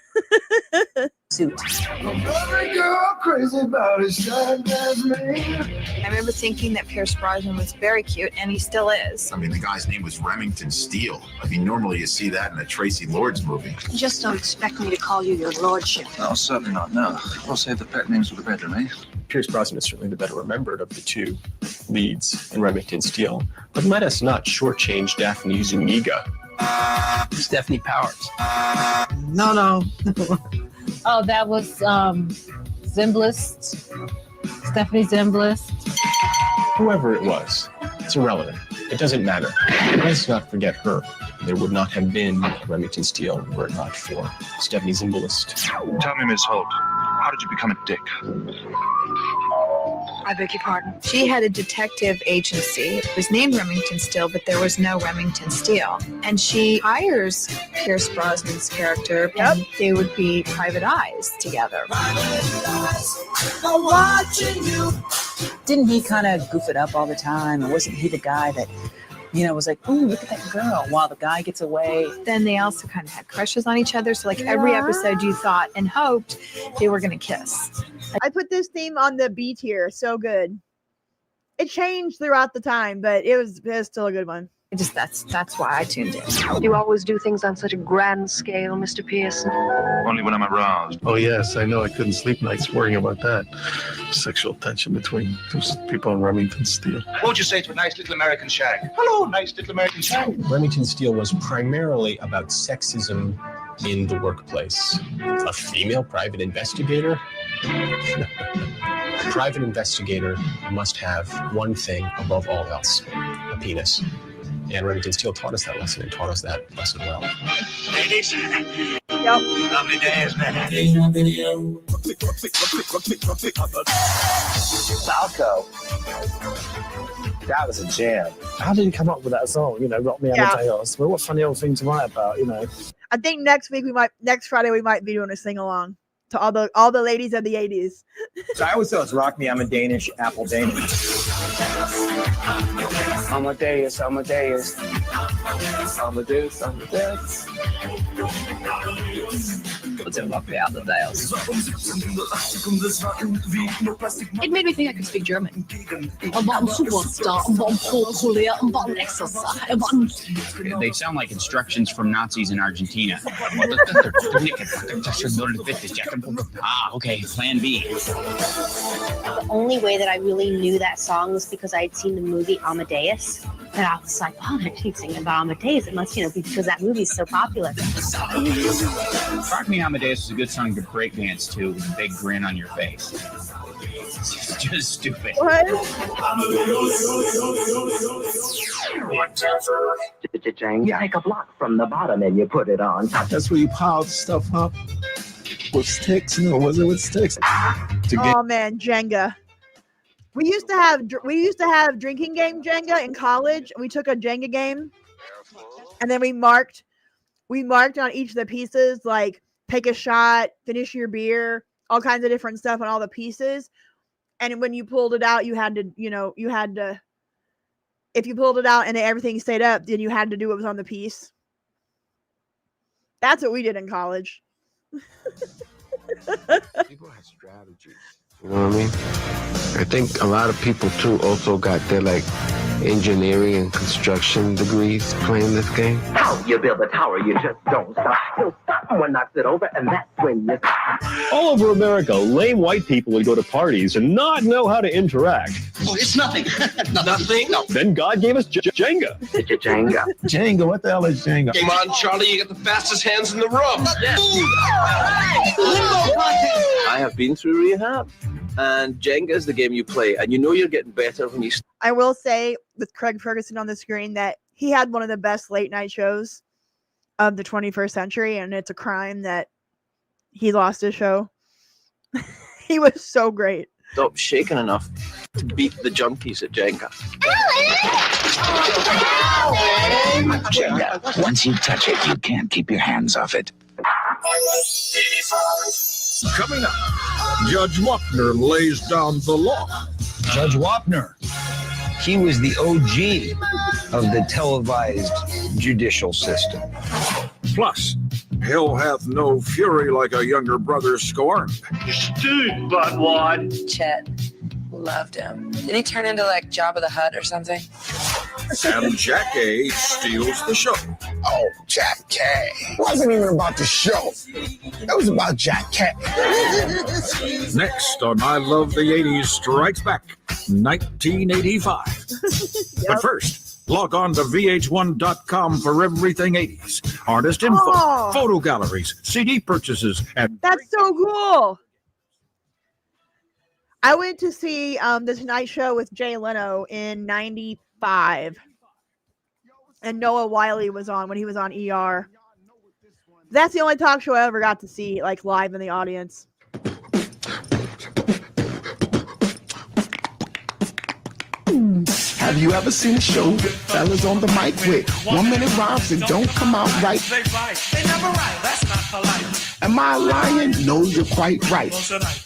suit. Every girl crazy about his shine as me. I remember thinking that Pierce Brosnan was very cute, and he still is. I mean, the guy's name was Remington Steel. I mean, normally you see that in a Tracy Lords movie. Just don't expect me to call you your lordship. No, certainly not now. We'll save the pet names for the bedroom, eh? Pierce Brosnan is certainly the better remembered of the two leads in Remington Steel. But let us not shortchange Daphne Zuniga. Stephanie Powers. No. Oh, that was Zimbalist. Stephanie Zimbalist. Whoever it was, it's irrelevant. It doesn't matter. Let's not forget her. There would not have been Remington Steel were it not for Stephanie Zimbalist. Tell me, Miss Holt, how did you become a dick? I beg your pardon. She had a detective agency. It was named Remington Steel, but there was no Remington Steel. And she hires Pierce Brosnan's character, and they would be private eyes together. I'm watching you. Didn't he kind of goof it up all the time? Or wasn't he the guy that, was like, ooh, look at that girl, while the guy gets away? Then they also kind of had crushes on each other. So like every episode you thought and hoped they were going to kiss. I put this theme on the B tier. So good. It changed throughout the time, but it was still a good one. That's why I tuned in. You always do things on such a grand scale, Mr. Pearson. Only when I'm aroused. Oh, yes, I know. I couldn't sleep nights worrying about that. Sexual tension between those people in Remington Steel. What would you say to a nice little American shag? Hello, nice little American shag. Remington Steel was primarily about sexism in the workplace. A female private investigator? A private investigator must have one thing above all else, a penis. And Remington Steel taught us that lesson and taught us that lesson well. Ladies. Yep. Lovely day, isn't it? Falco. That was a jam. How did you come up with that song? Rock Me Amadeus. Well, what funny old thing to write about, I think next Friday we might be doing a sing along to all the ladies of the 80s. So I always thought it was Rock Me, I'm a Danish, Apple Danish. Amadeus. What's it Rock Me Amadeus? It made me think I could speak German. They sound like instructions from Nazis in Argentina. Okay, plan B. The only way that I really knew that song was because I had seen the movie Amadeus. And I was like, oh, they're singing about Amadeus. It must, be because that movie's so popular. Rock Me Amadeus is a good song to break dance to with a big grin on your face. It's just stupid. What? You take a block from the bottom and you put it on. That's where you pile the stuff up with sticks. No, was it with sticks? Oh man, Jenga. We used to have drinking game Jenga in college. We took a Jenga game, and then we marked on each of the pieces, like take a shot, finish your beer, all kinds of different stuff on all the pieces. And when you pulled it out, you had to, if you pulled it out and everything stayed up, then you had to do what was on the piece. That's what we did in college. People have strategies. You know what I mean? I think a lot of people too also got their like engineering and construction degrees playing this game. How you build a tower, you just don't stop. Till someone knocks it over, and that's when you stop. All over America, lame white people would go to parties and not know how to interact. Oh, it's nothing. Nothing? No. Then God gave us Jenga. Jenga. Jenga, what the hell is Jenga? Come on, Charlie, you got the fastest hands in the room. I have been through rehab, and Jenga is the game you play, and you know you're getting better when you. I will say with Craig Ferguson on the screen that he had one of the best late night shows of the 21st century, and it's a crime that he lost his show. He was so great. Stop shaking enough to beat the junkies at Jenga. Jenga. Once you touch it, you can't keep your hands off it. Coming up, Judge Wapner lays down the law. Judge Wapner. He was the OG of the televised judicial system. Plus, hell hath no fury like a younger brother scorned. Dude, buttwad. Chet. Loved him. Did he turn into like Jabba the Hutt or something? And Jack A steals the show. Oh, Jack K. It wasn't even about the show. It was about Jack K. Next on I Love the 80s Strikes Back, 1985. But first, log on to VH1.com for everything 80s. Artist info, photo galleries, CD purchases, and... That's so cool. I went to see The Tonight Show with Jay Leno in 95. And Noah Wiley was on when he was on ER. That's the only talk show I ever got to see, like, live in the audience. Have you ever seen a show with fellas on the mic with 1 minute rhymes and don't come out right? They never write, that's not polite. Am I lying? No, you're quite right.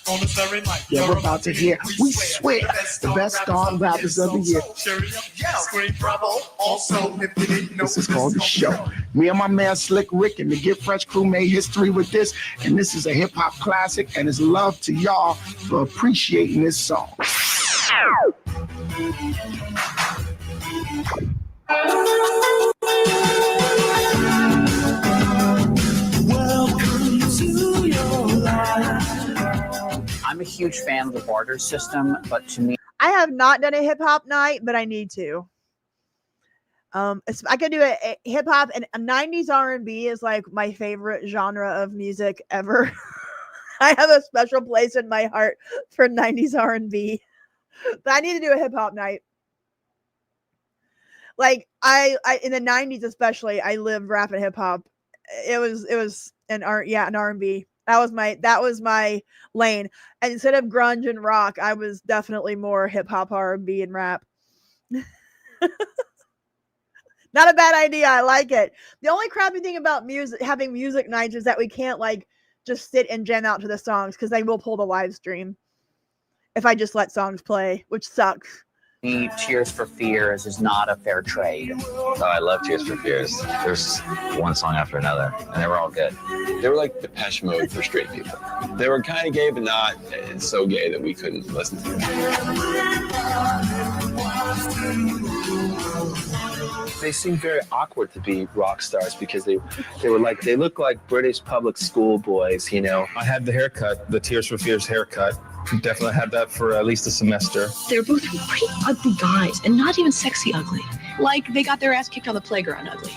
On the Saturday night, You're about to hear, we swear, the best gone rappers of the year. Scream bravo, also if you didn't know. This is called The Show. Me and my man Slick Rick and the Get Fresh crew made history with this, and this is a hip-hop classic, and it's love to y'all for appreciating this song. Welcome to your life. I'm a huge fan of the barter system, but to me, I have not done a hip hop night, but I need to. I could do a hip hop, and a 90s R&B is like my favorite genre of music ever. I have a special place in my heart for 90s R&B. But I need to do a hip hop night. Like I in the 90s especially, I lived rap and hip hop. It was an R&B. That was my lane. And instead of grunge and rock, I was definitely more hip hop, R&B, and rap. Not a bad idea. I like it. The only crappy thing about having music nights is that we can't like just sit and jam out to the songs because they will pull the live stream if I just let songs play, which sucks. Tears for Fears is not a fair trade. Oh, I love Tears for Fears. There's one song after another, and they were all good. They were like Depeche Mode for straight people. They were kind of gay, but not so gay that we couldn't listen to them. They seemed very awkward to be rock stars because they look like British public school boys, you know. I had the haircut, the Tears for Fears haircut. Definitely had that for at least a semester. They're both pretty ugly guys, and not even sexy ugly. Like they got their ass kicked on the playground ugly.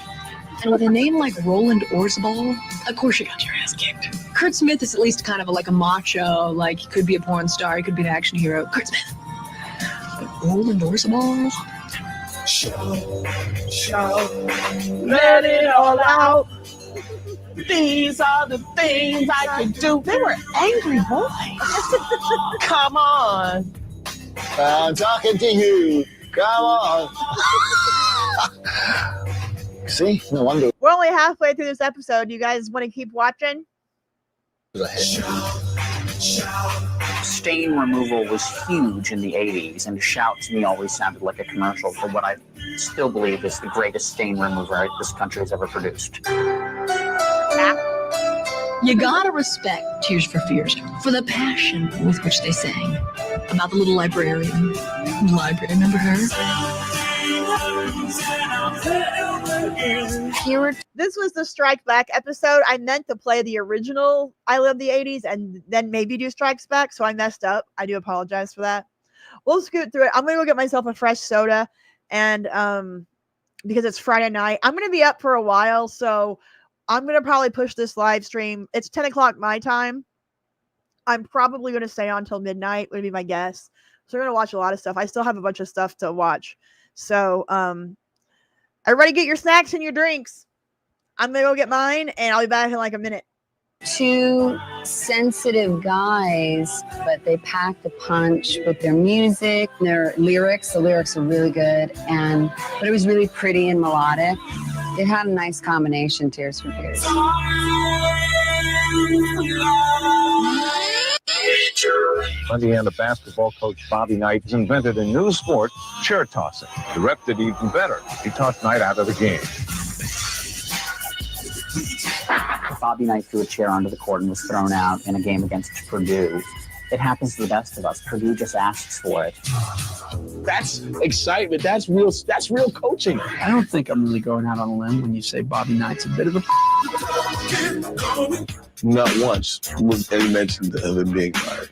And with a name like Roland Orzabal, of course you got your ass kicked. Kurt Smith is at least kind of like a macho, like he could be a porn star, he could be an action hero. Kurt Smith. But Roland Orzabal? Shout, let it all out. These are the things I could do. They were angry boys. Come on. I'm talking to you. Come on. See? No wonder. We're only halfway through this episode. You guys want to keep watching? Stain removal was huge in the 80s, and Shout to me always sounded like a commercial for what I still believe is the greatest stain remover this country has ever produced. You gotta respect Tears for Fears for the passion with which they sang about the little librarian. Remember her? This was the Strike Back episode. I meant to play the original I Love the 80s and then maybe do Strikes Back, so I messed up. I do apologize for that. We'll scoot through it. I'm gonna go get myself a fresh soda, and because it's Friday night, I'm gonna be up for a while, so I'm gonna probably push this live stream. It's 10 o'clock my time. I'm probably gonna stay on till midnight, would be my guess. So we're gonna watch a lot of stuff. I still have a bunch of stuff to watch. So everybody get your snacks and your drinks. I'm gonna go get mine, and I'll be back in like a minute. Two sensitive guys, but they packed a punch with their music, their lyrics. The lyrics are really good, but it was really pretty and melodic. It had a nice combination, Tears for Fears. Indiana basketball coach Bobby Knight has invented a new sport, chair tossing. He repped it even better. He tossed Knight out of the game. Bobby Knight threw a chair onto the court and was thrown out in a game against Purdue. It happens to the best of us. Purdue just asks for it. That's excitement. That's real coaching. I don't think I'm really going out on a limb when you say Bobby Knight's a bit of a. Not once was any mention of him being fired.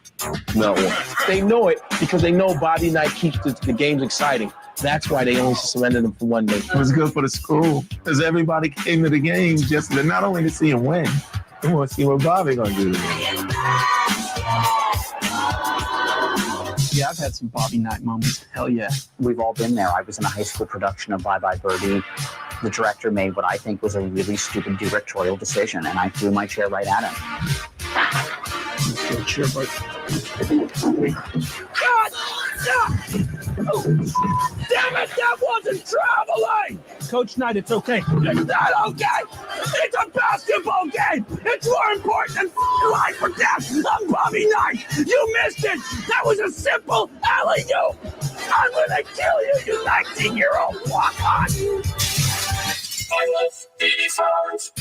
Not once. They know it because they know Bobby Knight keeps the games exciting. That's why they only suspended him for one day. It was good for the school because everybody came to the game just not only to see him win, they want to see what Bobby gonna do today. Yeah, I've had some Bobby Knight moments. Hell yeah. We've all been there. I was in a high school production of Bye Bye Birdie. The director made what I think was a really stupid directorial decision, and I threw my chair right at him. Chair, but... God! Oh. Damn it, that wasn't traveling! Coach Knight, it's okay. It's not okay! It's a basketball game! It's more important than life or death! I'm Bobby Knight! You missed it! That was a simple alley-oop! I'm gonna kill you, you 19-year-old walk-on! I love 85!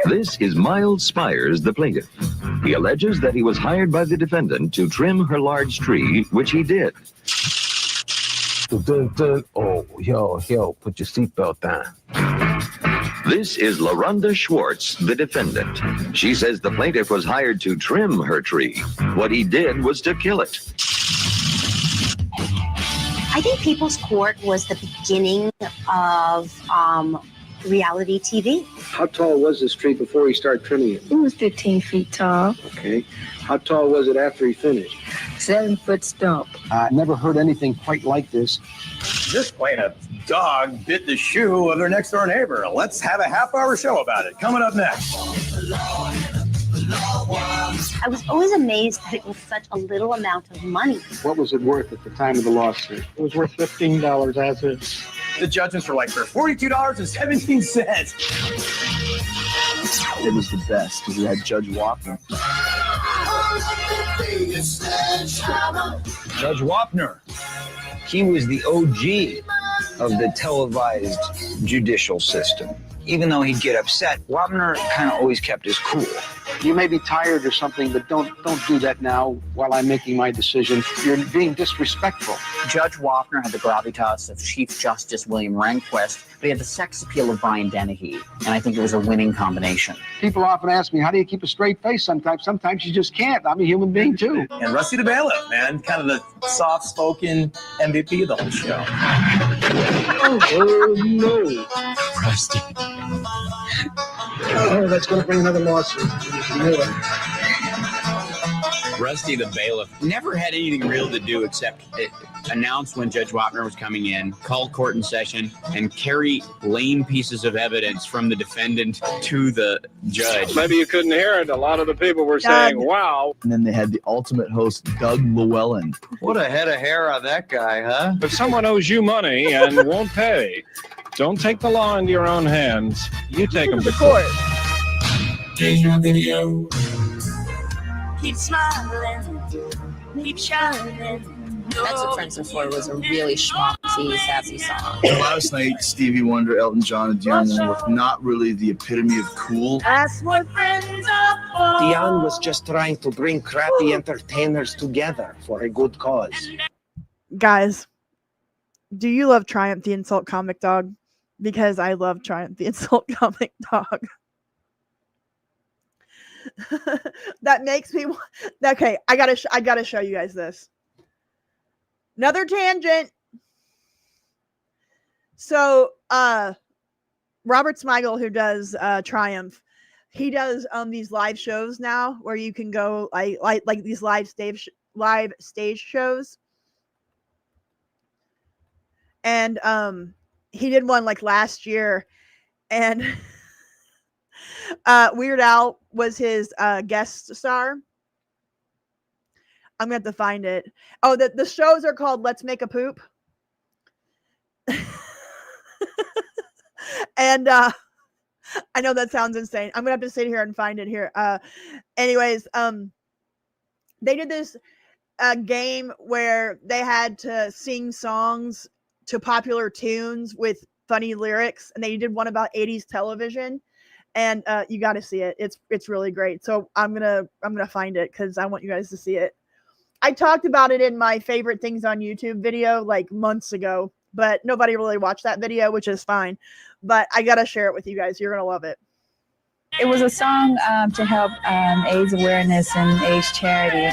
This is Miles Spires, the plaintiff. He alleges that he was hired by the defendant to trim her large tree, which he did. Oh, yo, put your seatbelt on. This is LaRonda Schwartz, the defendant. She says the plaintiff was hired to trim her tree. What he did was to kill it. I think People's Court was the beginning of reality TV. How tall was this tree before he started trimming it? It was 15 feet tall. Okay. How tall was it after he finished? 7-foot stump. I've never heard anything quite like this. This plaintiff dog bit the shoe of their next door neighbor. Let's have a half-hour show about it. Coming up next. I was always amazed that it was such a little amount of money. What was it worth at the time of the lawsuit? It was worth $15 as is. The judgments were like for $42.17. It was the best because we had Judge Wapner. Judge Wapner, he was the OG of the televised judicial system. Even though he'd get upset, Wapner kind of always kept his cool. You may be tired or something, but don't do that now while I'm making my decision. You're being disrespectful. Judge Wapner had the gravitas of Chief Justice William Rehnquist, but he had the sex appeal of Brian Dennehy, and I think it was a winning combination. People often ask me, how do you keep a straight face sometimes? Sometimes you just can't. I'm a human being, too. And Rusty the Bailiff, man, kind of the soft-spoken MVP of the whole show. Oh, no. Rusty. Oh, that's going to bring another lawsuit. Rusty the Bailiff never had anything real to do except announce when Judge Wapner was coming in, call court in session, and carry lame pieces of evidence from the defendant to the judge. Maybe you couldn't hear it. A lot of the people were saying, wow. And then they had the ultimate host, Doug Llewellyn. What a head of hair on that guy, huh? If someone owes you money and won't pay, don't take the law into your own hands. You take them to court. Video. Keep smiling, keep shining. That's What Friends Are For was a really schmaltzy, sassy song. Last night, Stevie Wonder, Elton John, and Dion were not really the epitome of cool. That's what friends are for. Dion was just trying to bring crappy entertainers together for a good cause. Guys, do you love Triumph the Insult Comic Dog? Because I love Triumph the Insult Comic Dog. That makes me okay. I gotta show you guys this. Another tangent. So Robert Smigel, who does Triumph, he does these live shows now where you can go like these live stage shows. And he did one like last year, and Weird Al was his guest star. I'm gonna have to find it. Oh, the shows are called Let's Make a Poop. And I know that sounds insane. I'm gonna have to sit here and find it here. Anyways, they did this game where they had to sing songs to popular tunes with funny lyrics, and they did one about 80s television. And you got to see it. It's really great. So I'm gonna find it because I want you guys to see it. I talked about it in my favorite things on YouTube video like months ago, but nobody really watched that video, which is fine. But I gotta share it with you guys. You're gonna love it. It was a song to help AIDS awareness and AIDS charity.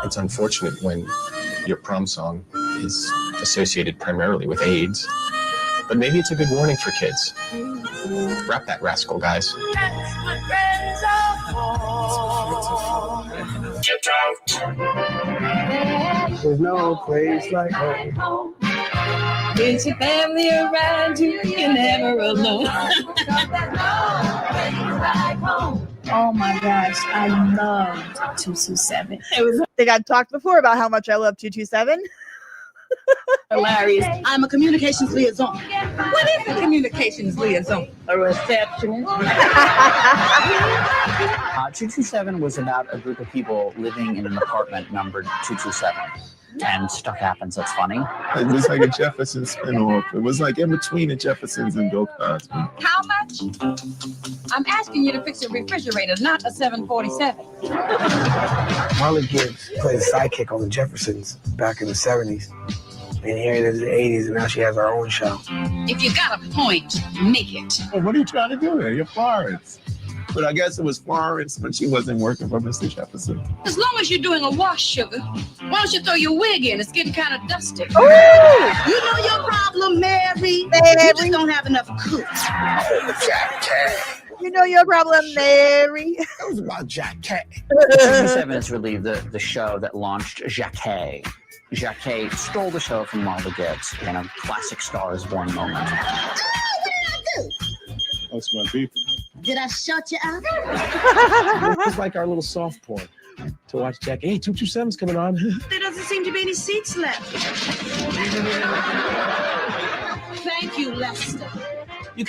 It's unfortunate when your prom song is associated primarily with AIDS, but maybe it's a good warning for kids. Wrap that rascal, guys. There's no place like home. It's your family around you, you're never alone. Oh my gosh, I loved 227. I think I've talked before about how much I love 227. Hilarious. I'm a communications liaison. What is a communications liaison? A receptionist. 227 was about a group of people living in an apartment numbered 227. And stuff happens that's funny. It was like a Jefferson spinoff. It was like in between the Jeffersons and Bill Cosby. How much? I'm asking you to fix a refrigerator, not a 747. Marlon Gibbs played a sidekick on the Jeffersons back in the 70s. And here it is in the 80s, and now she has her own show. If you got a point, make it. Well, what are you trying to do here? You're Florence. But I guess it was Florence when she wasn't working for Mr. Jefferson. As long as you're doing a wash, sugar, why don't you throw your wig in? It's getting kind of dusty. Ooh! You know your problem, Mary. You just don't have enough cooch. Oh, Jack Cat. You know your problem, Mary. That was about Jack Cat. 227 is really the show that launched Jacquet. Jacquet stole the show from Marla Gibbs in a classic Star is Born moment. Oh, what did I do? That's my beef. Did I shut you out? It's like our little soft porn to watch Jack. Hey, 227's coming on. There doesn't seem to be any seats left. Thank you, Lester.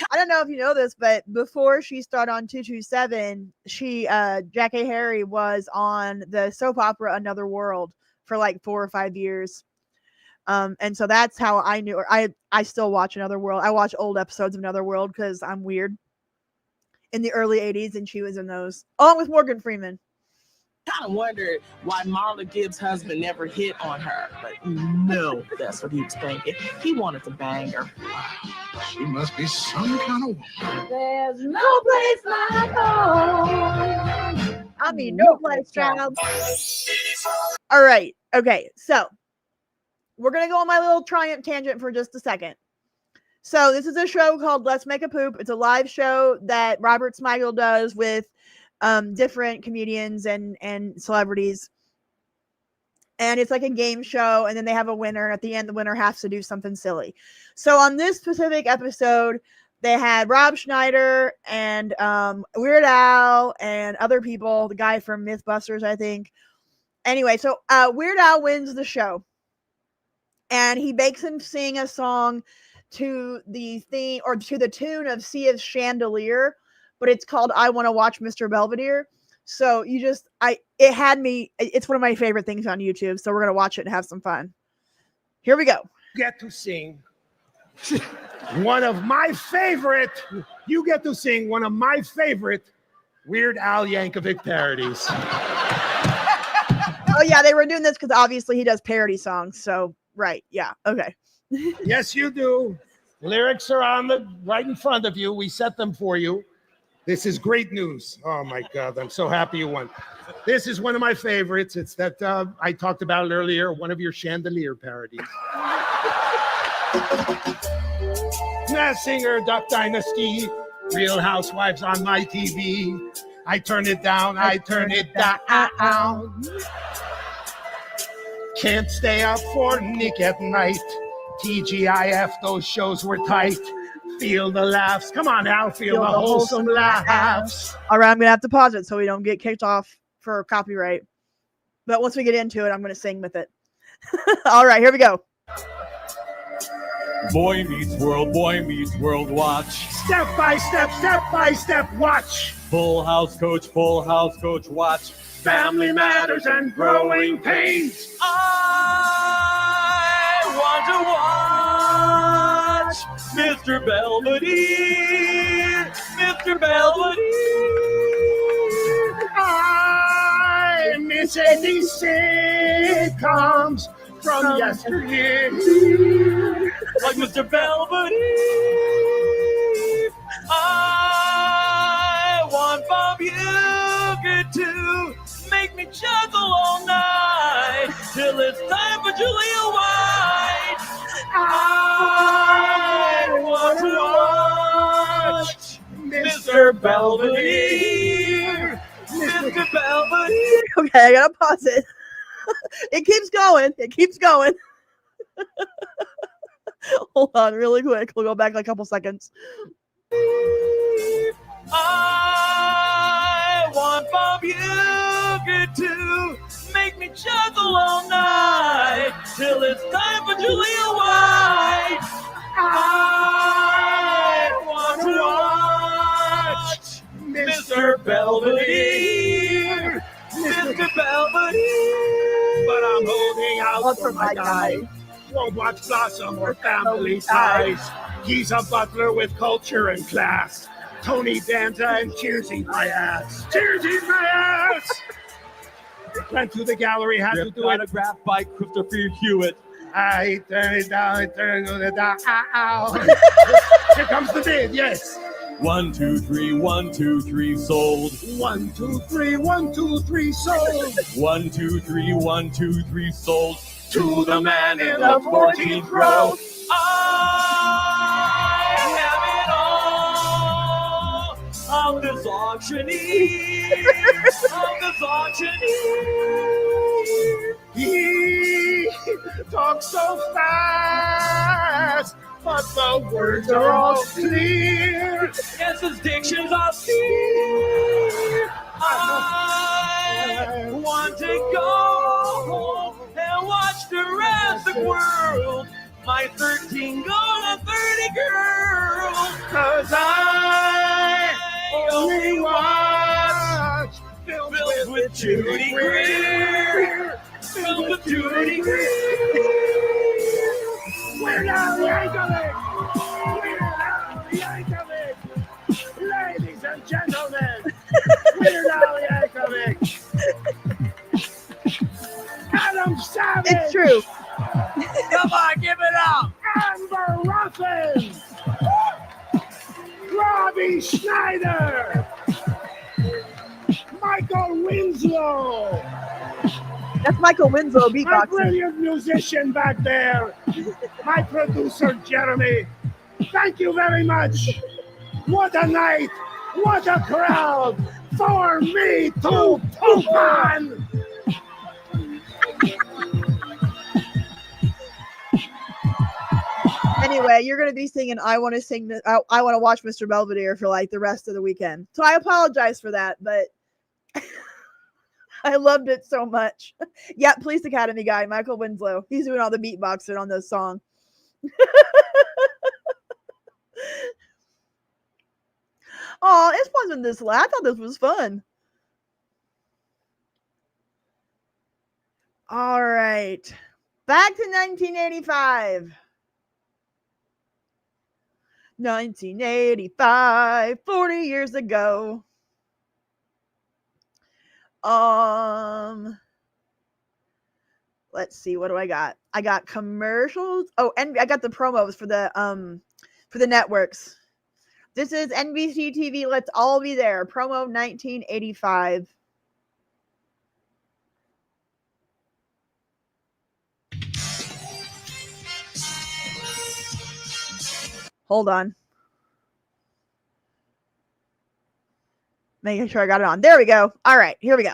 I don't know if you know this, but before she started on 227, Jackie Harry was on the soap opera Another World for like 4 or 5 years. And so that's how I knew her. I still watch Another World. I watch old episodes of Another World because I'm weird. in the early 80s, and she was in those, along with Morgan Freeman. Kind of wondered why Marla Gibbs' husband never hit on her, but no, that's what he was thinking. He wanted to bang her. She must be some kind of woman. There's no place like home. I mean, no place, child. All right. Okay. So we're going to go on my little Triumph tangent for just a second. So this is a show called Let's Make a Poop. It's a live show that Robert Smigel does with different comedians and celebrities. And it's like a game show, and then they have a winner. At the end, the winner has to do something silly. So on this specific episode, they had Rob Schneider and Weird Al and other people, the guy from Mythbusters, I think. Anyway, so Weird Al wins the show. And he makes him sing a song to the theme or to the tune of Sea of Chandelier, but it's called I Want to Watch Mr. Belvedere. So it's one of my favorite things on YouTube. So we're going to watch it and have some fun. Here we go. Get to sing one of my favorite Weird Al Yankovic parodies. Oh yeah, they were doing this because obviously he does parody songs. So right, yeah, okay. Yes, you do. Lyrics are right in front of you. We set them for you. This is great news. Oh my God, I'm so happy you won. This is one of my favorites. It's that I talked about it earlier, one of your chandelier parodies. Masked Singer, Duck Dynasty, Real Housewives on my TV. I turn it down, I turn it down. Can't stay up for Nick at night. TGIF, those shows were tight. Feel the laughs. Come on now, feel the wholesome laughs. All right, I'm going to have to pause it so we don't get kicked off for copyright. But once we get into it, I'm going to sing with it. All right, here we go. Boy Meets World, watch. Step by step, watch. Full House Coach, watch. Family Matters and Growing Pains. I want to watch Mr. Belvedere, Mr. Belvedere. I miss any sitcoms from yesteryear. Like Mr. Belvedere. I want Bob Uecker to make me chuckle all night till it's time for Julia White. I want to watch Mr. Belvedere, Mr. Belvedere. Okay, I gotta pause it. It keeps going. Hold on really quick. We'll go back like a couple seconds. I want Bob Uecker to make me chuckle all night till it's time for Julia White. I want to watch Mr. Belvedere, Mr. Belvedere. But I'm holding out for my guy. Won't watch Blossom or Family Ties. He's a butler with culture and class. Tony Danza and Cheers Eat My Ass. Cheers Eat My Ass! Went to the gallery, had to do it. Autographed by Christopher Hewitt. I turn it down, I turn it down. Here comes the bid, yes. 1, 2, 3, 1, 2, 3, sold. 1, 2, 3, 1, 2, 3, sold. 1, 2, 3, 1, 2, 3, sold. To the man in the 14th row. I have it all. I'm this auctioneer. He talks so fast, but the words are all clear. Yes, his diction's austere. I want to go home and watch the rest of the world. My 13 gonna 30 girls. 'Cause I only watch films with Judy Greer. Films with Judy Greer. We're now Yankovic. We're now Yankovic. Ladies and gentlemen. true. Come on, give it up. Amber Ruffin, Robbie Schneider, Michael Winslow. That's Michael Winslow My beatboxing. brilliant musician back there, my producer Jeremy. Thank you very much. What a night, what a crowd for me to poop on. Anyway, you're going to be singing I Want to Sing this. I Want to Watch Mr. Belvedere for like the rest of the weekend. So I apologize for that, but I loved it so much. Yeah, Police Academy guy, Michael Winslow. He's doing all the beatboxing on this song. Oh, it wasn't this loud. I thought this was fun. All right. Back to 1985. 1985, 40 years ago. Let's see, what do I got? I got commercials. Oh, and I got the promos for the networks. This is NBC TV. Let's all be there. Promo 1985. Hold on. Making sure I got it on. There we go. All right, here we go.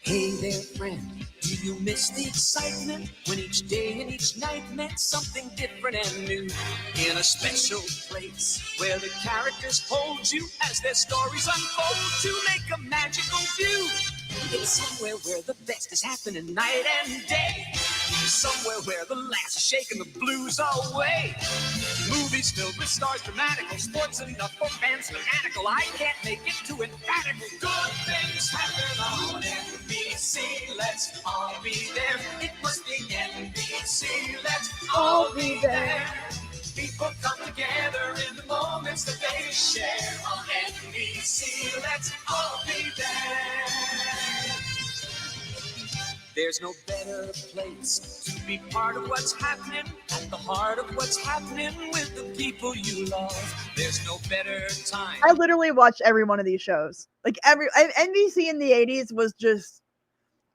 Hey there, friend. Do you miss the excitement when each day and each night meant something different and new? In a special place where the characters hold you as their stories unfold to make a magical view. It's somewhere where the best is happening night and day. Somewhere where the laughs are shaking the blues away. Movies filled with stars, dramatical, sports enough for fans fanatical. I can't make it too emphatical. Good things happen on NBC. Let's all be there. It must be NBC. Let's all be there. People come together in the moments that they share on NBC. Let's all be there. There's no better place to be part of what's happening, at the heart of what's happening with the people you love. There's no better time. I literally watched every one of these shows. Like NBC in the 80s was just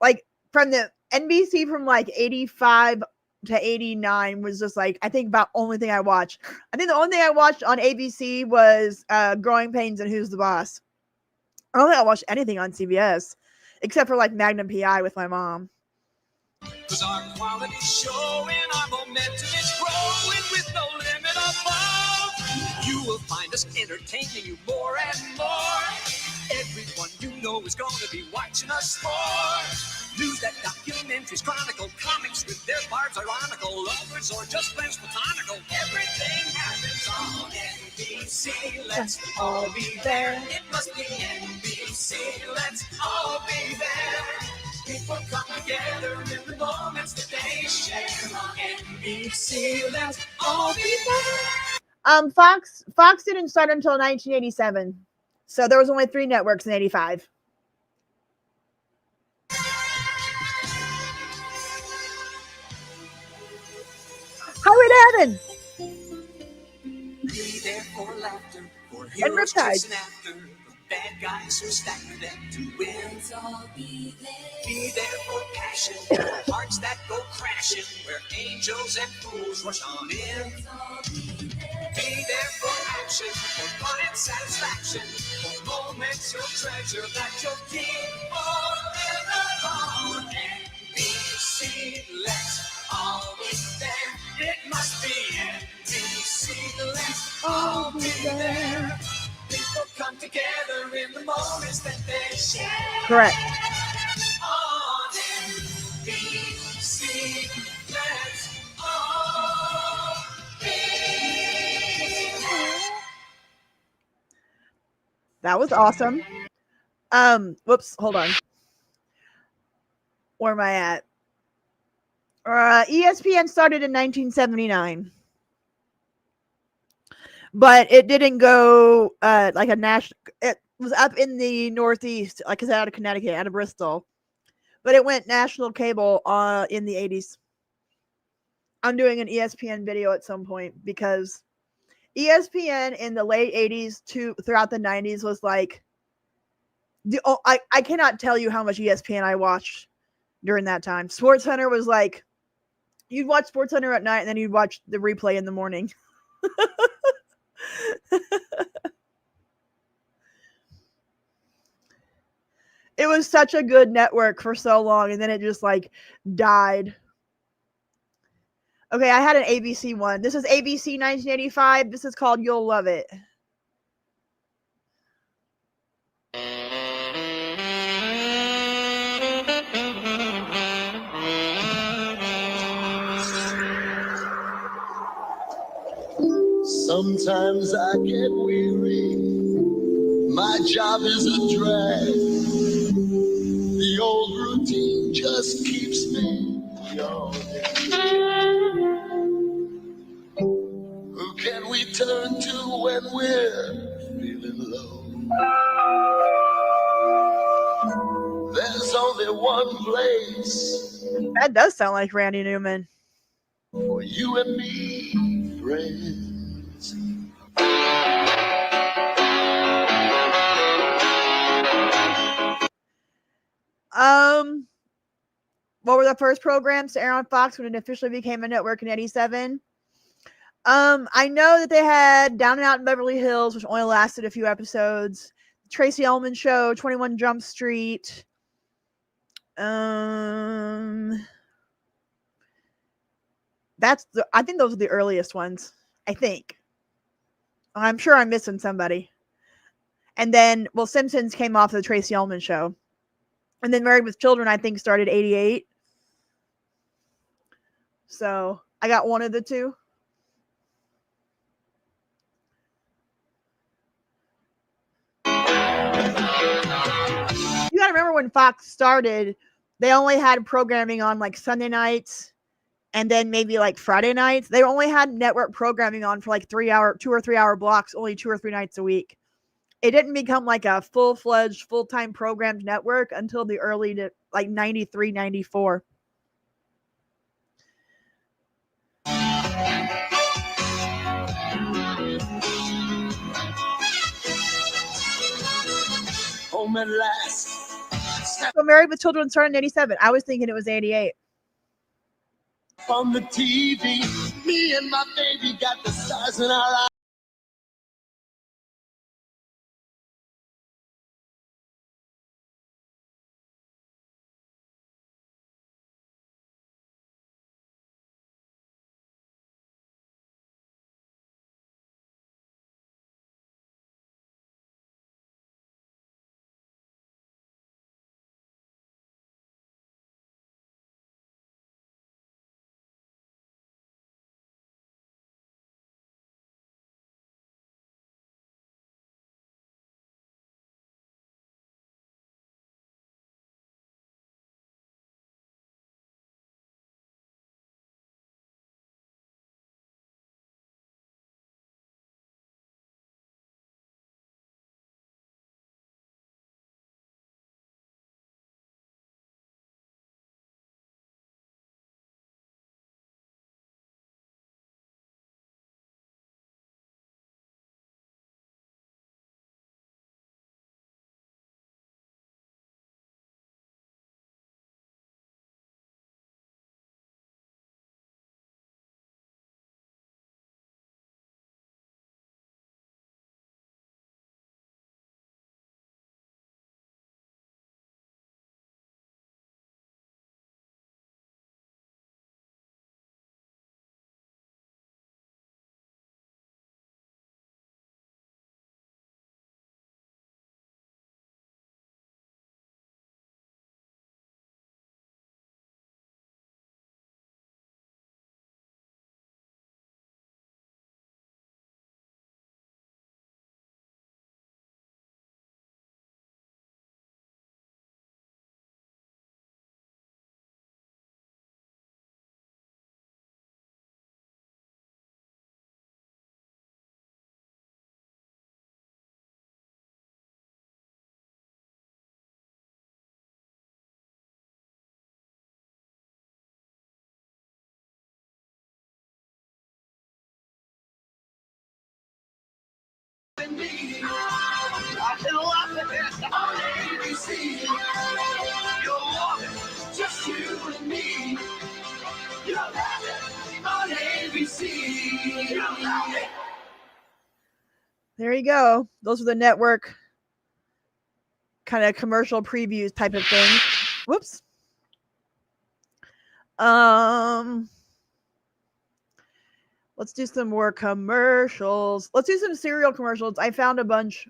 like from the NBC from like 85 to 89 was just like, I think about only thing I watched. I think the only thing I watched on ABC was Growing Pains and Who's the Boss. I don't think I watched anything on CBS except for like Magnum PI with my mom. Cause our quality's showing, our momentum is growing with no limit above. You will find us entertaining you more and more. Everyone you know is going to be watching us more. News that documentaries chronicle, comics with their barbs ironical, lovers or just friends platonical. Everything happens on NBC. Let's all be there. It must be NBC. Let's all be there. People come together in the moments that they share on NBC. Let's all be there. Fox didn't start until 1987. So there was only 3 networks in 85. Hurry, Devin! Be there for laughter, for And heroes Riptide. chasing after the bad guys who stack them to win. Be there for passion, for hearts that go crashing, where angels and fools rush on in. Be there for action, for client satisfaction, for moments you'll treasure that you'll keep forever on NBC. Let's all be there. It must be NBC. Let's all be there. People come together in the moments that they share. Correct. On NBC. Let's all be there. That was awesome. Whoops, hold on. Where am I at? ESPN started in 1979. but it didn't go like a national. It was up in the Northeast, like I said, out of Connecticut, out of Bristol, but it went national cable in the 80s. I'm doing an ESPN video at some point because ESPN in the late 80s to throughout the 90s was like I cannot tell you how much ESPN I watched during that time. SportsCenter was like you'd watch SportsCenter at night and then you'd watch the replay in the morning. It was such a good network for so long, and then it just like died. Okay, I had an ABC one. This is ABC 1985. This is called You'll Love It. Sometimes I get weary. My job is a drag. The old routine just keeps me going. Who can we turn to when we're feeling low? There's only one place. That does sound like Randy Newman. For you and me, friends. What were the first programs to air on Fox when it officially became a network in 87? I know that they had Down and Out in Beverly Hills, which only lasted a few episodes. Tracy Ullman Show, 21 Jump Street. I think those are the earliest ones. I think. I'm sure I'm missing somebody. And then, Simpsons came off the Tracy Ullman Show. And then Married with Children, I think, started 88. So I got one of the two. You gotta remember when Fox started, they only had programming on like Sunday nights and then maybe like Friday nights. They only had network programming on for like 2 or 3 hour blocks, only 2 or 3 nights a week. It didn't become like a full-fledged, full-time programmed network until the early to like 93, 94. Home at last. So Married with Children started in 87. I was thinking it was 88. On the TV, me and my baby got the stars in our eyes. There you go. Those are the network kind of commercial previews type of thing. Whoops. Let's do some more commercials. Let's do some cereal commercials. I found a bunch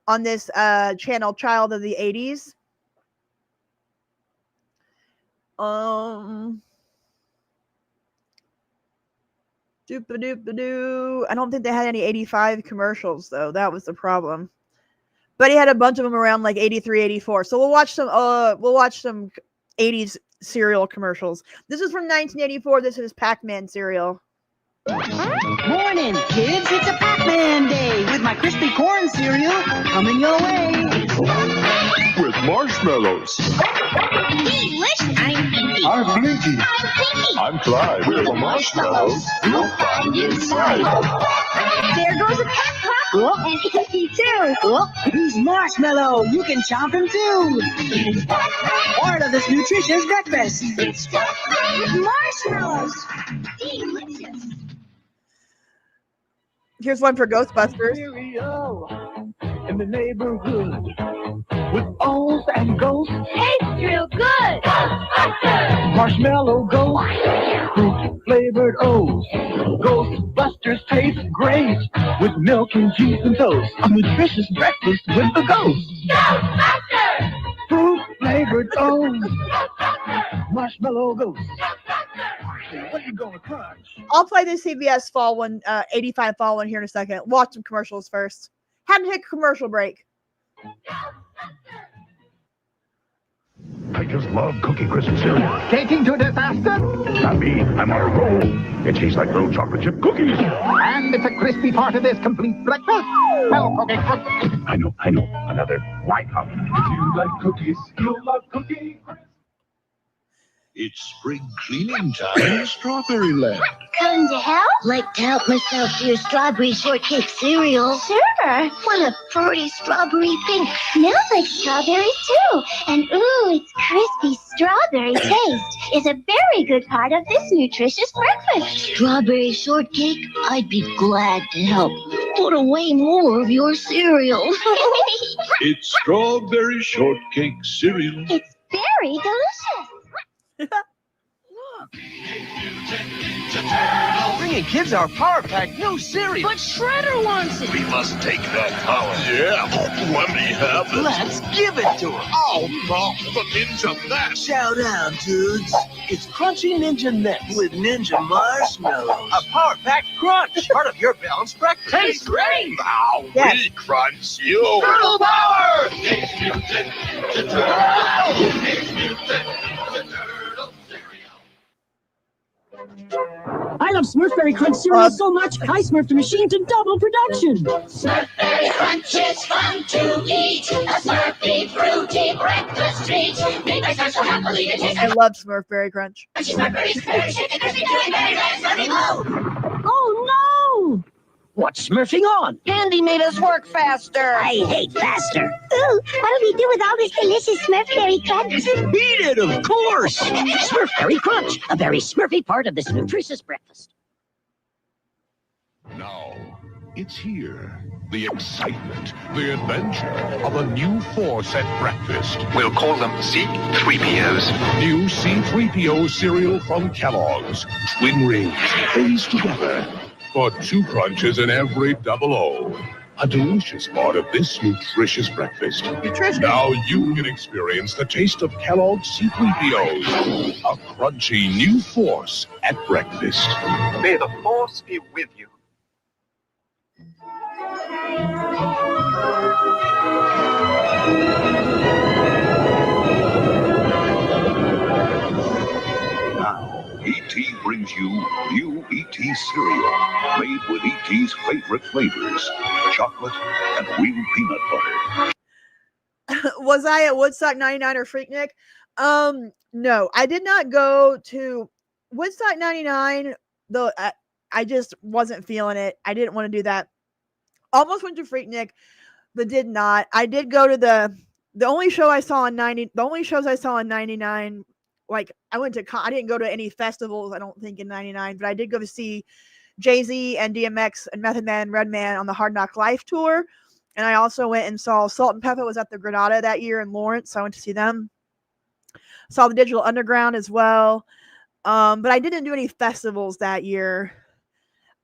on this channel, Child of the 80s. Doop-a-doop-a-doo. I don't think they had any 85 commercials though. That was the problem. But he had a bunch of them around like 83, 84. So we'll watch some 80s cereal commercials. This is from 1984. This is Pac-Man cereal. Morning, kids. It's a Pac-Man day with my crispy corn cereal coming your way. With marshmallows. Delicious. I'm Pinky. I'm Pinky. I'm Pinky. I'm Clyde. With the marshmallows, you'll find inside. There goes a Pac-Pop. Oh, and Pinky too. Oh, he's marshmallow. You can chomp him too. Part of this nutritious breakfast. It's marshmallows. Delicious. Here's one for Ghostbusters. Cereal in the neighborhood with O's and ghosts. Tastes real good. Marshmallow ghost, fruit flavored O's. Ghostbusters taste great with milk and cheese and toast. A nutritious breakfast with the ghost. Ghostbusters! Fruit flavored O's. Marshmallow ghost. What are you going to crunch? I'll play the CBS fall one, 85 fall one here in a second. Watch some commercials first. Had to take a commercial break. I just love Cookie Crisp cereal. Taking to disaster? Not me. I'm on a roll. It tastes like little chocolate chip cookies. And it's a crispy part of this complete breakfast. Well, Cookie Crisp. I know. Another white hot. If you like cookies, you'll love Cookie Crisp. It's spring cleaning time in Strawberry Land. Come to help? Like to help myself to your strawberry shortcake cereal. Sure. Want a fruity strawberry thing. Smells like strawberries too. And ooh, its crispy strawberry taste is a very good part of this nutritious breakfast. Strawberry shortcake? I'd be glad to help. Put away more of your cereal. It's Strawberry Shortcake cereal. It's very delicious. Bringing kids our Power Pack new cereal. But Shredder wants it. We must take that power. Yeah, let me have it. Let's give it to him. Oh, no, the Ninja Nest. Shout out, dudes. It's Crunchy Ninja Nest with Ninja Marshmallows. A Power Pack Crunch. Part of your balanced breakfast. Tastes great. Now we crunch you. Turtle power! Teenage Mutant Ninja Turtle. Teenage Mutant Ninja Turtle. I love Smurfberry Crunch cereal so much, I smurfed a machine to double production. Smurfberry Crunch is fun to eat. A Smurfy fruity breakfast treat. Made by special happily to taste. I love Smurfberry Crunch. Smurfberry's very shaky, crispy, doing very nice, running low. Oh no! What's smurfing on? Candy made us work faster. I hate faster. Ooh, what'll we do with all this delicious Smurfberry Crunch? Eat it, of course! Smurfberry Crunch, a very Smurfy part of this nutritious breakfast. Now, it's here. The excitement, the adventure of a new force at breakfast. We'll call them C-3POs. New C-3PO cereal from Kellogg's. Twin rings, phase together. For 2 crunches in every double O. A delicious part of this nutritious breakfast. Now you can experience the taste of Kellogg's C-3POs. A crunchy new force at breakfast. May the force be with you. E.T. brings you new E.T. cereal, made with E.T.'s favorite flavors, chocolate and real peanut butter. Was I at Woodstock 99 or Freaknik? No, I did not go to Woodstock 99, though. I just wasn't feeling it. I didn't want to do that. Almost went to Freaknik, but did not. I did go to the only show I saw in 90. The only shows I saw in 99. Like I went to, I didn't go to any festivals, I don't think, in 99, but I did go to see Jay-Z and DMX and Method Man and Redman on the Hard Knock Life tour. And I also went and saw Salt and Pepper was at the Granada that year in Lawrence. So I went to see them. Saw the Digital Underground as well. But I didn't do any festivals that year.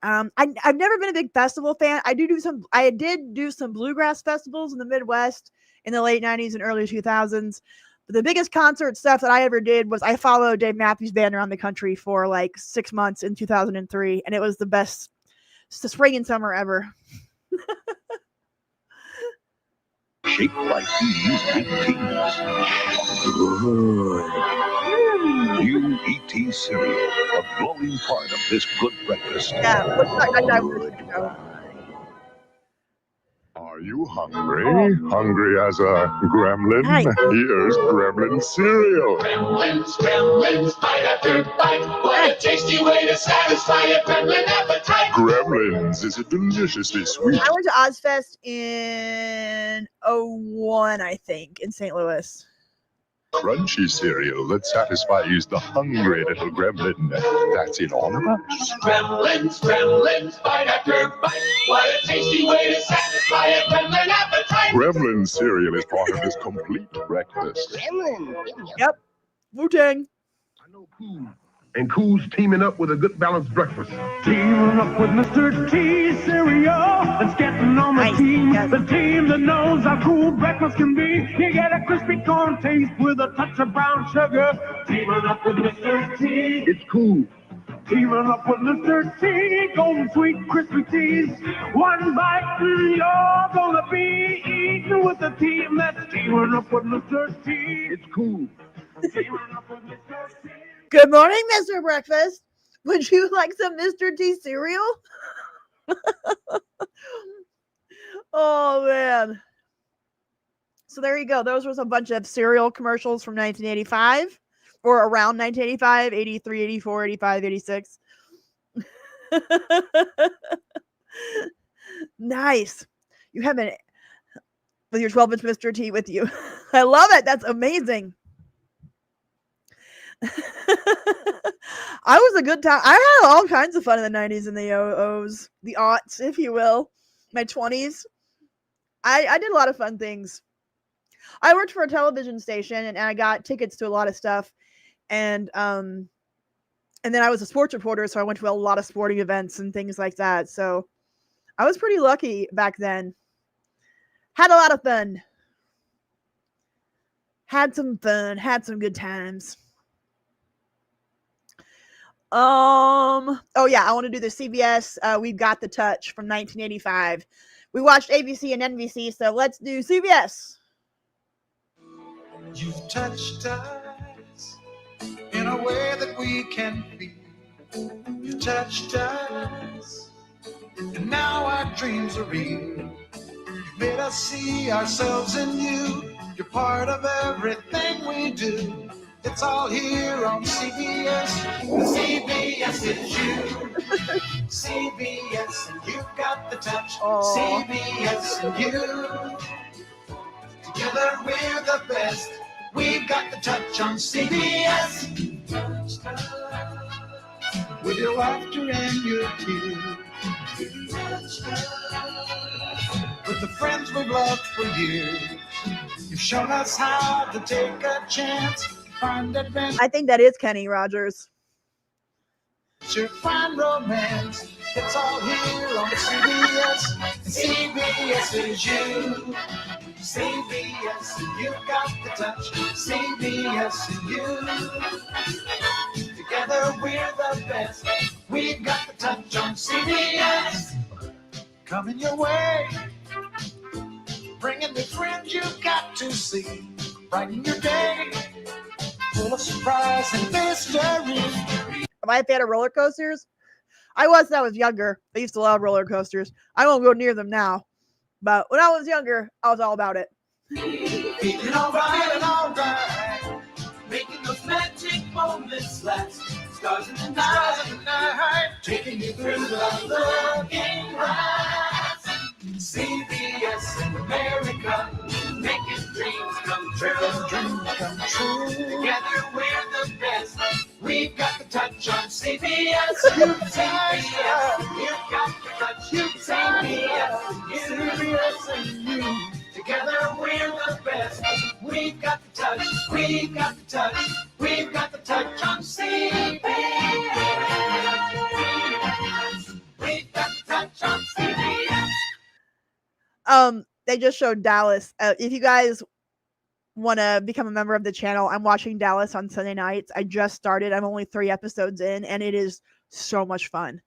I've never been a big festival fan. I did do some bluegrass festivals in the Midwest in the late 90s and early 2000s. But the biggest concert stuff that I ever did was I followed Dave Matthews Band around the country for like 6 months in 2003. And it was the best spring and summer ever. Shaped like these big teas. Good. New ET cereal, a glowing part of this good breakfast. Yeah, Are you hungry? Hungry as a gremlin? Here's gremlin cereal. Gremlins, bite after bite. What a tasty way to satisfy a gremlin appetite. Gremlins is a deliciously sweet. I went to Ozfest in 2001, I think, in St. Louis. Crunchy cereal that satisfies the hungry little gremlin. That's it all about. Gremlins, bite after bite. What a tasty way to satisfy a gremlin appetite. Gremlin cereal is part of this complete breakfast. Yep. Wu-Tang. And Cool's teaming up with a good balanced breakfast. Teaming up with Mr. T cereal. It's getting on the team. The team that knows how cool breakfast can be. You get a crispy corn taste with a touch of brown sugar. Teaming up with Mr. T. It's cool. Teaming up with Mr. T. Golden sweet crispy teas. One bite and you're gonna be eating with the team that's teaming up with Mr. T. It's cool. Teaming up with Mr. T. Good morning, Mr. Breakfast. Would you like some Mr. T cereal? Oh, man. So there you go. Those was a bunch of cereal commercials from 1985 or around 1985, 83, 84, 85, 86. Nice. You have an with your 12-inch Mr. T with you. I love it. That's amazing. I was a good time. I had all kinds of fun in the 90s and the OOs, the aughts, if you will, my 20s. I did a lot of fun things. I worked for a television station and I got tickets to a lot of stuff. And then I was a sports reporter, so I went to a lot of sporting events and things like that. So I was pretty lucky back then. Had a lot of fun. Had some fun. Had some good times. Oh yeah, I want to do the CBS We've Got the Touch from 1985. We watched ABC and NBC, so let's do CBS. You've touched us in a way that we can feel. You've touched us, and now our dreams are real. You've made us see ourselves in you. You're part of everything we do. It's all here on CBS. CBS is you. CBS, and you've got the touch. CBS and you. Together we're the best. We've got the touch on CBS. With your laughter and your tears. With the friends we've loved for years. You've shown us how to take a chance. I think that is Kenny Rogers. Find romance. It's all here on CBS. CBS is you. CBS, and you've got the touch. CBS and you. Together we're the best. We've got the touch on CBS. Coming your way. Bringing the friends you've got to see. Brighten your day. Full of surprise and mystery. Am I a fan of roller coasters? I was when I was younger. I used to love roller coasters. I won't go near them now. But when I was younger, I was all about it. Feeling alright. Making those magic moments last. Stars in the night. Taking you through the looking glass. CBS in America. Making dreams come true. Together we're the best. We've got the touch on CBS. CBS. You've got to touch CBS. CBS and you. Together we're the best. We've got the touch. We've got the touch. We've got the touch on CBS. We've got the touch on CBS. They just showed Dallas. If you guys want to become a member of the channel, I'm watching Dallas on Sunday nights. I just started. I'm only 3 episodes in, and it is so much fun.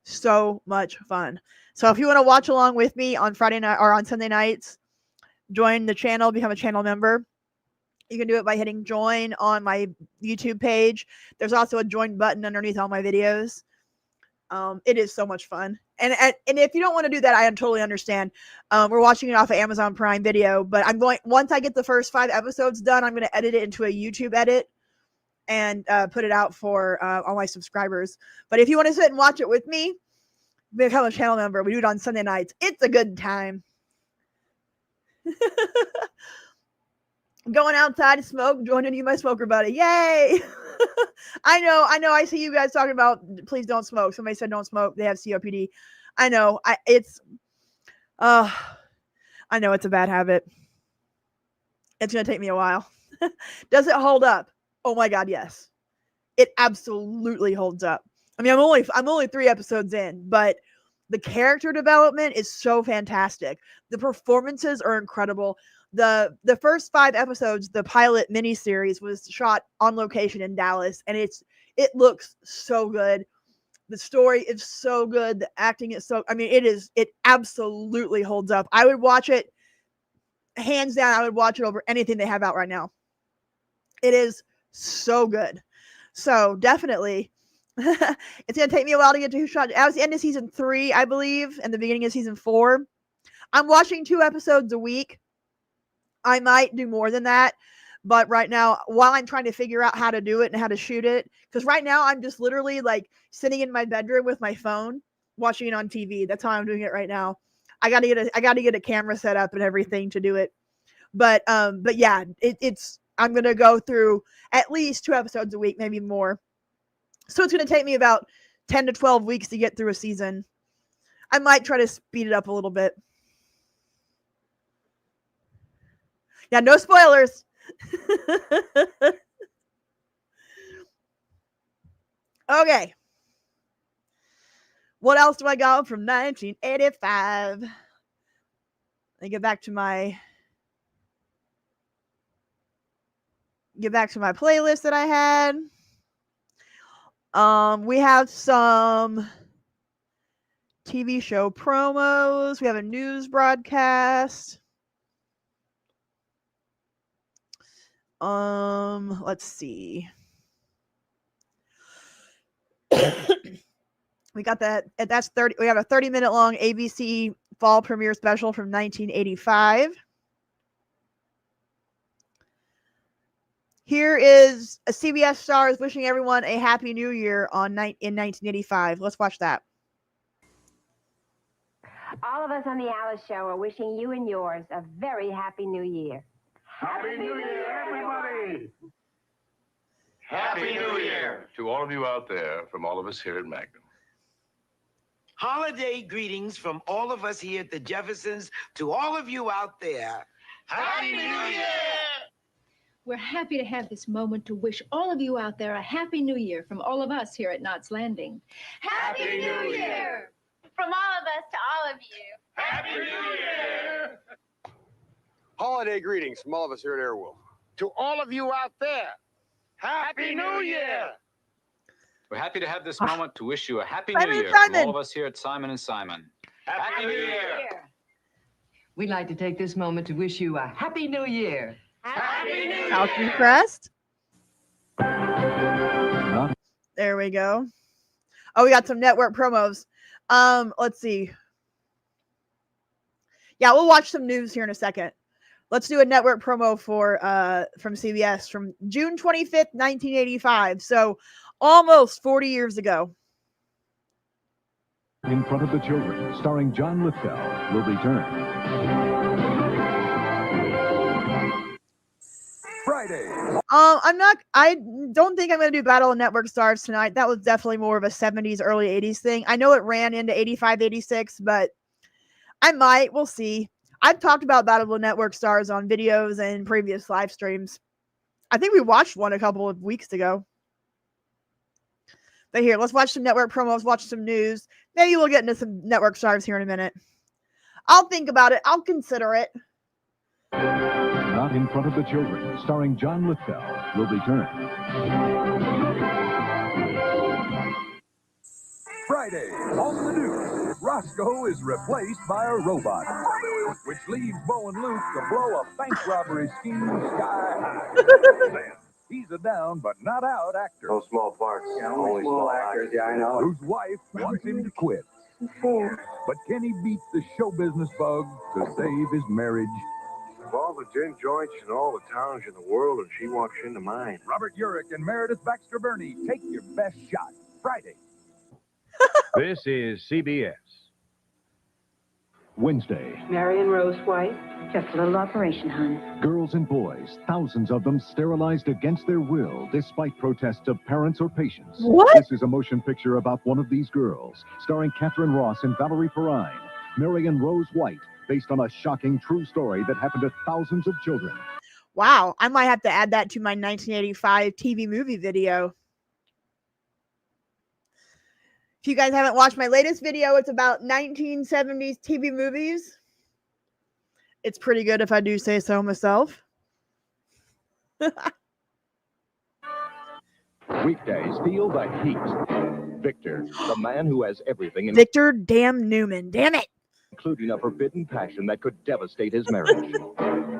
So much fun. So if you want to watch along with me on Friday night or on Sunday nights, join the channel, become a channel member. You can do it by hitting join on my YouTube page. There's also a join button underneath all my videos. It is so much fun. And if you don't want to do that, I totally understand. We're watching it off of Amazon Prime Video, but once I get the first 5 episodes done, I'm going to edit it into a YouTube edit and put it out for all my subscribers. But if you want to sit and watch it with me, become a channel member. We do it on Sunday nights. It's a good time. Going outside to smoke, joining you, my smoker buddy. Yay! I know. I see you guys talking about please don't smoke. Somebody said don't smoke. They have COPD. I know. I know it's a bad habit. It's gonna take me a while. Does it hold up? Oh my God, yes. It absolutely holds up. I mean, I'm only 3 episodes in, but the character development is so fantastic. The performances are incredible. The first 5 episodes, the pilot miniseries, was shot on location in Dallas, and it looks so good. The story is so good. The acting is so, I mean, it absolutely holds up. I would watch it, hands down, I would watch it over anything they have out right now. It is so good. So definitely, it's going to take me a while to get to Who Shot. I was the end of season 3, I believe, and the beginning of season 4. I'm watching 2 episodes a week. I might do more than that, but right now, while I'm trying to figure out how to do it and how to shoot it, because right now I'm just literally like sitting in my bedroom with my phone, watching it on TV. That's how I'm doing it right now. I got to get a camera set up and everything to do it. But yeah, I'm going to go through at least 2 episodes a week, maybe more. So it's going to take me about 10 to 12 weeks to get through a season. I might try to speed it up a little bit. Yeah, no spoilers. Okay. What else do I got from 1985? Let me get back to my playlist that I had. We have some TV show promos. We have a news broadcast. Let's see. We got that. That's 30. We have a 30-minute long ABC fall premiere special from 1985. Here is a CBS Stars wishing everyone a happy new year in 1985. Let's watch that. All of us on the Alice Show are wishing you and yours a very happy new year. Happy New Year, everybody! Happy New Year To all of you out there, from all of us here at Magnum. Holiday greetings from all of us here at the Jeffersons to all of you out there. Happy New Year! We're happy to have this moment to wish all of you out there a Happy New Year from all of us here at Knott's Landing. Happy New Year! From all of us to all of you. Happy New Year! Holiday greetings from all of us here at Airwolf. To all of you out there, Happy New Year! We're happy to have this moment to wish you a Happy Simon New and Year from Simon. all of us here at Simon & Simon. Happy New Year! We'd like to take this moment to wish you a Happy New Year. Happy New Year! Falcon Crest. There we go. Oh, we got some network promos. Let's see. Yeah, we'll watch some news here in a second. Let's do a network promo for from CBS from June 25th, 1985. So almost 40 years ago. In Front of the Children, starring John Lithgow, will return. Friday. I don't think I'm going to do Battle of Network Stars tonight. That was definitely more of a 70s, early 80s thing. I know it ran into 85, 86, but I might. We'll see. I've talked about Battle of Network Stars on videos and previous live streams. I think we watched one a couple of weeks ago. But here, let's watch some network promos, watch some news. Maybe we'll get into some network stars here in a minute. I'll think about it. I'll consider it. Not in Front of the Children, starring John Lithgow, will return. Friday, on the news, Roscoe is replaced by a robot, which leaves Bo and Luke to blow a bank robbery scheme sky high. He's a down but not out actor. No small parts. Yeah, only small actors. Yeah, I know. Whose wife wants him to quit. But can he beat the show business bug to save his marriage? Of all the gin joints and all the towns in the world, and she walks into mine. Robert Urich and Meredith Baxter Burney, take your best shot. Friday. This is CBS. Wednesday. Marion Rose White. Just a little operation, hon. Girls and boys, thousands of them sterilized against their will, despite protests of parents or patients. What? This is a motion picture about one of these girls, starring Catherine Ross and Valerie Perrine. Marion Rose White, based on a shocking true story that happened to thousands of children. Wow, I might have to add that to my 1985 TV movie video. If you guys haven't watched my latest video, it's about 1970s TV movies. It's pretty good if I do say so myself. Weekdays, feel the heat. Victor, the man who has everything, Victor damn Newman. Damn it. Including a forbidden passion that could devastate his marriage.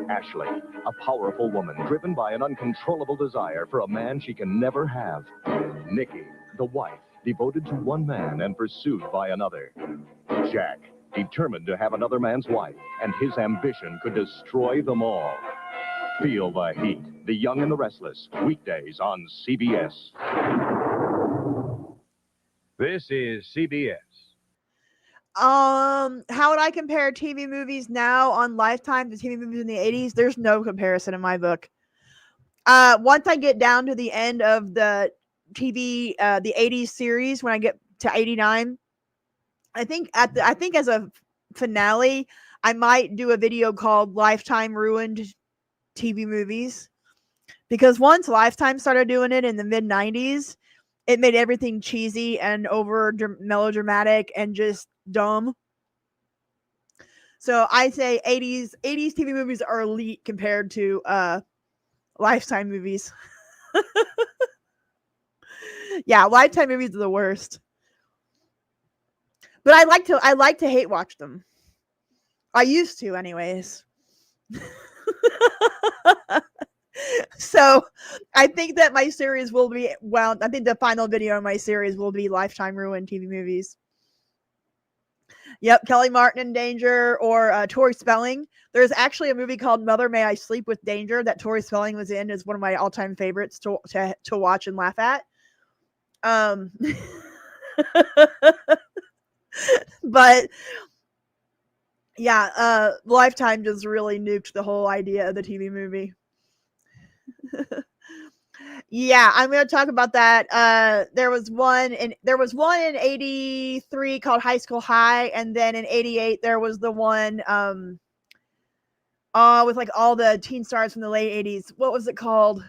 Ashley, a powerful woman driven by an uncontrollable desire for a man she can never have. Nikki, the wife, devoted to one man and pursued by another. Jack, determined to have another man's wife, and his ambition could destroy them all. Feel the heat. The Young and the Restless. Weekdays on CBS. This is CBS. How would I compare TV movies now on Lifetime to TV movies in the 80s? There's no comparison in my book. Once I get down to the end of the TV, the 80s series, when I get to 89, I think as a finale, I might do a video called Lifetime Ruined TV Movies. Because once Lifetime started doing it in the mid 90s, it made everything cheesy and over melodramatic and just dumb. So I say 80s TV movies are elite compared to Lifetime movies. Yeah, Lifetime movies are the worst. But I like to hate watch them. I used to anyways. So I think that my series will be, well, I think the final video in my series will be Lifetime Ruined TV Movies. Yep, Kelly Martin in Danger, or Tori Spelling. There's actually a movie called Mother May I Sleep with Danger that Tori Spelling was in. Is one of my all-time favorites to watch and laugh at. But yeah, Lifetime just really nuked the whole idea of the TV movie. Yeah, I'm going to talk about that. There was one in 83 called High School High, and then in 88 there was the one with like all the teen stars from the late 80s. What was it called?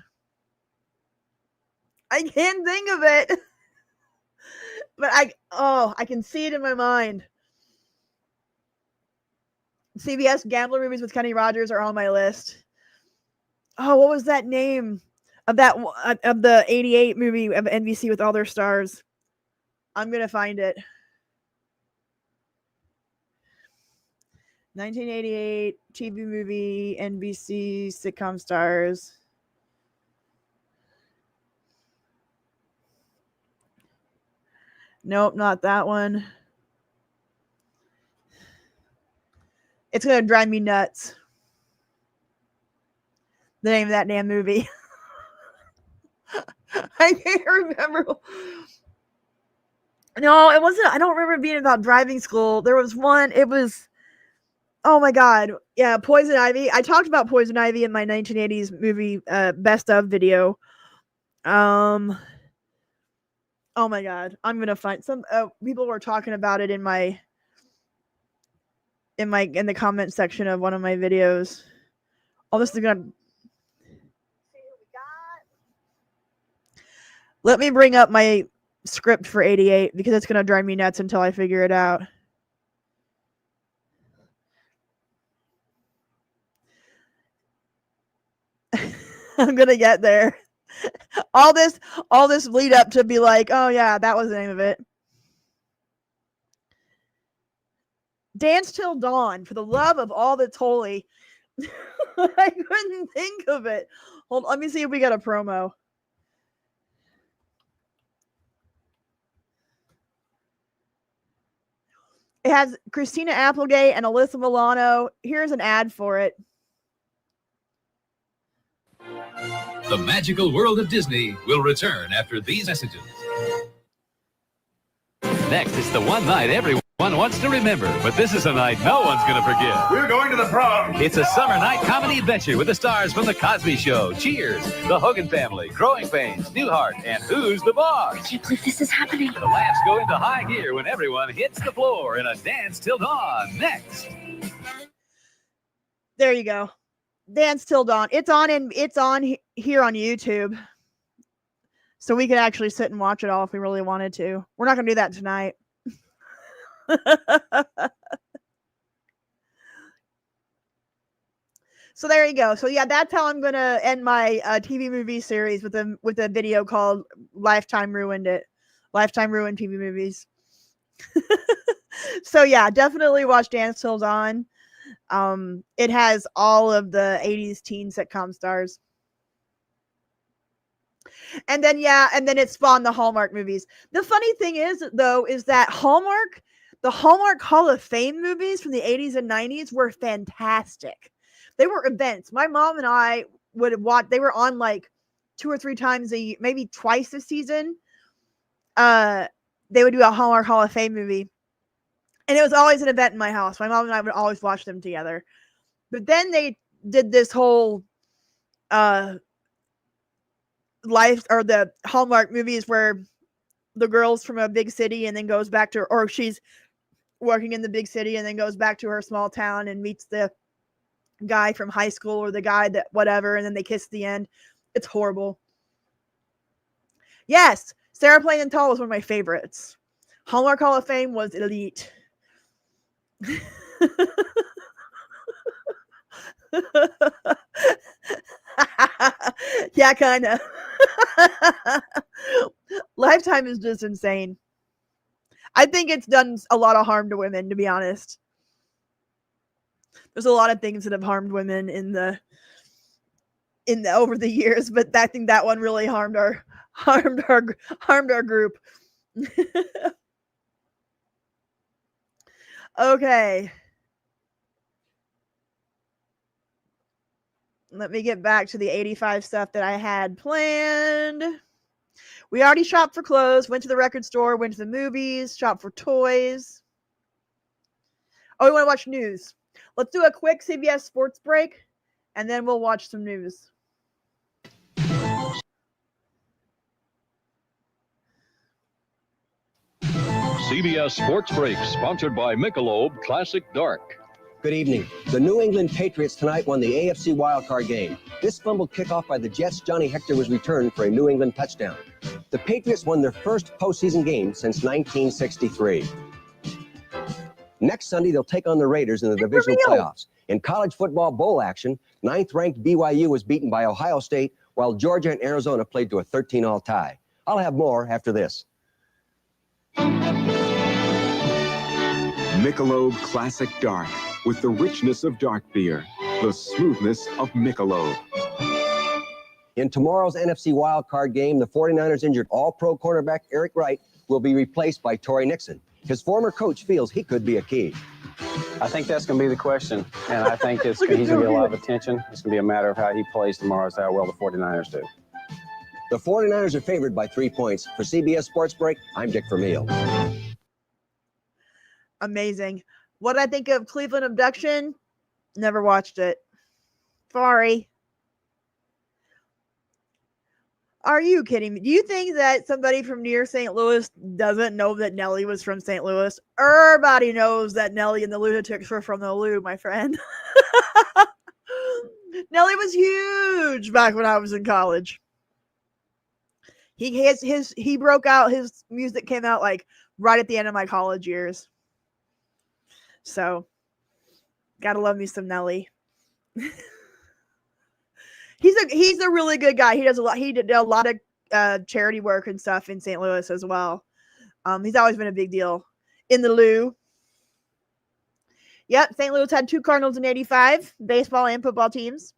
I can't think of it. But I can see it in my mind. CBS Gambler movies with Kenny Rogers are on my list. Oh, what was that name of the 88 movie of NBC with all their stars? I'm gonna find it. 1988 TV movie, NBC sitcom stars. Nope, not that one. It's gonna drive me nuts. The name of that damn movie. I can't remember. No, it wasn't. I don't remember it being about driving school. There was one. It was Oh my God. Yeah, Poison Ivy. I talked about Poison Ivy in my 1980s movie best of video. Oh my God. I'm going to find some people were talking about it in the comment section of one of my videos. Oh, this is going to Let me bring up my script for 88 because it's going to drive me nuts until I figure it out. I'm gonna get there. all this lead up to be like, oh yeah, that was the name of it. Dance Till Dawn, for the love of all that's holy. I couldn't think of it. Hold, let me see if we got a promo. It has Christina Applegate and Alyssa Milano. Here's an ad for it. The magical world of Disney will return after these messages. Next, it's the one night everyone wants to remember, but this is a night no one's going to forget. We're going to the prom. It's a summer night comedy adventure with the stars from The Cosby Show, Cheers, The Hogan Family, Growing Pains, Newhart, and Who's the Boss? I can't believe this is happening. The laughs go into high gear when everyone hits the floor in a Dance Till Dawn. Next. There you go. Dance Till Dawn. It's on here on YouTube. So we could actually sit and watch it all if we really wanted to. We're not going to do that tonight. So there you go. So yeah, that's how I'm going to end my TV movie series with a video called Lifetime Ruined It. Lifetime Ruined TV Movies. So yeah, definitely watch Dance Till Dawn. It has all of the 80s teen sitcom stars. And then it spawned the Hallmark movies. The funny thing is, though, is that the Hallmark Hall of Fame movies from the 80s and 90s were fantastic. They were events. My mom and I would watch. They were on like 2 or 3 times a year, maybe twice a season. They would do a Hallmark Hall of Fame movie. And it was always an event in my house. My mom and I would always watch them together. But then they did this whole life, or the Hallmark movies where the girl's from a big city and then goes back to, or she's working in the big city and then goes back to her small town and meets the guy from high school or the guy that whatever, and then they kiss at the end. It's horrible. Yes, Sarah Plain and Tall was one of my favorites. Hallmark Hall of Fame was elite. Yeah, kind of. Lifetime is just insane. I think it's done a lot of harm to women, to be honest. There's a lot of things that have harmed women in the over the years, but I think that one really harmed our group. Okay. Let me get back to the 85 stuff that I had planned. We already shopped for clothes, went to the record store, went to the movies, shopped for toys. Oh, we want to watch news. Let's do a quick CBS sports break, and then we'll watch some news. CBS Sports Break, sponsored by Michelob Classic Dark. Good evening. The New England Patriots tonight won the AFC wildcard game. This fumbled kickoff by the Jets' Johnny Hector was returned for a New England touchdown. The Patriots won their first postseason game since 1963. Next Sunday, they'll take on the Raiders in the divisional playoffs. In college football bowl action, 9th-ranked BYU was beaten by Ohio State, while Georgia and Arizona played to a 13-all tie. I'll have more after this. Michelob Classic Dark, with the richness of dark beer, the smoothness of Michelob. In tomorrow's NFC wildcard game, the 49ers injured All-Pro cornerback Eric Wright will be replaced by Torrey Nixon. His former coach feels he could be a key. I think that's going to be the question, and I think he's going to get a lot of attention. It's going to be a matter of how he plays tomorrow as how well the 49ers do. The 49ers are favored by 3 points. For CBS Sports Break, I'm Dick Vermeil. Amazing. What did I think of Cleveland Abduction? Never watched it. Sorry. Are you kidding me? Do you think that somebody from near St. Louis doesn't know that Nelly was from St. Louis? Everybody knows that Nelly and the Lunatics were from the Lou, my friend. Nelly was huge back when I was in college. He broke out, his music came out like right at the end of my college years. So, gotta love me some Nelly. He's a really good guy. He did a lot of charity work and stuff in St. Louis as well. He's always been a big deal in the Lou. Yep, St. Louis had 2 Cardinals in '85, baseball and football teams.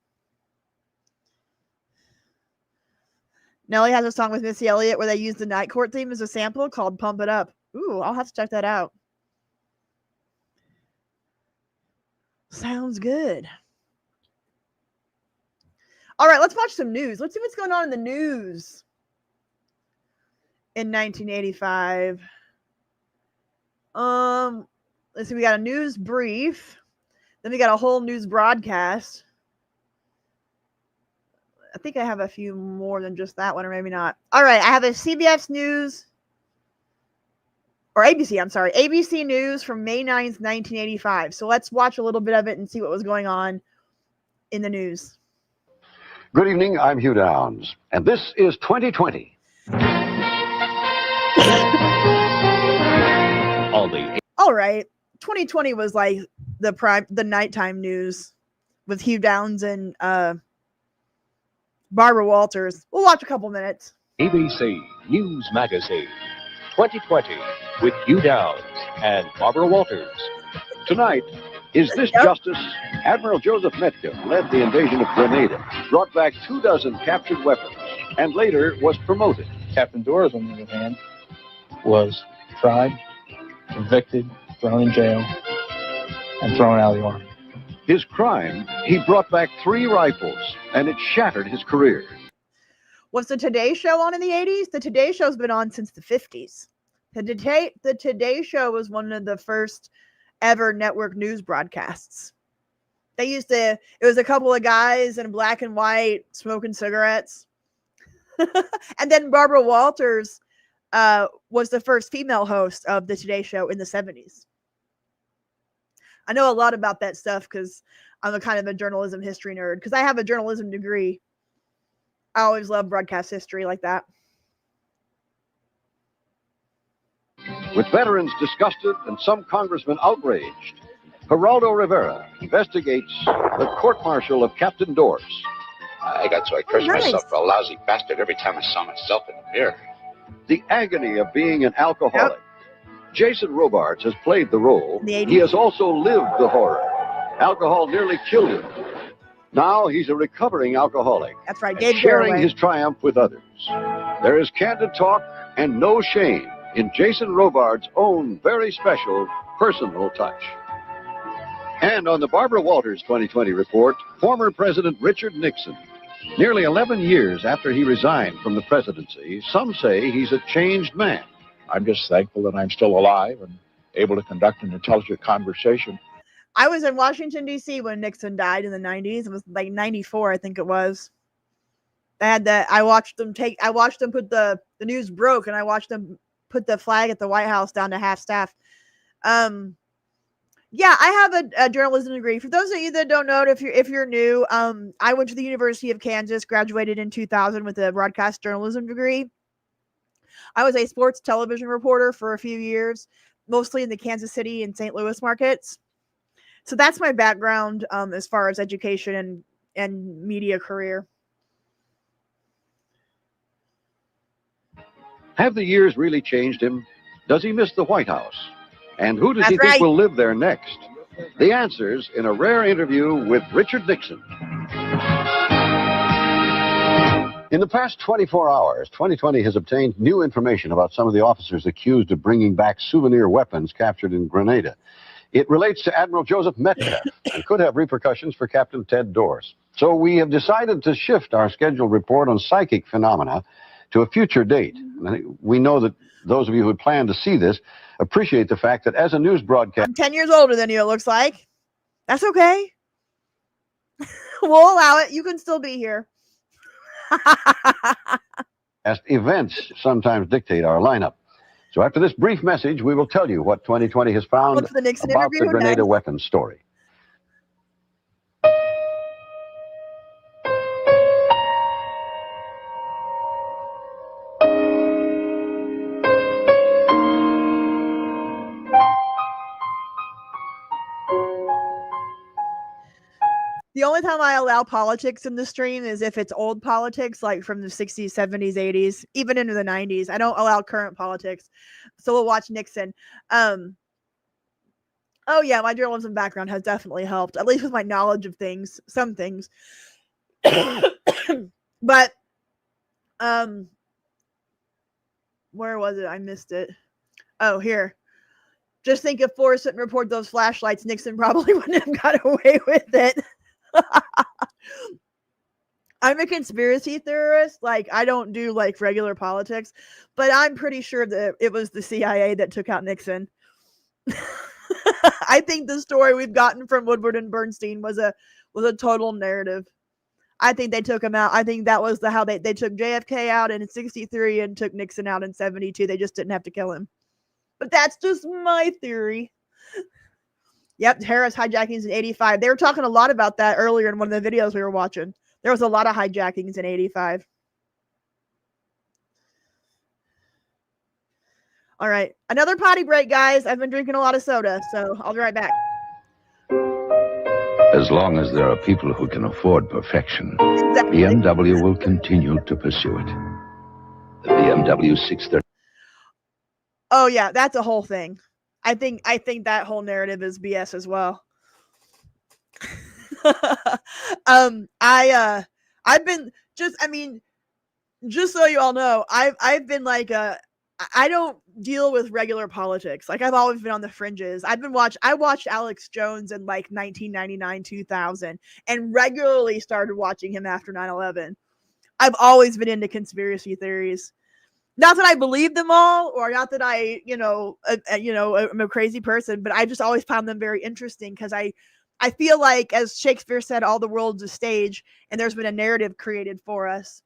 Nelly has a song with Missy Elliott where they use the Night Court theme as a sample called Pump It Up. Ooh, I'll have to check that out. Sounds good. All right, let's watch some news. Let's see what's going on in the news in 1985. Let's see, we got a news brief. Then we got a whole news broadcast. I think I have a few more than just that one, or maybe not. All right, I have a CBS News, or ABC, I'm sorry, ABC News from May 9th, 1985. So let's watch a little bit of it and see what was going on in the news. Good evening, I'm Hugh Downs, and this is 2020. All right, 2020 was like the nighttime news with Hugh Downs and Barbara Walters. We'll watch a couple minutes. ABC News Magazine 2020 with Hugh Downs and Barbara Walters. Tonight, is this justice? Admiral Joseph Metcalf led the invasion of Grenada, brought back 24 captured weapons, and later was promoted. Captain Doors, on the other hand, was tried, convicted, thrown in jail, and thrown out of the Army. His crime, he brought back 3 rifles, and it shattered his career. Was the Today Show on in the 80s? The Today Show's been on since the 50s. The Today Show was one of the first ever network news broadcasts. It was a couple of guys in black and white smoking cigarettes. And then Barbara Walters was the first female host of the Today Show in the 70s. I know a lot about that stuff because I'm a kind of a journalism history nerd, because I have a journalism degree. I always love broadcast history like that. With veterans disgusted and some congressmen outraged, Geraldo Rivera investigates the court-martial of Captain Doors. I got so I cursed myself for a lousy bastard every time I saw myself in the mirror. The agony of being an alcoholic. Yep. Jason Robards has played the role. He has also lived the horror. Alcohol nearly killed him. Now he's a recovering alcoholic. That's right, sharing his triumph with others. There is candid talk and no shame in Jason Robards' own very special personal touch. And on the Barbara Walters 2020 report, former President Richard Nixon. Nearly 11 years after he resigned from the presidency, some say he's a changed man. I'm just thankful that I'm still alive and able to conduct an intelligent conversation. I was in Washington, D.C. when Nixon died in the 90s. It was like 94, I think it was. I watched them put the news broke, and I watched them put the flag at the White House down to half staff. Yeah, I have a journalism degree. For those of you that don't know, if you're new, I went to the University of Kansas, graduated in 2000 with a broadcast journalism degree. I was a sports television reporter for a few years, mostly in the Kansas City and St. Louis markets. So that's my background as far as education and media career. Have the years really changed him? Does he miss the White House? And who does he think will live there next? The answers in a rare interview with Richard Nixon. In the past 24 hours, 2020 has obtained new information about some of the officers accused of bringing back souvenir weapons captured in Grenada. It relates to Admiral Joseph Metcalf and could have repercussions for Captain Ted Doors. So we have decided to shift our scheduled report on psychic phenomena to a future date. And I think we know that those of you who plan to see this appreciate the fact that as a news broadcast... I'm 10 years older than you, it looks like. That's okay. We'll allow it. You can still be here. As events sometimes dictate our lineup. So after this brief message, we will tell you what 2020 has found What's the Nixon about the interview Grenada next? weapons story. The only time I allow politics in the stream is if it's old politics, like from the 60s, 70s, 80s, even into the 90s. I don't allow current politics. So we'll watch Nixon. Oh yeah, my journalism background has definitely helped, at least with my knowledge of things, some things. But where was it? I missed it. Oh, here. Just think if Forrest didn't report those flashlights, Nixon probably wouldn't have got away with it. I'm a conspiracy theorist. Like, I don't do like regular politics, but I'm pretty sure that it was the CIA that took out Nixon. I think the story we've gotten from Woodward and Bernstein was a total narrative. I think they took him out. I think that was how they took JFK out in 63 and took Nixon out in 72. They just didn't have to kill him. But that's just my theory. Yep, terrorist hijackings in 85. They were talking a lot about that earlier in one of the videos we were watching. There was a lot of hijackings in 85. All right, another potty break, guys. I've been drinking a lot of soda, so I'll be right back. As long as there are people who can afford perfection, BMW will continue to pursue it. The BMW 630. Oh yeah, that's a whole thing. I think that whole narrative is BS as well. I've been just so you all know, I've been like I don't deal with regular politics. Like, I've always been on the fringes. I watched Alex Jones in like 1999, 2000, and regularly started watching him after 9/11. I've always been into conspiracy theories. Not that I believe them all, or not that I, I'm a crazy person, but I just always found them very interesting because I feel like, as Shakespeare said, all the world's a stage, and there's been a narrative created for us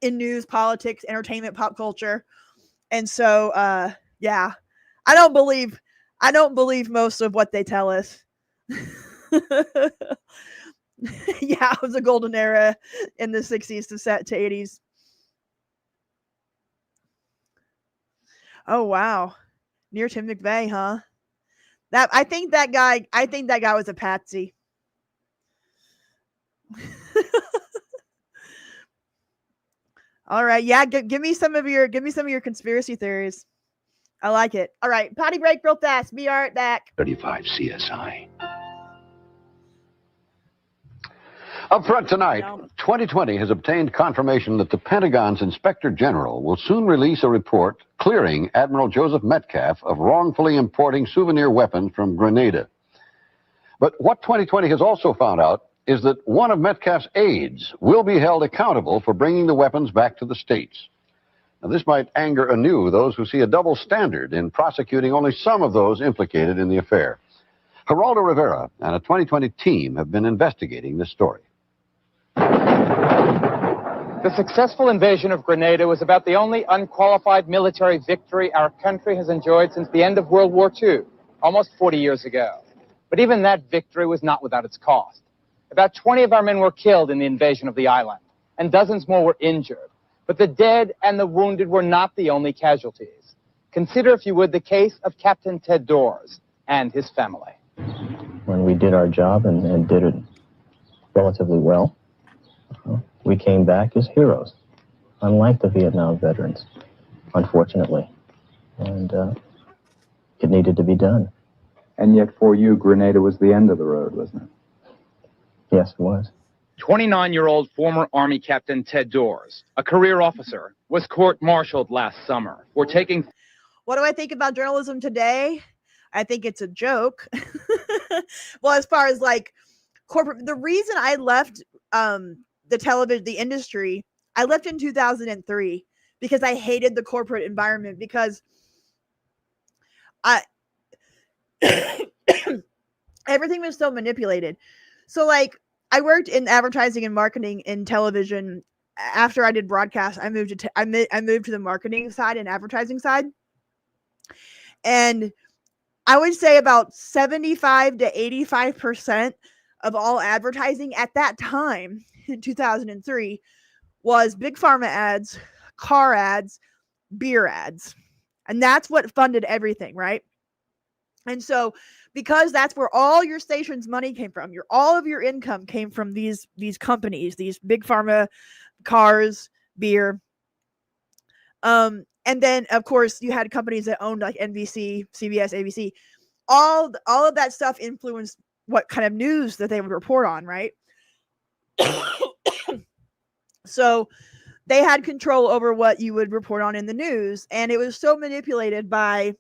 in news, politics, entertainment, pop culture. And so, yeah, I don't believe most of what they tell us. Yeah, it was a golden era in the 60s to 80s. Oh wow, near Tim McVeigh, huh? I think that guy was a patsy. All right, yeah, give me some of your conspiracy theories. I like it. All right, potty break real fast. Be right back. 35 CSI. Up front tonight, 2020 has obtained confirmation that the Pentagon's Inspector General will soon release a report clearing Admiral Joseph Metcalf of wrongfully importing souvenir weapons from Grenada. But what 2020 has also found out is that one of Metcalf's aides will be held accountable for bringing the weapons back to the States. Now, this might anger anew those who see a double standard in prosecuting only some of those implicated in the affair. Geraldo Rivera and a 2020 team have been investigating this story. The successful invasion of Grenada was about the only unqualified military victory our country has enjoyed since the end of World War II, almost 40 years ago. But even that victory was not without its cost. About 20 of our men were killed in the invasion of the island, and dozens more were injured. But the dead and the wounded were not the only casualties. Consider, if you would, the case of Captain Ted Dawes and his family. When we did our job and did it relatively well, we came back as heroes, unlike the Vietnam veterans, unfortunately. And it needed to be done. And yet for you, Grenada was the end of the road, wasn't it? Yes, it was. 29-year-old former Army Captain Ted Dawes, a career officer, was court-martialed last summer for taking... What do I think about journalism today? I think it's a joke. Well, as far as like corporate, the reason I left the industry I left in 2003 because I hated the corporate environment, because everything was so manipulated. So like, I worked in advertising and marketing in television. After I did broadcast, I moved to I moved to the marketing side and advertising side. And I would say about 75 to 85% of all advertising at that time in 2003 was big pharma ads, car ads, beer ads. And that's what funded everything, right? And so, because that's where all your station's money came from, all of your income came from these companies, these big pharma, cars, beer. And then of course you had companies that owned like NBC, CBS, ABC. All of that stuff influenced what kind of news that they would report on, right? So they had control over what you would report on in the news, and it was so manipulated by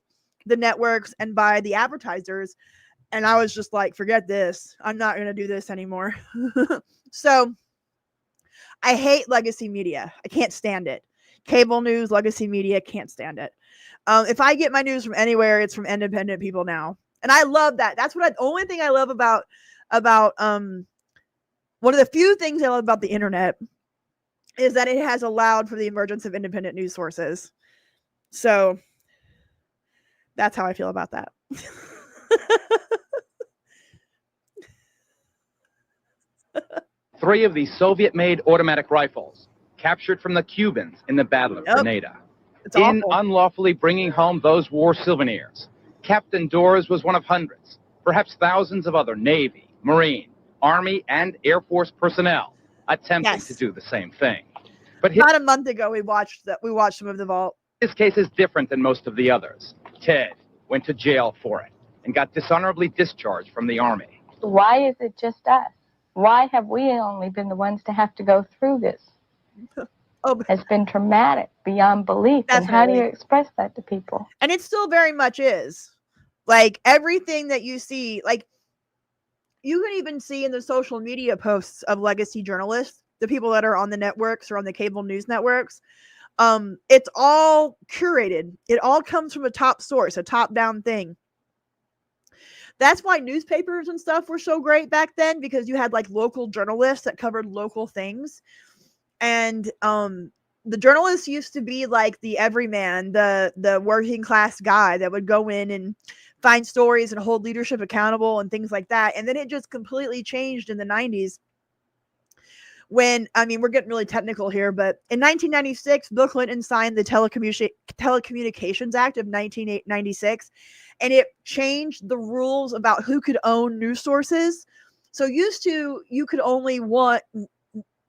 the networks and by the advertisers. And I was just like, forget this. I'm not going to do this anymore. So I hate legacy media. I can't stand it. Cable news, legacy media, can't stand it. If I get my news from anywhere, it's from independent people now. And I love that. That's the only thing I love about one of the few things I love about the internet is that it has allowed for the emergence of independent news sources. So that's how I feel about that. 3 of the Soviet-made automatic rifles captured from the Cubans in the Battle of Grenada. It's in awful. unlawfully bringing home those war souvenirs, Captain Dores was one of hundreds, perhaps thousands of other Navy, Marine, Army, and Air Force personnel attempting to do the same thing. But about a month ago, we watched some of the vault. His case is different than most of the others. Ted went to jail for it and got dishonorably discharged from the Army. Why is it just us? Why have we only been the ones to have to go through this? It's been traumatic beyond belief. And how do you express that to people? And it still very much is. Like, everything that you see, like, you can even see in the social media posts of legacy journalists, the people that are on the networks or on the cable news networks, it's all curated. It all comes from a top source, a top-down thing. That's why newspapers and stuff were so great back then, because you had like local journalists that covered local things. And the journalists used to be like the everyman, the working class guy that would go in and find stories and hold leadership accountable and things like that. And then it just completely changed in the 90s. When, I mean, we're getting really technical here, but in 1996, Bill Clinton signed the Telecommunications Act of 1996, and it changed the rules about who could own news sources. So used to, you could only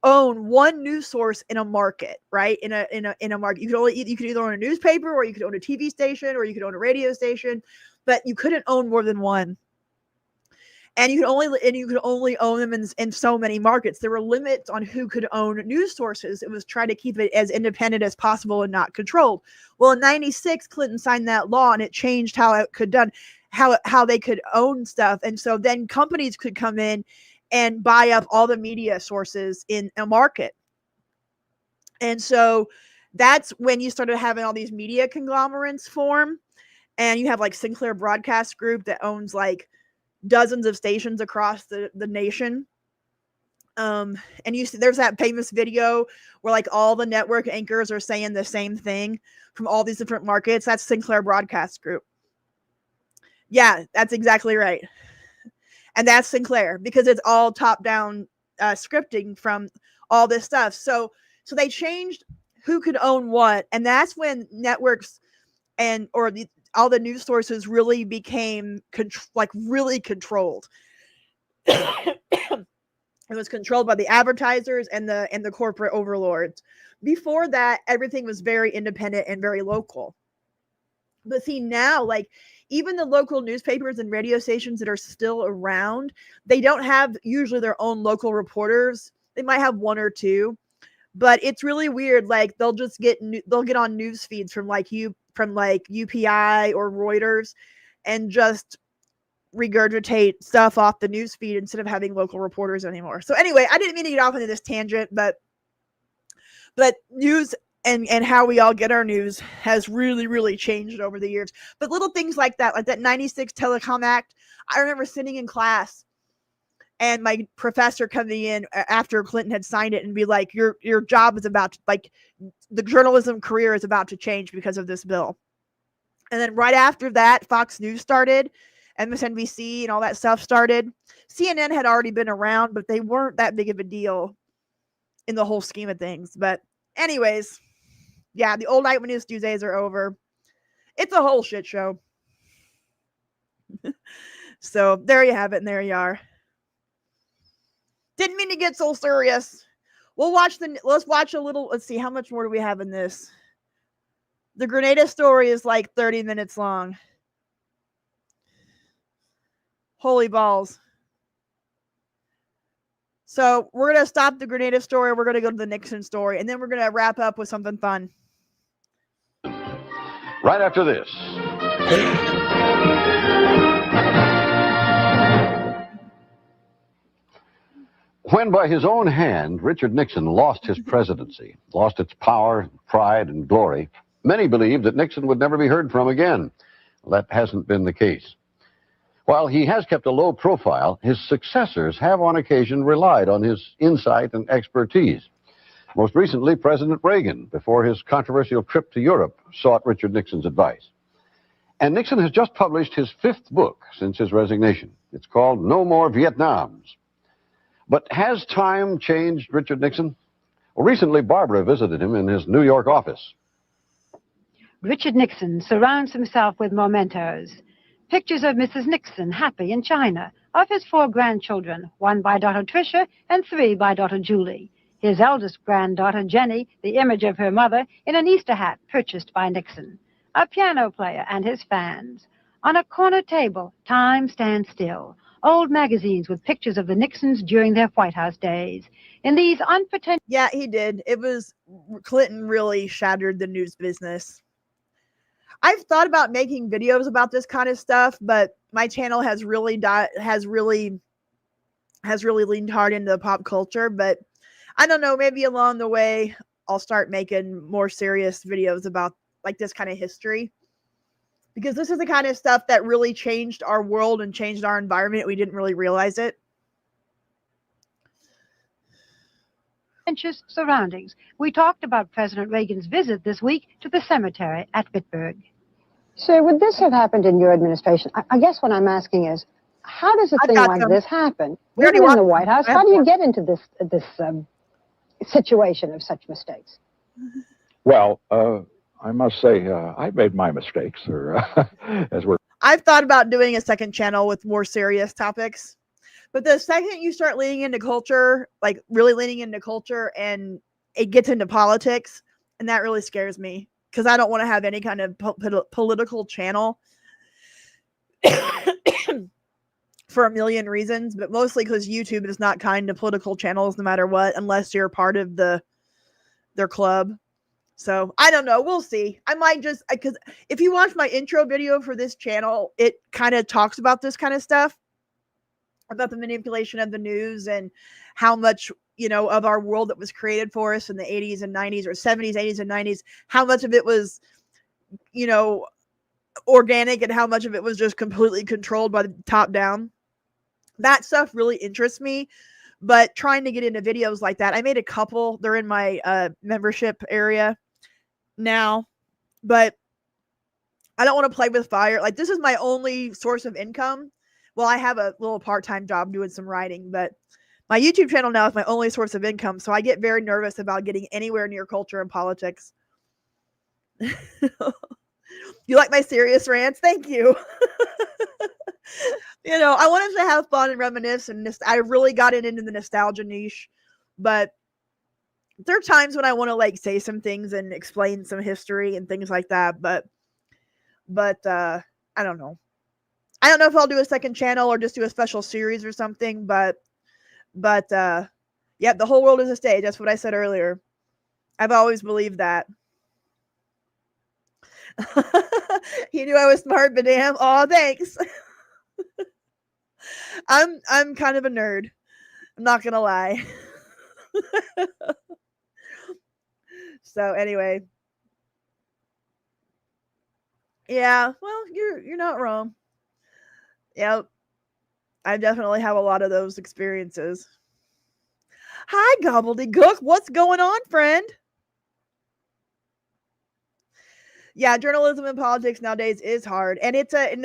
own one news source in a market, right? In a market, you could either own a newspaper, or you could own a TV station, or you could own a radio station, but you couldn't own more than one. And you could only own them in so many markets. There were limits on who could own news sources. It was trying to keep it as independent as possible and not controlled. Well, in 96, Clinton signed that law, and it changed how it could done, how they could own stuff. And so then companies could come in and buy up all the media sources in a market. And so that's when you started having all these media conglomerates form. And you have like Sinclair Broadcast Group that owns like dozens of stations across the nation. And you see, there's that famous video where like all the network anchors are saying the same thing from all these different markets. That's Sinclair Broadcast Group. Yeah, that's exactly right. And that's Sinclair, because it's all top-down scripting from all this stuff. So they changed who could own what, and that's when networks all the news sources really became really controlled. It was controlled by the advertisers and the corporate overlords. Before that, everything was very independent and very local. But see, now, like, even the local newspapers and radio stations that are still around, they don't have usually their own local reporters. They might have one or two, but it's really weird. Like, they'll get on news feeds from UPI or Reuters and just regurgitate stuff off the news feed instead of having local reporters anymore. So anyway, I didn't mean to get off into this tangent, but But news and how we all get our news has really, really changed over the years. But little things like that 96 Telecom Act, I remember sitting in class and my professor coming in after Clinton had signed it and be like, your job is about to, like, the journalism career is about to change because of this bill. And then right after that, Fox News started, MSNBC and all that stuff started. CNN had already been around, but they weren't that big of a deal in the whole scheme of things. But anyways, yeah, the old Nightly News days are over. It's a whole shit show. So there you have it, and there you are. Didn't mean to get so serious. Let's watch a little. Let's see, how much more do we have in this? The Grenada story is like 30 minutes long. Holy balls. So we're going to stop the Grenada story. We're going to go to the Nixon story. And then we're going to wrap up with something fun. Right after this. When by his own hand, Richard Nixon lost his presidency, lost its power, pride, and glory, many believed that Nixon would never be heard from again. Well, that hasn't been the case. While he has kept a low profile, his successors have on occasion relied on his insight and expertise. Most recently, President Reagan, before his controversial trip to Europe, sought Richard Nixon's advice. And Nixon has just published his 5th book since his resignation. It's called No More Vietnams. But has time changed Richard Nixon? Well, recently, Barbara visited him in his New York office. Richard Nixon surrounds himself with mementos. Pictures of Mrs. Nixon happy in China, of his 4 grandchildren, 1 by daughter Tricia and 3 by daughter Julie. His eldest granddaughter, Jenny, the image of her mother, in an Easter hat purchased by Nixon. A piano player and his fans. On a corner table, time stands still. Old magazines with pictures of the Nixons during their White House days. In these unpretentious... Yeah, he did. Clinton really shattered the news business. I've thought about making videos about this kind of stuff, but my channel has really leaned hard into pop culture. But I don't know, maybe along the way I'll start making more serious videos about like this kind of history, because this is the kind of stuff that really changed our world and changed our environment. We didn't really realize it. Surroundings. We talked about President Reagan's visit this week to the cemetery at Bitburg. Sir, would this have happened in your administration? I guess what I'm asking is, how does a thing like this happen? You're in the White House. How do you get into this situation of such mistakes? Well, I must say, I've made my mistakes. I've thought about doing a second channel with more serious topics. But the second you start leaning into culture, like really leaning into culture, and it gets into politics, and that really scares me, because I don't want to have any kind of political channel for a million reasons, but mostly because YouTube is not kind to political channels no matter what, unless you're part of their club. So I don't know. We'll see. I might just, because if you watch my intro video for this channel, it kind of talks about this kind of stuff, about the manipulation of the news and how much, of our world that was created for us in the 80s and 90s, or 70s, 80s and 90s, how much of it was, organic and how much of it was just completely controlled by the top down. That stuff really interests me, but trying to get into videos like that, I made a couple. They're in my membership area now, but I don't want to play with fire. Like, this is my only source of income. Well, I have a little part-time job doing some writing, but my YouTube channel now is my only source of income. So I get very nervous about getting anywhere near culture and politics. You like my serious rants? Thank you. I wanted to have fun and reminisce, and I really got into the nostalgia niche, but there are times when I want to say some things and explain some history and things like that. But I don't know. I don't know if I'll do a second channel or just do a special series or something, but yeah, the whole world is a stage. That's what I said earlier. I've always believed that. He knew I was smart, but damn. Oh, thanks. I'm kind of a nerd. I'm not gonna lie. So anyway, yeah, well, you're not wrong. Yep, I definitely have a lot of those experiences. Hi, Gobbledygook. What's going on, friend? Yeah, journalism and politics nowadays is hard, and it's a.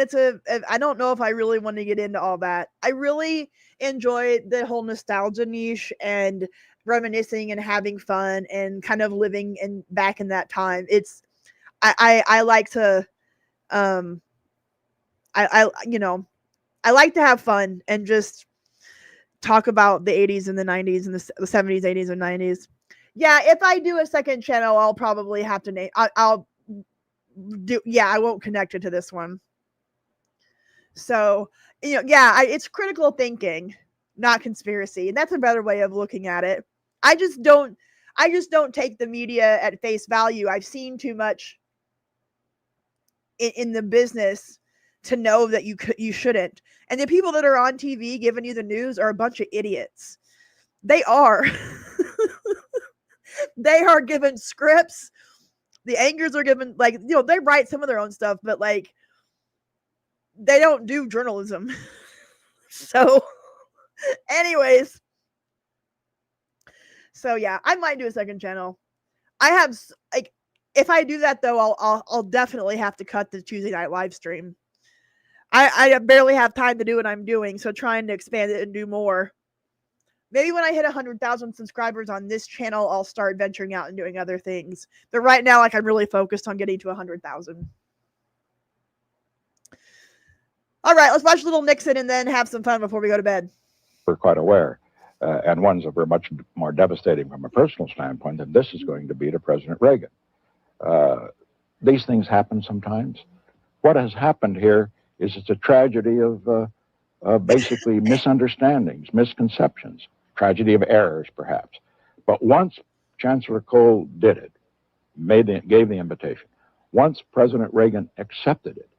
I don't know if I really want to get into all that. I really enjoy the whole nostalgia niche and reminiscing and having fun and kind of living back in that time. I like to I I like to have fun and just talk about the 80s and the 90s and the 70s, 80s, and 90s. Yeah, if I do a second channel, I'll probably have to name. I'll do. Yeah, I won't connect it to this one. So yeah, it's critical thinking, not conspiracy, and that's a better way of looking at it. I just don't take the media at face value. I've seen too much in the business to know that you shouldn't. And the people that are on TV giving you the news are a bunch of idiots. They are. They are given scripts. The anchors are given, like, they write some of their own stuff, but like they don't do journalism. So anyways, so yeah, I might do a second channel. I have, like, if I do that though, I'll definitely have to cut the Tuesday night live stream. I barely have time to do what I'm doing, so trying to expand it and do more. Maybe when I hit 100,000 subscribers on this channel, I'll start venturing out and doing other things. But right now, like, I'm really focused on getting to 100,000. All right, let's watch Little Nixon and then have some fun before we go to bed. We're quite aware, and ones that were much more devastating from a personal standpoint than this is going to be to President Reagan. These things happen sometimes. What has happened here is it's a tragedy of basically misunderstandings, misconceptions, tragedy of errors, perhaps. But once Chancellor Kohl did it, gave the invitation, once President Reagan accepted it,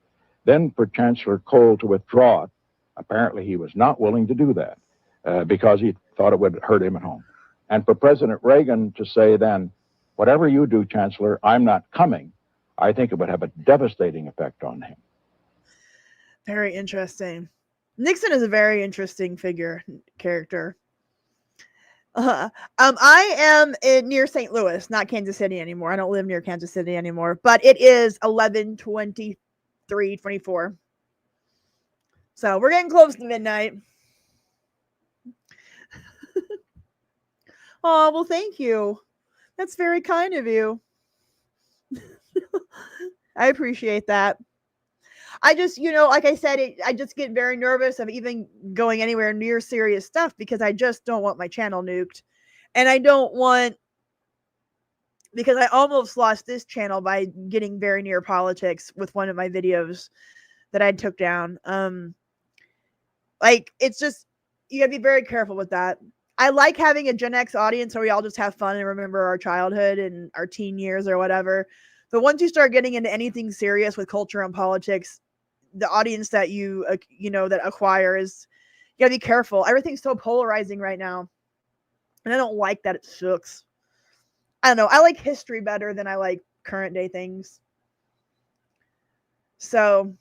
then for Chancellor Kohl to withdraw it, apparently he was not willing to do that because he thought it would hurt him at home. And for President Reagan to say then, whatever you do, Chancellor, I'm not coming, I think it would have a devastating effect on him. Very interesting. Nixon is a very interesting character. I am near St. Louis, not Kansas City anymore. I don't live near Kansas City anymore, but it is 11:23:24. So we're getting close to midnight. Oh, well, thank you. That's very kind of you. I appreciate that. I just, like I said, I just get very nervous of even going anywhere near serious stuff because I just don't want my channel nuked. And I don't want, because I almost lost this channel by getting very near politics with one of my videos that I took down. Like, it's just, you gotta be very careful with that. I like having a Gen X audience where we all just have fun and remember our childhood and our teen years or whatever. But once you start getting into anything serious with culture and politics, the audience that you that acquire is, you gotta be careful. Everything's so polarizing right now, and I don't like that. It sucks. I don't know. I like history better than I like current day things. So,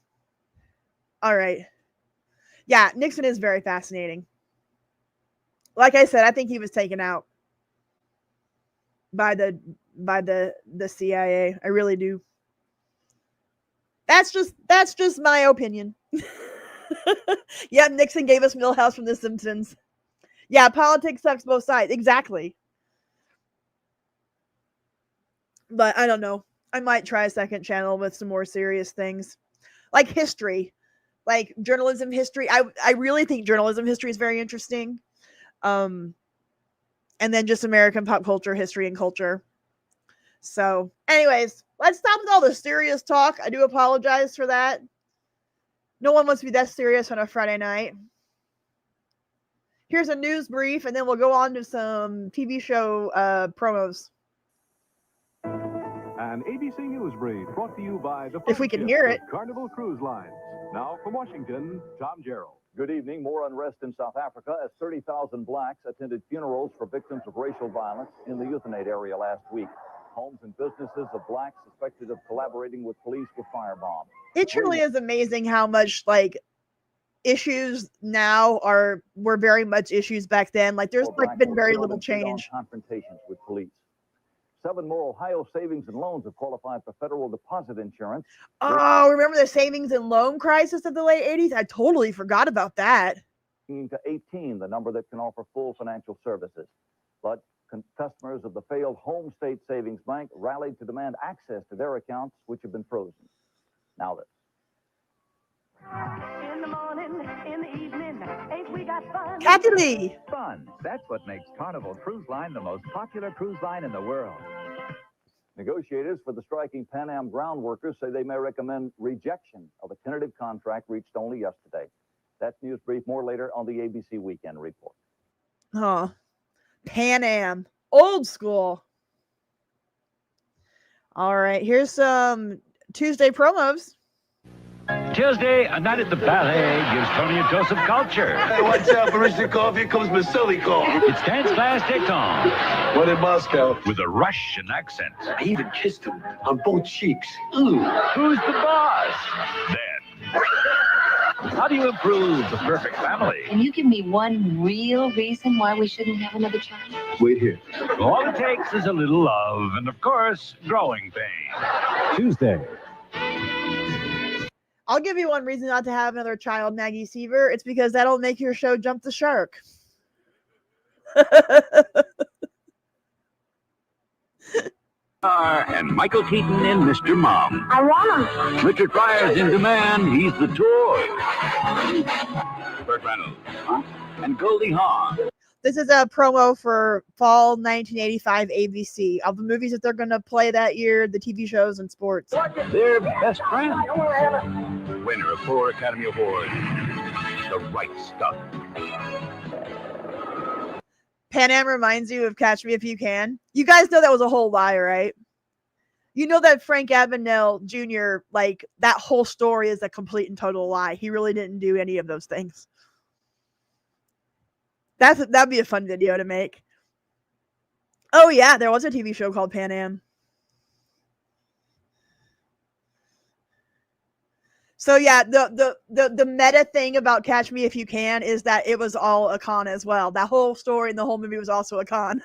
all right, yeah, Nixon is very fascinating. Like I said, I think he was taken out by the CIA. I really do. That's just my opinion. Yeah, Nixon gave us Milhouse from The Simpsons. Yeah, politics sucks both sides. Exactly. But I don't know. I might try a second channel with some more serious things. Like history. Like journalism history. I really think journalism history is very interesting. And then just American pop culture, history, and culture. So, anyways, let's stop with all the serious talk. I do apologize for that. No one wants to be that serious on a Friday night. Here's a news brief, and then we'll go on to some TV show promos. An ABC News brief brought to you by the If we can hear it. Carnival Cruise Lines. Now from Washington, Tom Gerald. Good evening. More unrest in South Africa as 30,000 blacks attended funerals for victims of racial violence in the Euthanate area last week. Homes and businesses of blacks suspected of collaborating with police with firebombs. It truly is amazing how much like issues now were very much issues back then. Like there's like been very little change. Confrontations with police. 7 more Ohio savings and loans have qualified for federal deposit insurance. Oh, remember the savings and loan crisis of the late 80s? I totally forgot about that. To 18, the number that can offer full financial services. But customers of the failed Home State Savings Bank rallied to demand access to their accounts, which have been frozen. Now this. In the morning, in the evening, ain't we got fun? Kathy! Fun. That's what makes Carnival Cruise Line the most popular cruise line in the world. Negotiators for the striking Pan Am ground workers say they may recommend rejection of a tentative contract reached only yesterday. That's news brief. More later on the ABC Weekend Report. Oh, Pan Am. Old school. All right, here's some Tuesday promos. Tuesday, a night at the ballet gives Tony a dose of culture. Hey, watch out for Richard Coffee. Here comes Vasily Coffee. It's dance class dicton. What in Moscow? With a Russian accent. I even kissed him on both cheeks. Ooh. Who's the boss? Then, how do you improve the perfect family? Can you give me one real reason why we shouldn't have another child? Wait here. All it takes is a little love and, of course, growing pains. Tuesday. I'll give you one reason not to have another child, Maggie Seaver. It's because that'll make your show jump the shark. And Michael Keaton in Mr. Mom. I want him. Richard Pryor's in demand. He's the toy. Burt Reynolds. And Goldie Hawn. This is a promo for fall 1985 ABC. Of the movies that they're going to play that year, the TV shows and sports. Their best friend. Winner of 4 Academy Awards. The Right Stuff. Pan Am reminds you of Catch Me If You Can. You guys know that was a whole lie, right? You know that Frank Abagnale Jr., like, that whole story is a complete and total lie. He really didn't do any of those things. That'd be a fun video to make. Oh, yeah, there was a TV show called Pan Am. So yeah, the meta thing about Catch Me If You Can is that it was all a con as well. That whole story and the whole movie was also a con.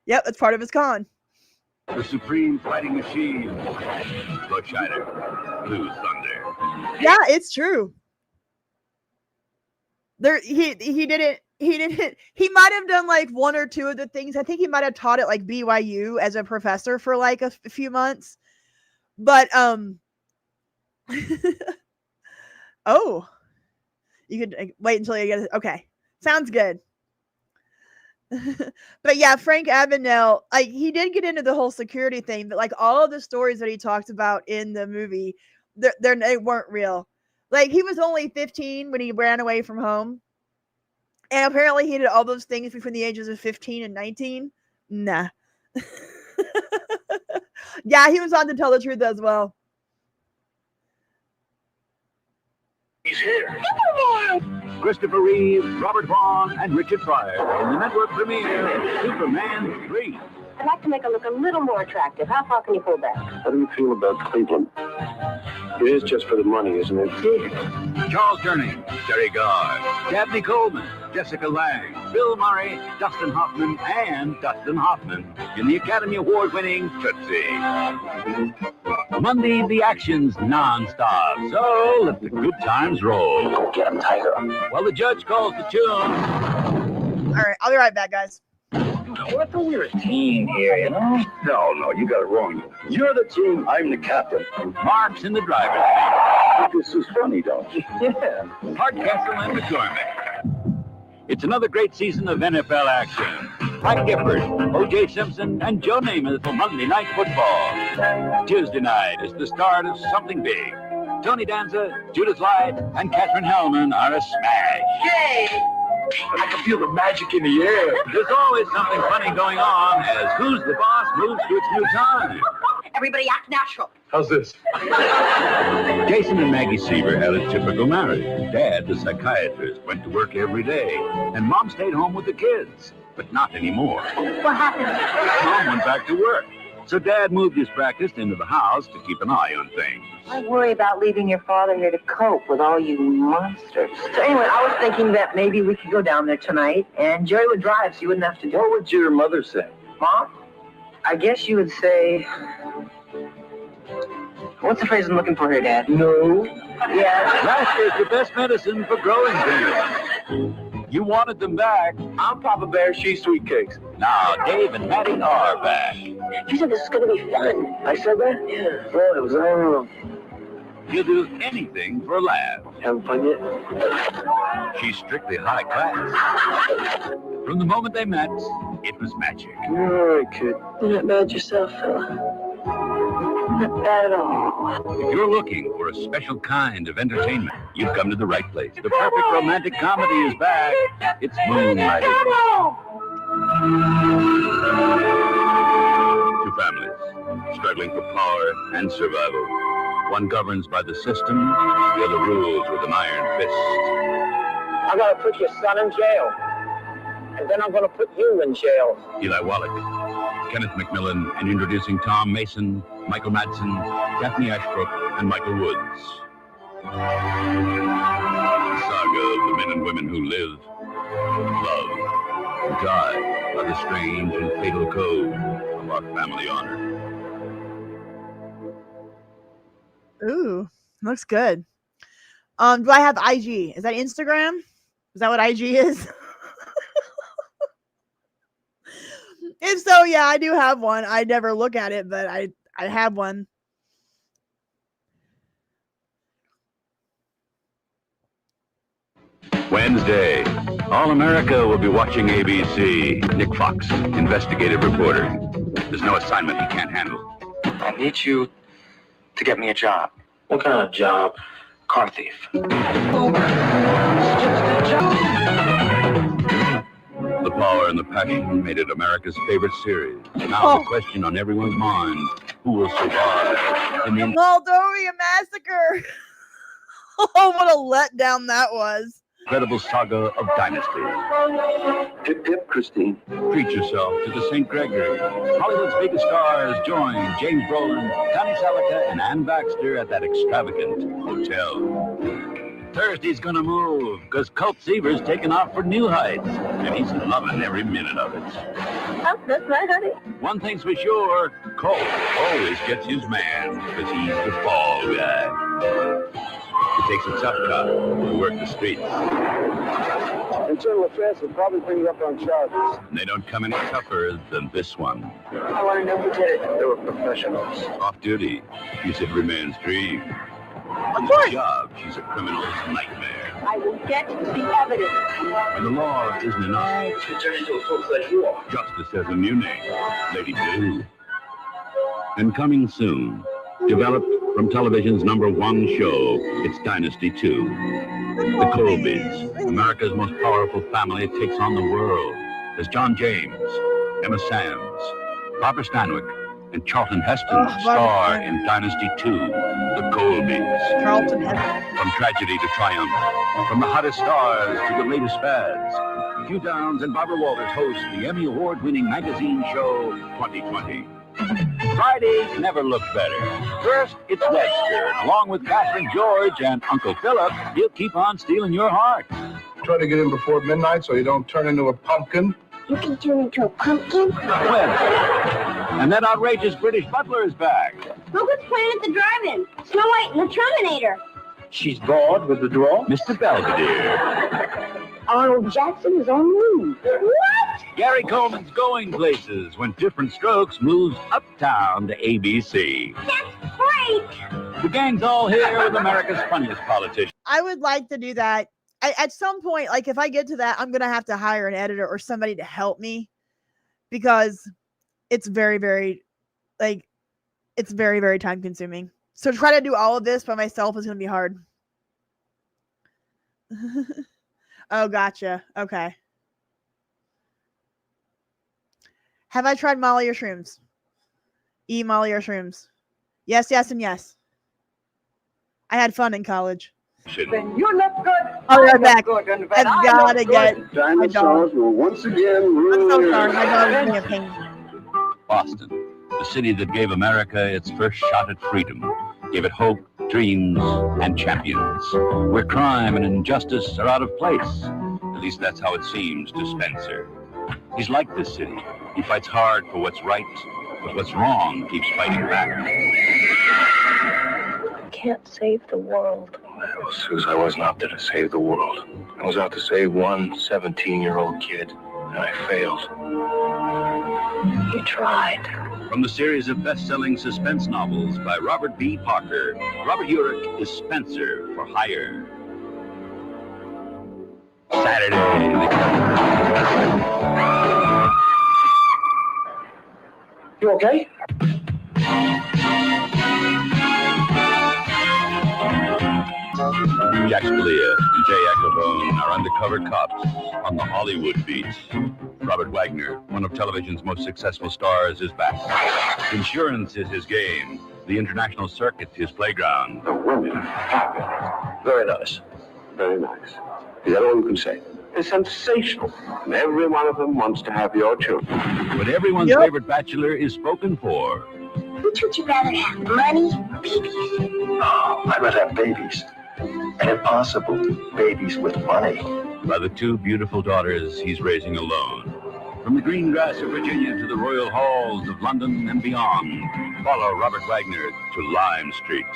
Yep, it's part of his con. The Supreme Fighting Machine. Bushiner. Blue Thunder. Yeah, it's true. He didn't. He might have done like 1 or 2 of the things. I think he might have taught at like BYU as a professor for like a few months. But oh, you could wait until you get it. Okay, sounds good. But yeah, Frank Abagnale, like, he did get into the whole security thing, but like all of the stories that he talked about in the movie, they weren't real. Like, he was only 15 when he ran away from home. And apparently he did all those things between the ages of 15 and 19. Nah. Yeah, he was on To Tell the Truth as well. He's here. Christopher Reeve, Robert Vaughn, and Richard Pryor in the network premiere of Superman 3. I'd like to make her look a little more attractive. How far can you pull back? How do you feel about Cleveland? It is just for the money, isn't it? Charles Durning, Terry Garr, Dabney Coleman, Jessica Lange, Bill Murray, Dustin Hoffman, and Dustin Hoffman in the Academy Award-winning Tootsie. Monday, the action's non-stop, so let the good times roll. Go get him, Tiger. While the judge calls the tune. All right, I'll be right back, guys. I thought we were a team here, you know? No, you got it wrong. You're the team, I'm the captain. Mark's in the driver's seat. This is funny, don't you? Yeah. Hardcastle and McCormick. It's another great season of NFL action. Mike Gifford, O.J. Simpson, and Joe Namath for Monday Night Football. Tuesday night is the start of something big. Tony Danza, Judith Light, and Katherine Hellman are a smash. Yay! I can feel the magic in the air. There's always something funny going on as Who's the Boss moves to its new time. Everybody act natural. How's this? Jason and Maggie Seaver had a typical marriage. Dad, the psychiatrist, went to work every day, and Mom stayed home with the kids. But not anymore. What happened? Mom went back to work. So Dad moved his practice into the house to keep an eye on things. I worry about leaving your father here to cope with all you monsters. So anyway, I was thinking that maybe we could go down there tonight, and Jerry would drive, so you wouldn't have to do it. What would your mother say? Mom? I guess you would say... What's the phrase I'm looking for here, Dad? No. Yes. Laughter is the best medicine for growing pains. You wanted them back. I'm Papa Bear, she's Sweet Cakes. Now Dave and Maddie are back. You said this is going to be fun. I said that? Yeah. Well, it was, He'll do anything for a laugh. Having fun yet? She's strictly high class. From the moment they met, it was magic. You're all right, kid. You're not bad yourself, fella. Not bad at all. If you're looking for a special kind of entertainment, you've come to the right place. The perfect romantic comedy is back. It's Moonlight. Two families struggling for power and survival. One governs by the system, the other rules with an iron fist. I gotta put your son in jail. And then I'm gonna put you in jail. Eli Wallach, Kenneth McMillan, and introducing Tom Mason, Michael Madsen, Daphne Ashbrook, and Michael Woods. The saga of the men and women who live, love, and die by the strange and fatal code of our family honor. Ooh, looks good. Do I have IG? Is that Instagram? Is that what IG is? If so, yeah, I do have one. I never look at it, but I have one. Wednesday, all America will be watching ABC. Nick Fox, investigative reporter. There's no assignment he can't handle. I need you to get me a job. What kind of job? Car thief. The power and the passion made it America's favorite series. Now the question on everyone's mind, who will survive in the Moldova Massacre. Oh, what a letdown that was. incredible saga of dynasty. Hip hip, Christine. Treat yourself to the St. Gregory. Hollywood's biggest stars join James Brolin, Connie Salica, and Ann Baxter at that extravagant hotel. Thursday's gonna move, because Colt Seaver's taking off for new heights, and he's loving every minute of it. Oh, that's right, honey. One thing's for sure, Colt always gets his man, because he's the fall guy. He takes a tough cut to work the streets. Internal affairs will probably bring you up on charges. And they don't come any tougher than this one. I want to know who did it. They were professionals. Off duty, she's every man's dream. Of course. Job, she's a criminal's nightmare. I will get the evidence. And the law isn't enough. She turned into a full-fledged war. Justice has a new name, Lady Blue. And coming soon, developed from television's #1 show, it's Dynasty 2. The Colbys, America's most powerful family, takes on the world as John James, Emma Samms, Barbara Stanwyck, and Charlton Heston star in Dynasty 2, The Colbys. Charlton Heston. From tragedy to triumph, from the hottest stars to the latest fads, Hugh Downs and Barbara Walters host the Emmy Award-winning magazine show 2020. Friday never looked better. First, it's Webster, and along with Catherine George and Uncle Philip, he'll keep on stealing your heart. Try to get in before midnight so you don't turn into a pumpkin. You can turn into a pumpkin? Webster. And that outrageous British butler is back. Look what's playing at the drive-in. Snow White and the Terminator. She's bored with the draw? Mr. Belvedere. Arnold Jackson is on the move. What? Gary Coleman's Going Places, when Different Strokes moves uptown to ABC. That's great. The gang's all here with America's funniest politicians. I would like to do that. At some point, like if I get to that, I'm going to have to hire an editor or somebody to help me because it's very, very, it's very, very time consuming. So try to do all of this by myself is going to be hard. Oh, gotcha. Okay. Have I tried Molly or shrooms? Molly or shrooms? Yes, yes, and yes. I had fun in college. Then you look good. I'll be right back. Good, and I've got to get my dog. will once again I'm so sorry. My dog is being a pain. Boston, the city that gave America its first shot at freedom, gave it hope, dreams, and champions, where crime and injustice are out of place. At least that's how it seems to Spencer. He's like this city. He fights hard for what's right, but what's wrong keeps fighting back. I can't save the world. Well, Suze, I wasn't out there to save the world. I was out to save one 17-year-old kid, and I failed. You tried. From the series of best-selling suspense novels by Robert B. Parker, Robert Urich is Spencer for Hire. Saturday. You okay? Jack Scalia and Jay Ackerbone are undercover cops on the Hollywood beat. Robert Wagner, one of television's most successful stars, is back. Insurance is his game. The international circuit his playground. The women are fabulous. Very nice. Very nice. Is that all you can say? They're sensational. And every one of them wants to have your children. But everyone's favorite bachelor is spoken for. Which would you rather have, money or babies? Oh, I'd rather have babies. And if possible, babies with money. By the two beautiful daughters he's raising alone. From the green grass of Virginia to the royal halls of London and beyond, follow Robert Wagner to Lime Street.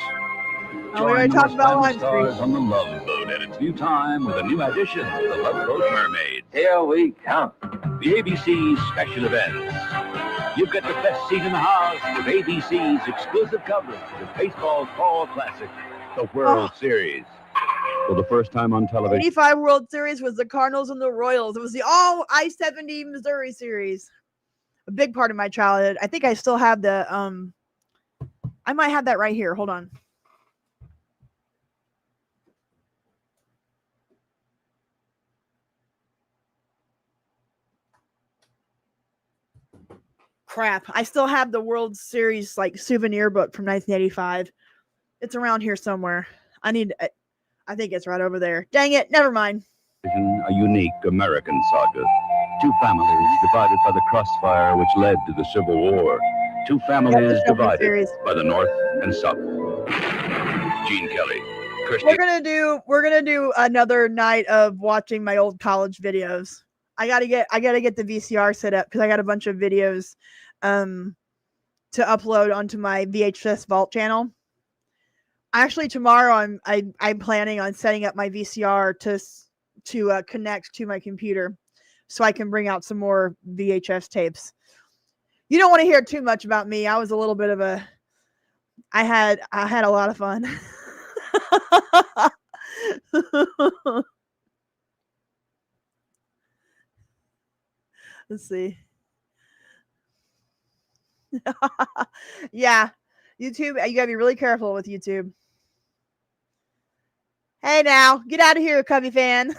Oh, we already talked about Lime Stars Street. on the Love Boat at its new time with a new addition, the Love Boat Mermaid. Here we come. The ABC special events. You've got the best seat in the house with ABC's exclusive coverage of baseball's fall classic, the World Series. For the first time on television. 85 World Series was the Cardinals and the Royals. It was the all I-70 Missouri series. A big part of my childhood. I think I still have the I might have that right here. Hold on. Crap. I still have the World Series like souvenir book from 1985. It's around here somewhere. I think it's right over there. Dang it. Never mind. A unique American saga. Two families divided by the crossfire which led to the Civil War. Two families divided by the North and South. Gene Kelly. Kirsty. We're gonna do another night of watching my old college videos. I gotta get the VCR set up because I got a bunch of videos to upload onto my VHS Vault channel. Actually, tomorrow I'm planning on setting up my VCR to connect to my computer, so I can bring out some more VHS tapes. You don't want to hear too much about me. I was a little bit of a. I had a lot of fun. Let's see. Yeah, YouTube. You gotta be really careful with YouTube. Hey now, get out of here, Cubby fan.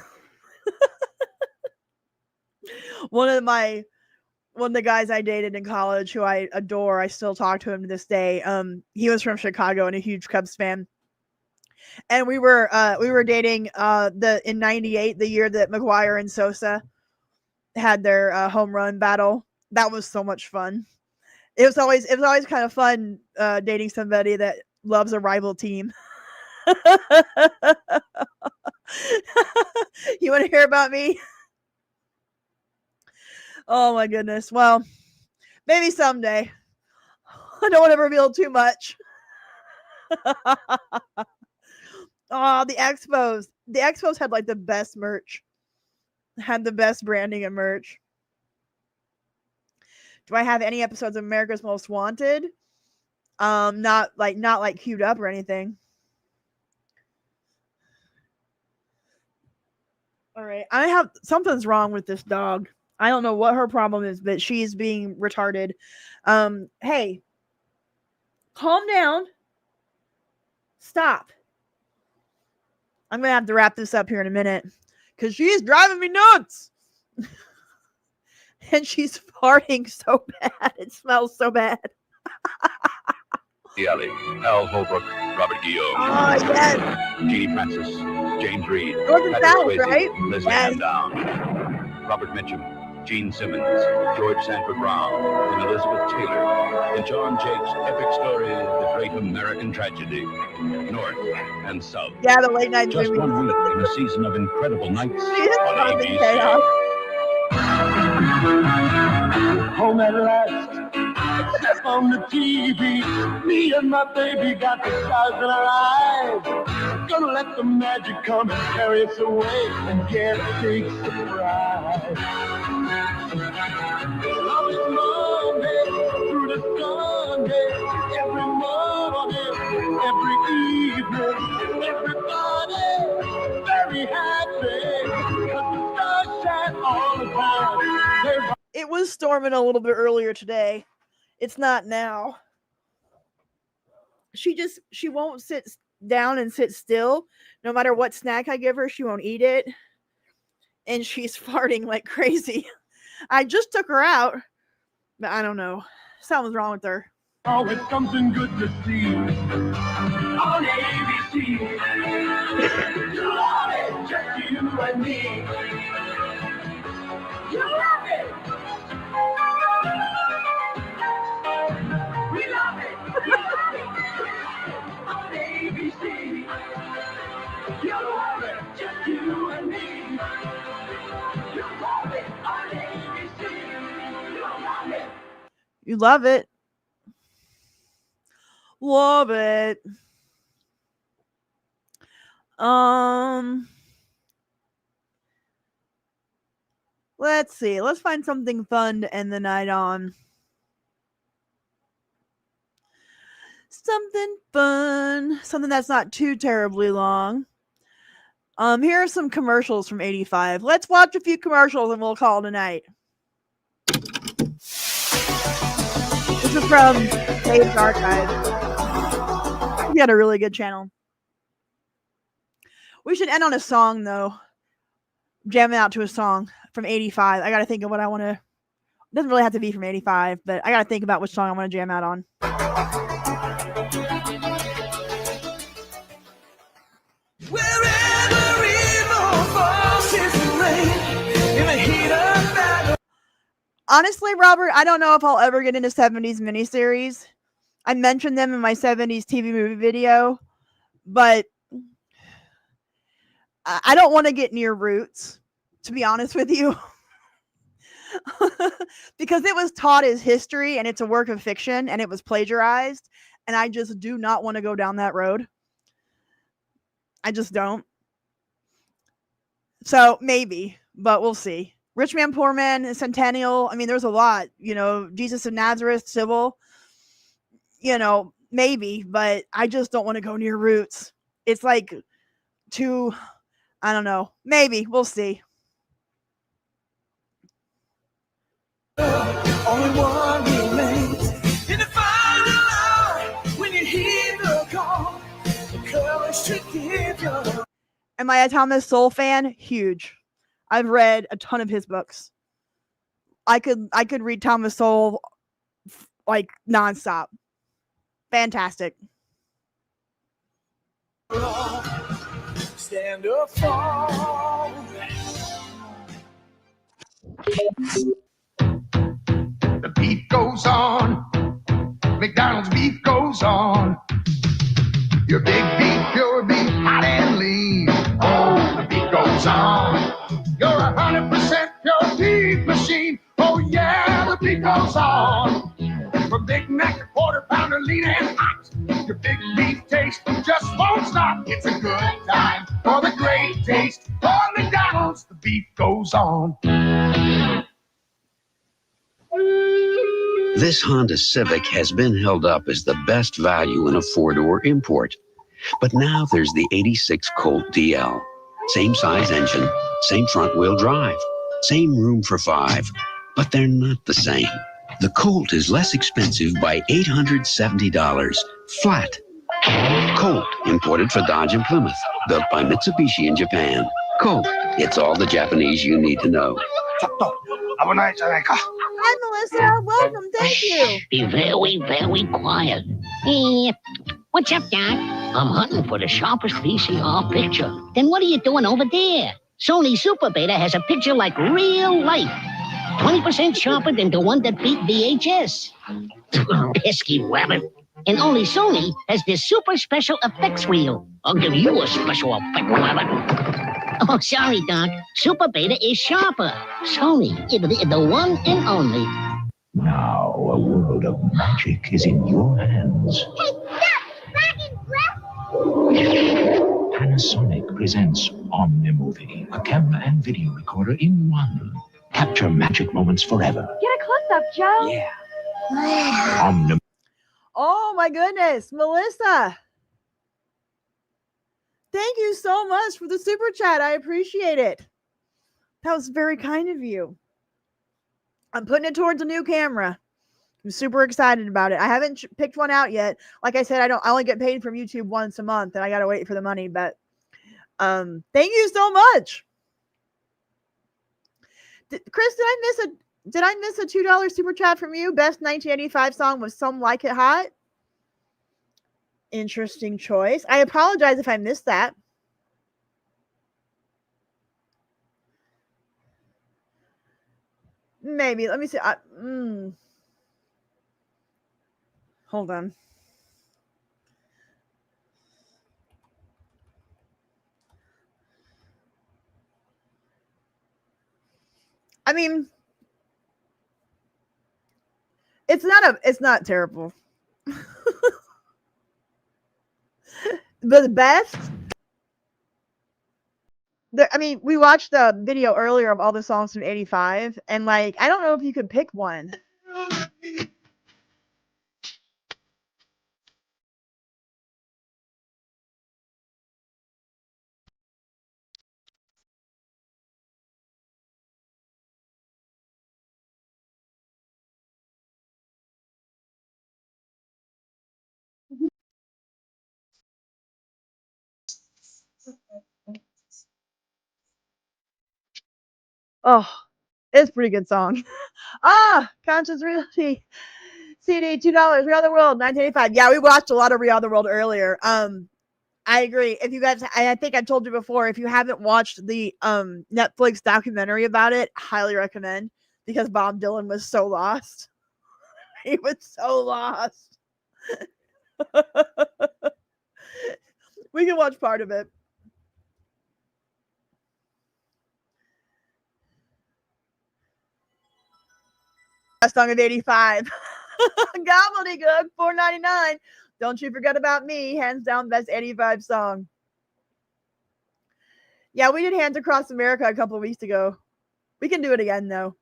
One of the guys I dated in college who I adore, I still talk to him to this day. He was from Chicago and a huge Cubs fan. And we were dating in 98, the year that McGuire and Sosa had their home run battle. That was so much fun. It was always kind of fun dating somebody that loves a rival team. You want to hear about me? Oh my goodness. Well, maybe someday. I don't want to reveal too much. Oh, the Expos. The Expos had like the best merch. Had the best branding and merch. Do I have any episodes of America's Most Wanted? Not like queued up or anything. All right. Something's wrong with this dog. I don't know what her problem is, but she's being retarded. Hey, calm down. Stop. I'm going to have to wrap this up here in a minute because she's driving me nuts. And she's farting so bad. It smells so bad. Alley, Al Holbrook, Robert Guillaume. Oh, yes. Jeannie Francis, James Reed, North and South, Swayze, right? Leslie Yes. Ann Down, Robert Mitchum, Gene Simmons, George Sanford Brown, and Elizabeth Taylor in John Jake's epic story, The Great American Tragedy, North and South. Yeah, the late night Just movies. 1 week in a season of incredible nights It's on causing ABC. chaos. Home at last. Step on the TV. Me and my baby got the stars in our eyes. Gonna let the magic come and carry us away and get a big surprise. Love is Monday through the Sunday. Every morning, every evening, everybody very happy. 'Cause the stars shine all the time. It was storming a little bit earlier today. It's not now. She won't sit down and sit still. No matter what snack I give her, she won't eat it. And she's farting like crazy. I just took her out, but I don't know. Something's wrong with her. Oh, it's something good to see. On ABC. You love it, just you and me. You love it. We love it. We love it. On ABC. You love it, just you and me. You love it on ABC. You love it. You love it. Love it. Let's see. Let's find something fun to end the night on. Something fun. Something that's not too terribly long. Here are some commercials from 85. Let's watch a few commercials and we'll call tonight. This is from Dave's Archive. He had a really good channel. We should end on a song, though. Jamming out to a song from 85. I got to think of what I want to... It doesn't really have to be from 85, but I got to think about which song I want to jam out on. Wherever evil falls in the rain, in the heat of battle. Honestly, Robert, I don't know if I'll ever get into 70s miniseries. I mentioned them in my 70s TV movie video, but I don't want to get near Roots, to be honest with you. Because it was taught as history and it's a work of fiction and it was plagiarized, and I just do not want to go down that road. I just don't. So maybe, but we'll see. Rich Man, Poor Man, Centennial. I mean, there's a lot, Jesus of Nazareth, Civil, maybe, but I just don't want to go near Roots. It's like too, I don't know. Maybe, we'll see. Only one remains in the final hour when you hear the call, the courage to give your... Am I a Thomas Sowell fan? Huge. I've read a ton of his books. I could read Thomas Sowell like nonstop. Fantastic. Stand or fall. The beat goes on. McDonald's beef goes on. Your big beef, pure beef, hot and lean. Oh, the beat goes on. You're 100% pure beef machine. Oh yeah, the beat goes on. From Big Mac to quarter pounder, lean and hot. Your big beef taste just won't stop. It's a good time for the great taste. For McDonald's, the beef goes on. This Honda Civic has been held up as the best value in a four-door import. But now there's the 86 Colt DL. Same size engine, same front-wheel drive, same room for 5, but they're not the same. The Colt is less expensive by $870, flat. Colt, imported for Dodge and Plymouth, built by Mitsubishi in Japan. Colt, it's all the Japanese you need to know. Hi, Melissa. Welcome. Thank you. Be very, very quiet. Hey, what's up, Doc? I'm hunting for the sharpest VCR picture. Then what are you doing over there? Sony Super Beta has a picture like real life. 20% sharper than the one that beat VHS. Pesky rabbit. And only Sony has this super special effects wheel. I'll give you a special effect, rabbit. Oh, sorry, Doc. Super Beta is sharper. Sony, the one and only. Now a world of magic is in your hands. Hey, stop! Dragon breath! Panasonic presents Omnimovie, a camera and video recorder in one. Capture magic moments forever. Get a close-up, Joe. Yeah. Omnimovie. Oh my goodness, Melissa. Thank you so much for the super chat. I appreciate it. That was very kind of you. I'm putting it towards a new camera. I'm super excited about it. I haven't picked one out yet. Like I said, I only get paid from YouTube once a month, and I gotta wait for the money. But thank you so much, Chris. Did I miss a $2 super chat from you? Best 1985 song was "Some Like It Hot." Interesting choice. I apologize if I missed that. Maybe. Let me see. Hold on. I mean, it's not terrible. But the best, I mean, we watched the video earlier of all the songs from 85, and like, I don't know if you could pick one. Oh, it's a pretty good song. Conscious Reality CD, $2. Real the World, 1985. Yeah, we watched a lot of Real the World earlier. I agree. If you guys, I think I told you before, if you haven't watched the Netflix documentary about it, highly recommend, because Bob Dylan was so lost. He was so lost. We can watch part of it. Best song of 85. Gobbledygook, $4.99. Don't you forget about me. Hands down, best 85 song. Yeah, we did Hands Across America a couple of weeks ago. We can do it again though.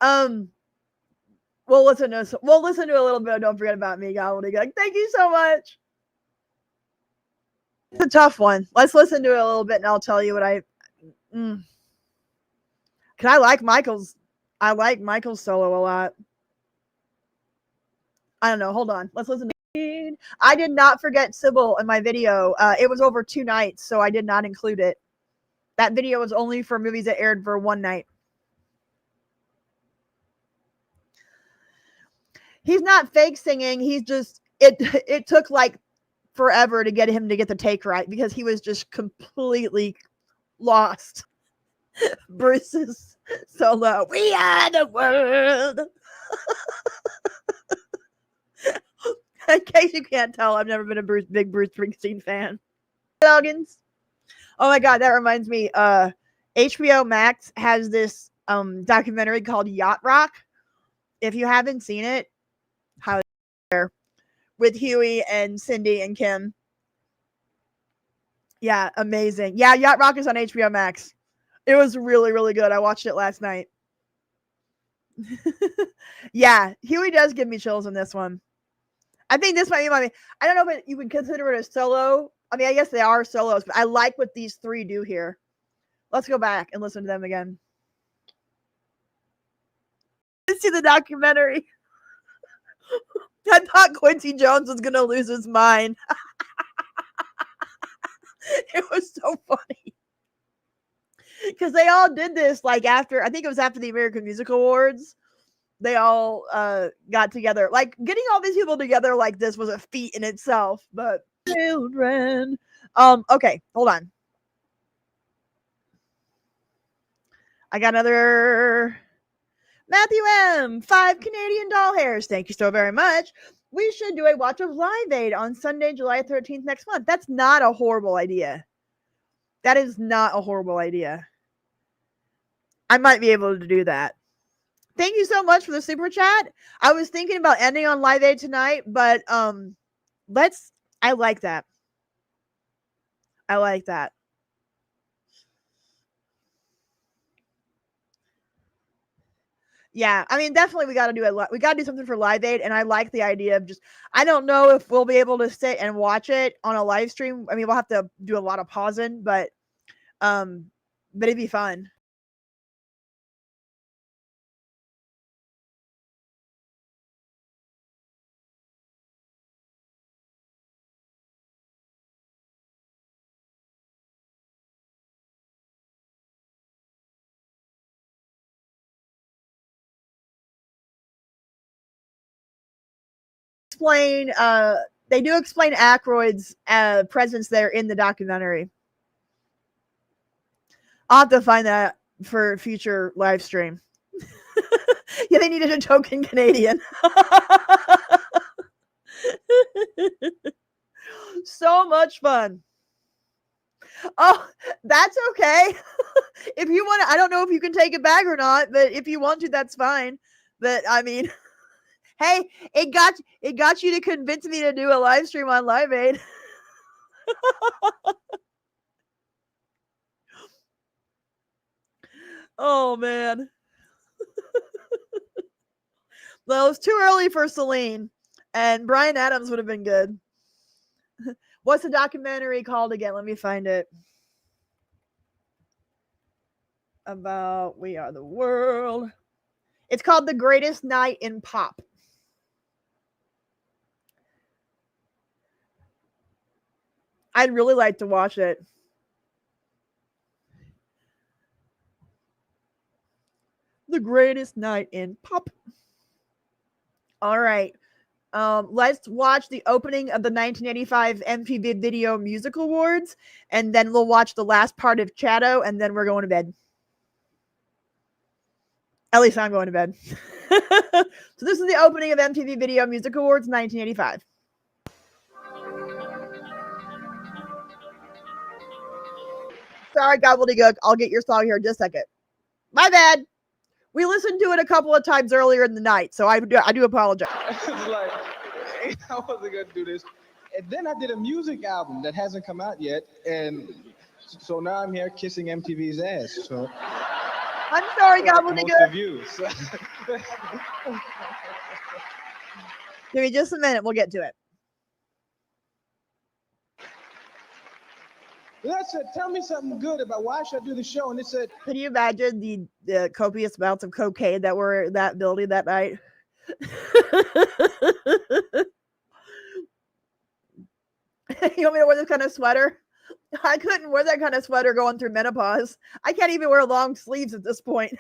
We'll listen to a little bit of Don't Forget About Me, Gobbledygook. Thank you so much. It's a tough one. Let's listen to it a little bit and I'll tell you what cause I like Michael's solo a lot. I don't know. Hold on. Let's listen to I did not forget Sybil in my video. It was over 2 nights, so I did not include it. That video was only for movies that aired for 1 night. He's not fake singing. He's just it took like forever to get him to get the take right because he was just completely lost. Bruce's solo. We are the world. In case you can't tell, I've never been a big Bruce Springsteen fan. Loggins. Oh my god, that reminds me. HBO Max has this documentary called Yacht Rock. If you haven't seen it, highly there with Huey and Cindy and Kim. Yeah, amazing. Yeah, Yacht Rock is on HBO Max. It was really, really good. I watched it last night. Yeah, Huey does give me chills in this one. I think this might be I don't know if you would consider it a solo. I mean, I guess they are solos, but I like what these 3 do here. Let's go back and listen to them again. Let's see the documentary. I thought Quincy Jones was going to lose his mind. It was so funny. Because they all did this like after, I think it was after the American Music Awards. they all got together. Like getting all these people together like this was a feat in itself. But children, okay, hold on. I got another Matthew M. 5 Canadian doll hairs. Thank you so very much. We should do a watch of Live Aid on Sunday, July 13th next month. That's not a horrible idea. That is not a horrible idea. I might be able to do that. Thank you so much for the super chat. I was thinking about ending on Live Aid tonight, but I like that. I like that. Yeah, I mean, definitely we got to do it. We got to do something for Live Aid, and I like the idea of just. I don't know if we'll be able to sit and watch it on a live stream. I mean, we'll have to do a lot of pausing, but it'd be fun. Explain. They do explain Aykroyd's presence there in the documentary. I'll have to find that for future live stream. Yeah, they needed a token Canadian. So much fun. Oh, that's okay. If you want to, I don't know if you can take it back or not, but if you want to, that's fine. But I mean, hey, it got you to convince me to do a live stream on Live Aid. Oh man. Well, it was too early for Celine, and Bryan Adams would have been good. What's the documentary called again? Let me find it. About We Are the World. It's called The Greatest Night in Pop. I'd really like to watch it. The Greatest Night in Pop. All right. Let's watch the opening of the 1985 MTV Video Music Awards, and then we'll watch the last part of Chatto, and then we're going to bed. At least I'm going to bed. So this is the opening of MTV Video Music Awards 1985. Sorry, gobbledygook. I'll get your song here in just a second. My bad. We listened to it a couple of times earlier in the night, so I do apologize. It's like, I wasn't going to do this. And then I did a music album that hasn't come out yet, and so now I'm here kissing MTV's ass. So I'm sorry, gobbledygook. Most of you. So. Give me just a minute. We'll get to it. That said, tell me something good about why should I do the show? And it said, can you imagine the copious amounts of cocaine that were in that building that night? You want me to wear this kind of sweater? I couldn't wear that kind of sweater going through menopause. I can't even wear long sleeves at this point.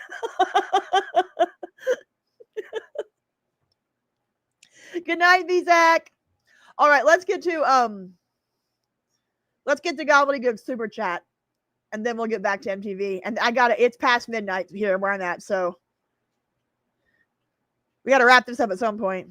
Good night, Zach. All right, let's get to Gobbledygook super chat, and then we'll get back to MTV. And I got it. It's past midnight here where I'm at, so we got to wrap this up at some point.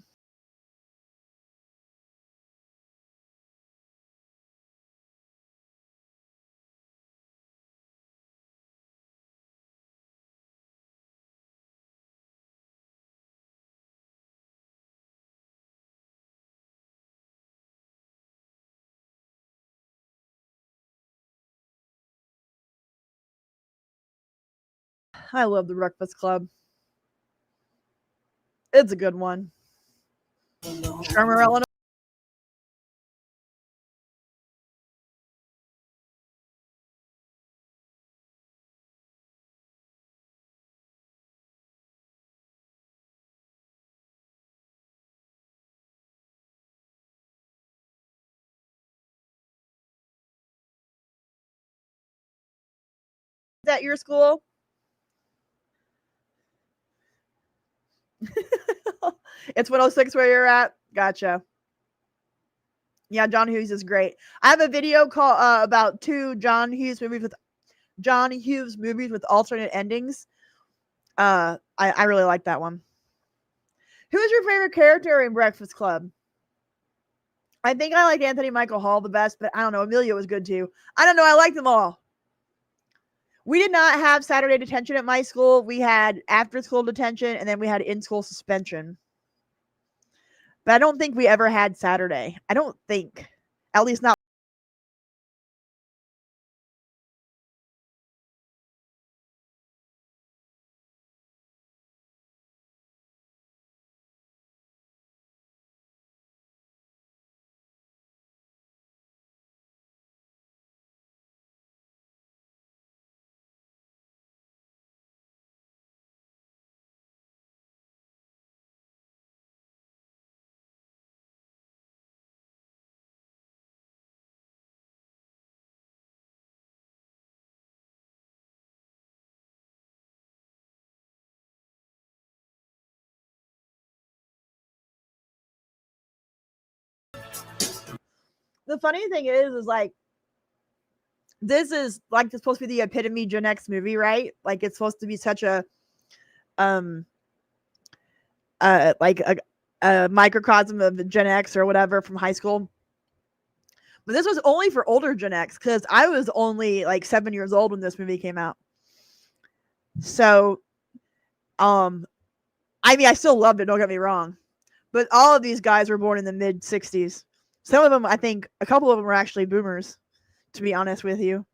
I love The Breakfast Club. It's a good one. Shermer, Illinois. Is that your school? It's 106 where you're at. Gotcha. Yeah, John Hughes is great. I have a video called about 2 John Hughes movies with alternate endings. I really like that one. Who is your favorite character in Breakfast Club? I think I like Anthony Michael Hall the best, but I don't know. Emilio was good too. I don't know. I like them all. We did not have Saturday detention at my school. We had after school detention, and then we had in school suspension. But I don't think we ever had Saturday. I don't think. At least not. The funny thing is like, this is like supposed to be the epitome Gen X movie, right? Like it's supposed to be such a like a microcosm of Gen X or whatever from high school. But this was only for older Gen X because I was only like 7 years old when this movie came out. So, I mean, I still loved it. Don't get me wrong, but all of these guys were born in the mid 60s. Some of them, I think, a couple of them were actually boomers. To be honest with you.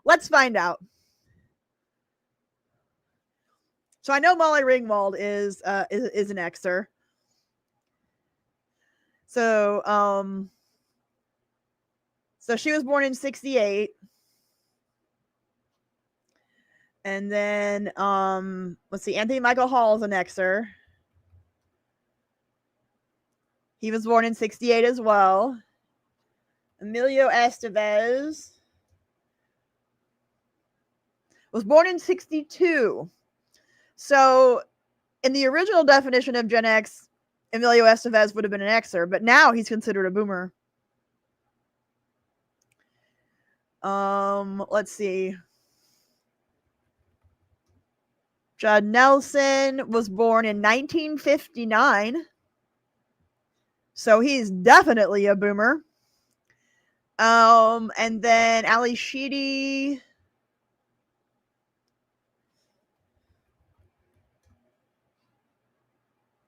Let's find out. So I know Molly Ringwald is an Xer. So so she was born in 68. And then let's see, Anthony Michael Hall is an Xer. He was born in 68 as well. Emilio Estevez was born in 62. So in the original definition of Gen X, Emilio Estevez would have been an Xer, but now he's considered a boomer. Let's see. Judd Nelson was born in 1959. So he's definitely a boomer. And then Ali Sheedy.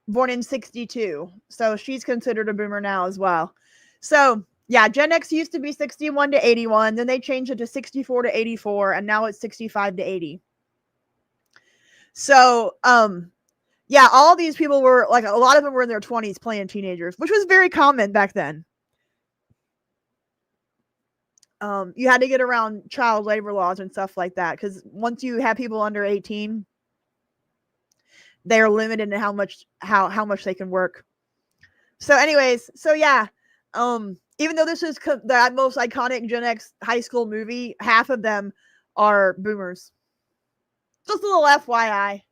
Born in 62. So she's considered a boomer now as well. So yeah, Gen X used to be 61 to 81. Then they changed it to 64 to 84. And now it's 65 to 80. So, yeah, all these people were like, a lot of them were in their 20s playing teenagers, which was very common back then. You had to get around child labor laws and stuff like that, because once you have people under 18, they're limited in how much they can work. So anyways, so yeah, even though this is the most iconic Gen X high school movie, half of them are boomers. Just a little FYI.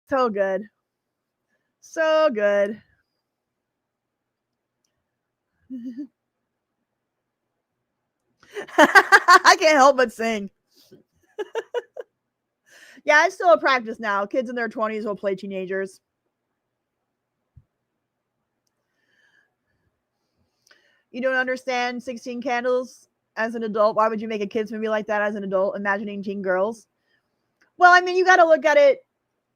So good. So good. I can't help but sing. Yeah, it's still a practice now. Kids in their 20s will play teenagers. You don't understand 16 Candles as an adult. Why would you make a kids movie like that as an adult, imagining teen girls? Well, I mean, you got to look at it.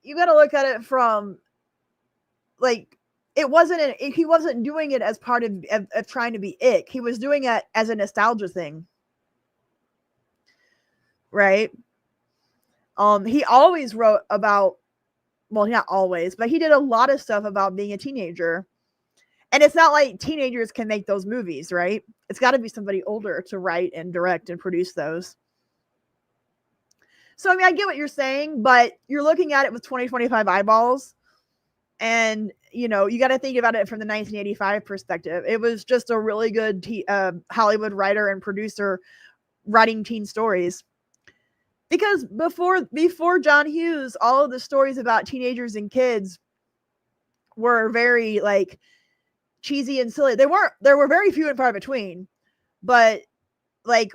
You got to look at it from, like, he wasn't doing it as part of trying to be ick. He was doing it as a nostalgia thing. Right? He always wrote about, well, not always, but he did a lot of stuff about being a teenager. And it's not like teenagers can make those movies, right? It's got to be somebody older to write and direct and produce those. So, I mean, I get what you're saying, but you're looking at it with 2025 eyeballs. And, you know, you got to think about it from the 1985 perspective. It was just a really good Hollywood writer and producer writing teen stories. Because before John Hughes, all of the stories about teenagers and kids were very like cheesy and silly. There were very few and far between, but like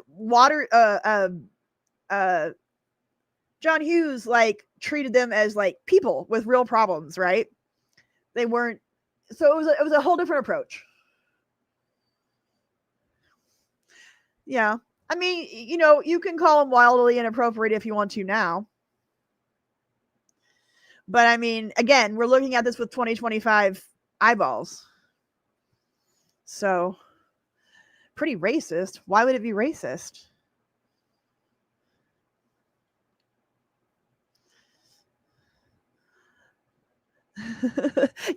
John Hughes like treated them as like people with real problems, right? They weren't, so it was a whole different approach. Yeah. I mean, you know, you can call them wildly inappropriate if you want to now. But I mean, again, we're looking at this with 2025 eyeballs. So, pretty racist. Why would it be racist?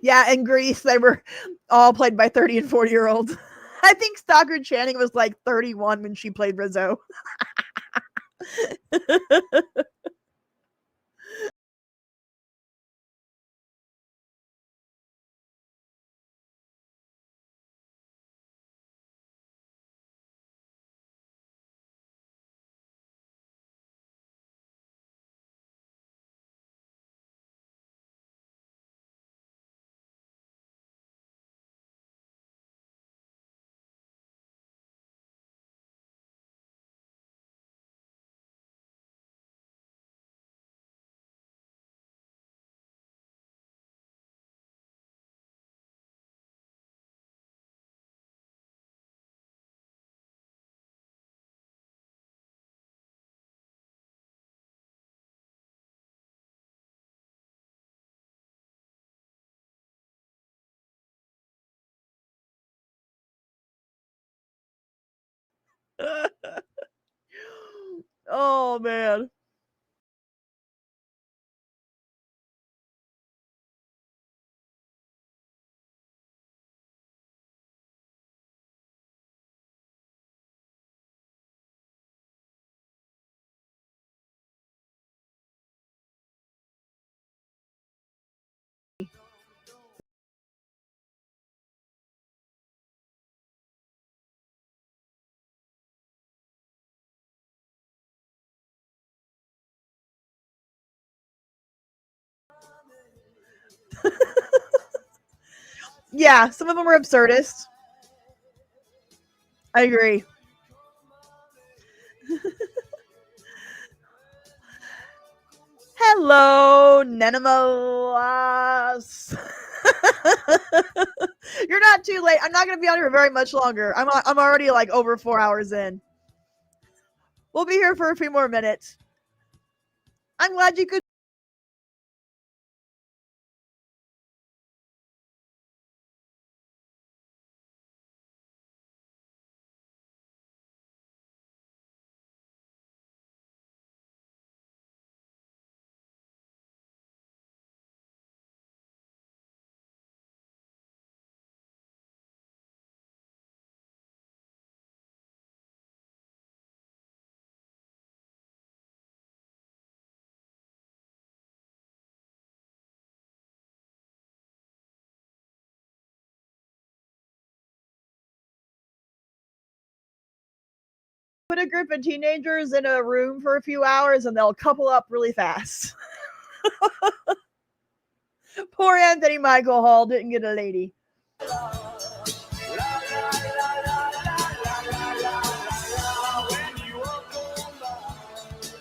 Yeah, in Greece, they were all played by 30 and 40-year-olds. I think Stockard Channing was like 31 when she played Rizzo. Oh man. Yeah, some of them are absurdist. I agree. Hello, Nenemas. You're not too late. I'm not going to be on here very much longer. I'm already like over 4 hours in. We'll be here for a few more minutes. I'm glad you could. Put a group of teenagers in a room for a few hours and they'll couple up really fast. Poor Anthony Michael Hall didn't get a lady.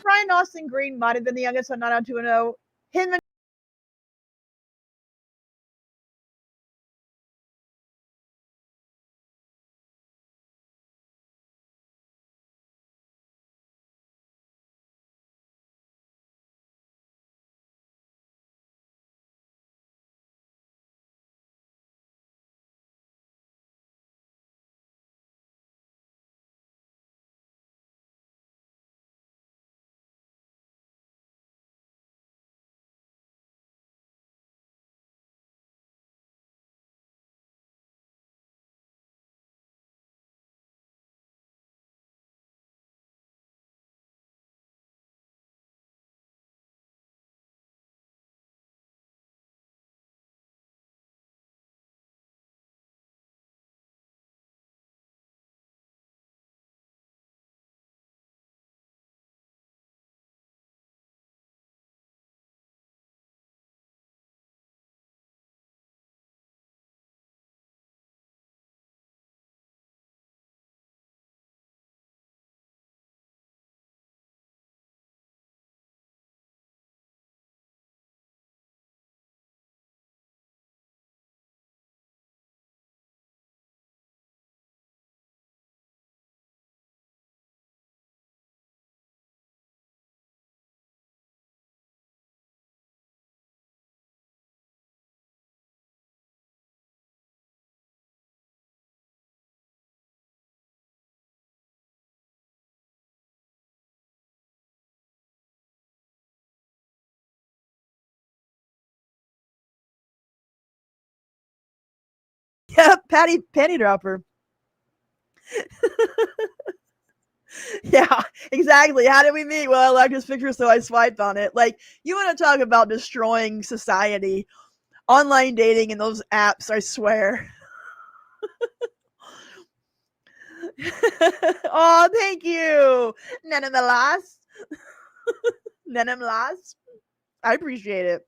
Brian Austin Green might have been the youngest on 90210. Him and Yep, Penny Dropper. Yeah, exactly. How did we meet? Well, I liked his picture, so I swiped on it. Like, you want to talk about destroying society. Online dating and those apps, I swear. Oh, thank you. None of the last. None of the last. I appreciate it.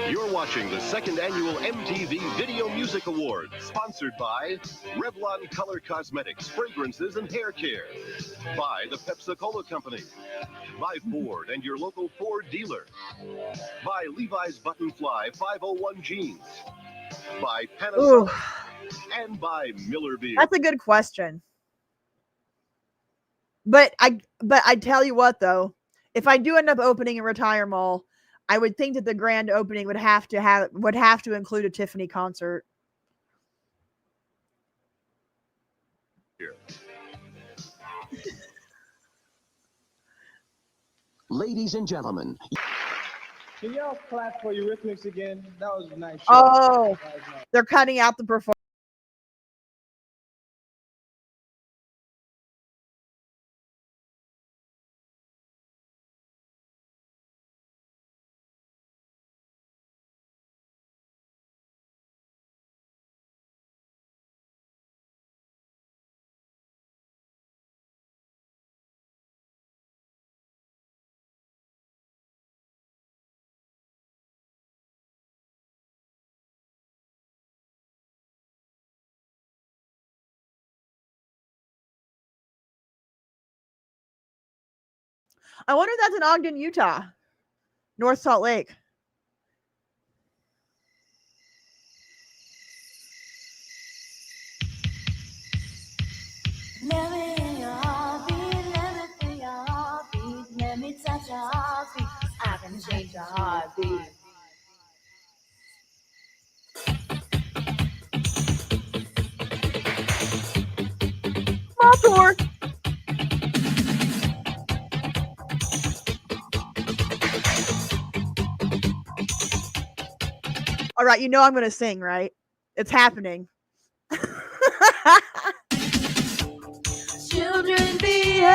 You're watching the second annual MTV Video Music Awards, sponsored by Revlon Color Cosmetics, Fragrances, and Hair Care, by the Pepsi-Cola Company, by Ford and your local Ford dealer, by Levi's Button Fly 501 Jeans, by Panasonic, Ooh. and by Miller Beer. That's a good question. But I tell you what though, if I do end up opening a Retire Mall, I would think that the grand opening would have to include a Tiffany concert. Ladies and gentlemen, Can y'all clap for Eurythmics again? That was a nice show. Oh, they're cutting out the performance. I wonder if that's in Ogden, Utah. North Salt Lake. Let me in your heartbeat, let me feel your heartbeat, let me touch your heartbeat, I can change your heartbeat. My tour. All right, you know I'm going to sing, right? It's happening. Children behave,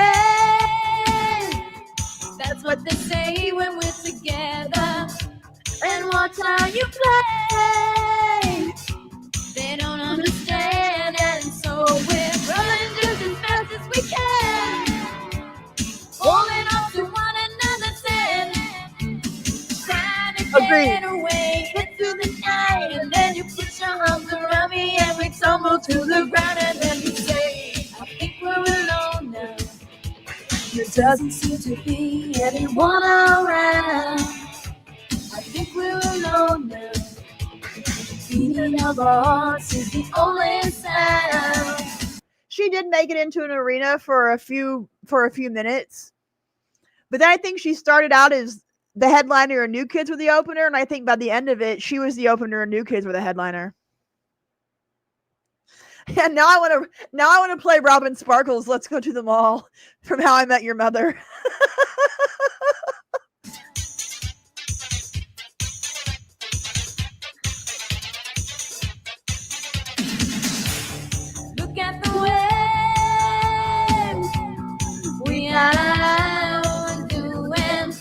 that's what they say when we're together, and watch how you play. They don't understand, and so we're running just as fast as we can, holding on to one another's hand, trying to get away into the night, and then you put your arms around me and we tumble to the ground, and then you say, I think we're alone now. There doesn't seem to be anyone around. I think we're alone now. Beating of our hearts is the only sound. She did make it into an arena for a few minutes, but then I think she started out as the headliner and New Kids were the opener, and I think by the end of it, she was the opener and New Kids were the headliner. Yeah, now I want to play Robin Sparkles. Let's go to the mall from How I Met Your Mother. Look at the way we are doing.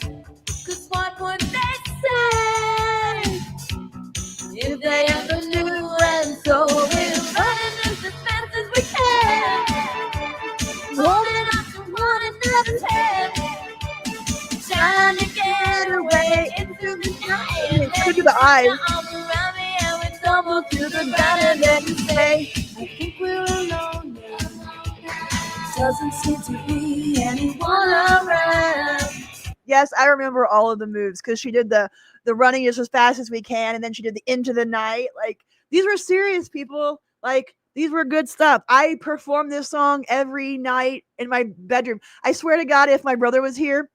'Cause what would they say if they ever knew? And so we're running as fast as we can, holding on to one another's hand, trying to get away into the night. Look at the eyes. Arms around me and we tumble to the ground, and then you say, I think we're alone now. Doesn't seem to be anyone around. Yes, I remember all of the moves because she did the running just as fast as we can, and then she did the into the night. Like, these were serious, people. Like, these were good stuff. I performed this song every night in my bedroom. I swear to God, if my brother was here,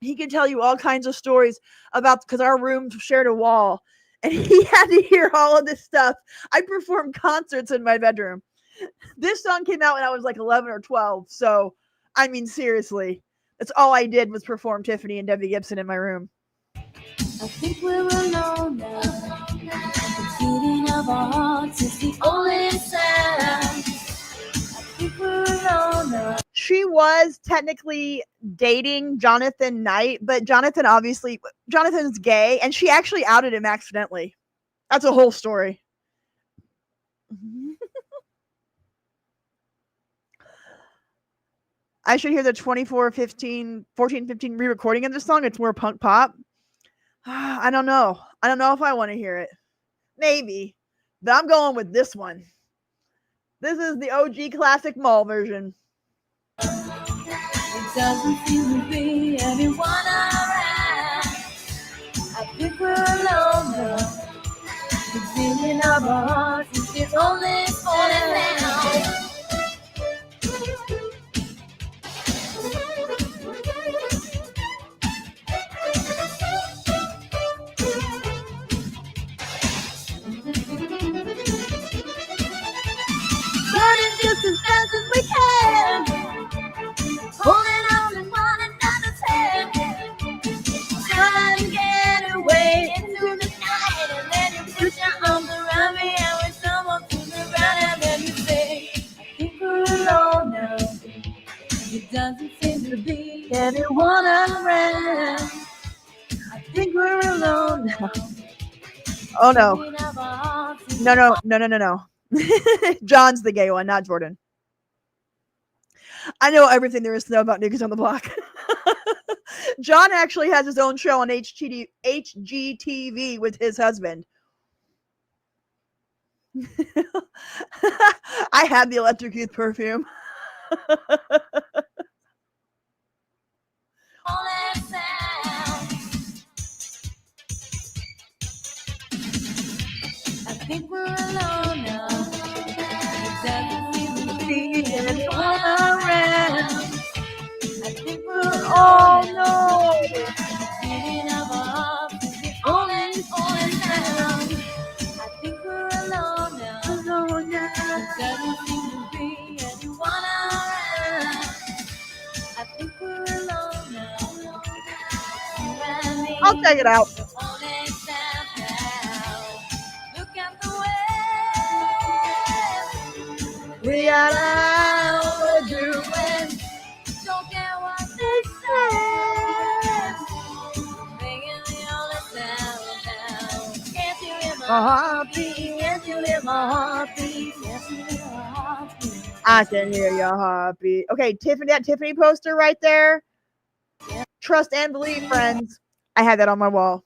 he could tell you all kinds of stories about, because our room shared a wall, and he had to hear all of this stuff. I performed concerts in my bedroom. This song came out when I was like 11 or 12. So, I mean, seriously, that's all I did was perform Tiffany and Debbie Gibson in my room. I think we're alone now. The beating of our hearts is the only sound. I think we're alone now. She was technically dating Jonathan Knight, but Jonathan's gay, and she actually outed him accidentally. That's a whole story. I should hear the 14-15 re-recording of this song. It's more punk pop. I don't know. I don't know if I want to hear it. Maybe. But I'm going with this one. This is the OG classic mall version. It doesn't seem to be anyone around. I think we're alone now. The beating of our hearts is the only sound. Running just as fast as we can, holding on to one another's hand, trying to get away into the night. And then you put your arms around me and we stumble to the ground, and then you say, I think we're alone now. It doesn't seem to be anyone around. I think we're alone now. Oh no. No. John's the gay one, not Jordan. I know everything there is to know about New Kids on the Block. John actually has his own show on HGTV with his husband. I had the Electric Youth perfume. I think we're alone now. It doesn't seem to be anyone around. I think we're alone now. The beating of our hearts is the only sound. I think we're alone now. It doesn't seem to be anyone around. I think we're alone now. You and me. I'll check it out. We are out we're doing. Don't care what they say. Making the only sound. Can't you hear my heartbeat? Can't you hear my heartbeat? Can't you hear my heartbeat? I can hear your heartbeat. Okay, Tiffany, that Tiffany poster right there. Yeah. Trust and believe, friends. I had that on my wall.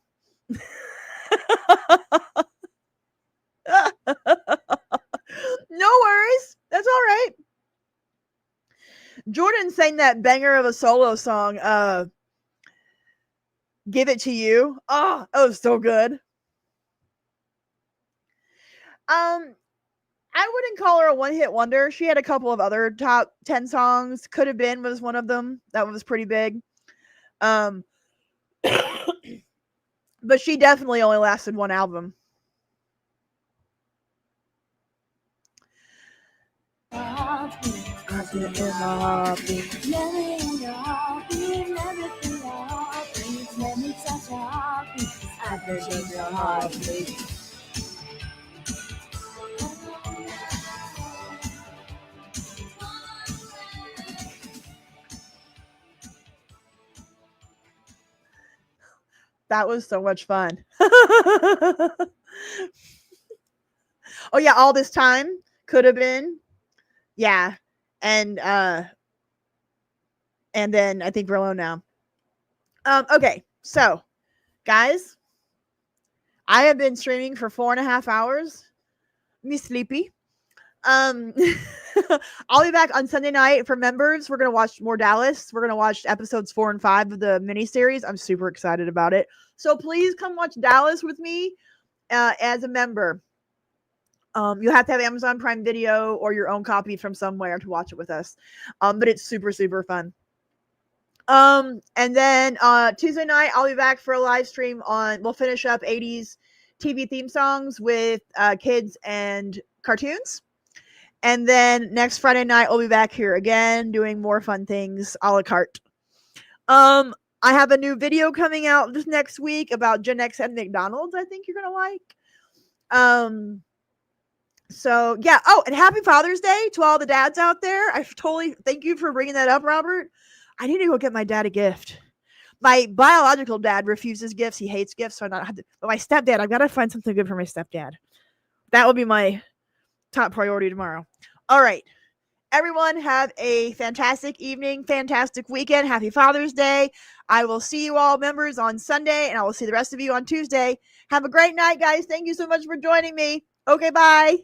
No worries. That's all right. Jordan sang that banger of a solo song, Give It to You. Oh, it was so good. I wouldn't call her a one-hit wonder. She had a couple of other top 10 songs. Could Have Been was one of them. That was pretty big. But she definitely only lasted one album. heartbeat. Cause you're in my heartbeat. Let me in your heartbeat. Let me feel your heartbeat. Let me touch your heartbeat. I can change your heartbeat. That was so much fun. Oh yeah, all this time could have been. Yeah. And then I think we're alone now. Okay, so guys, I have been streaming for 4.5 hours. Me sleepy. I'll be back on Sunday night for members. We're gonna watch more Dallas. We're gonna watch episodes 4 and 5 of the miniseries. I'm super excited about it. So please come watch Dallas with me as a member. You have to have Amazon Prime Video or your own copy from somewhere to watch it with us. But it's super, super fun. And then Tuesday night, I'll be back for a live stream we'll finish up 80s TV theme songs with kids and cartoons. And then next Friday night, I'll be back here again doing more fun things a la carte. I have a new video coming out this next week about Gen X and McDonald's. I think you're going to like. So yeah. Oh, and happy Father's Day to all the dads out there. I totally thank you for bringing that up, Robert. I need to go get my dad a gift. My biological dad refuses gifts. He hates gifts. So but my stepdad, I've got to find something good for my stepdad. That will be my top priority tomorrow. All right. Everyone have a fantastic evening, fantastic weekend. Happy Father's Day. I will see you all members on Sunday, and I will see the rest of you on Tuesday. Have a great night, guys. Thank you so much for joining me. Okay, bye.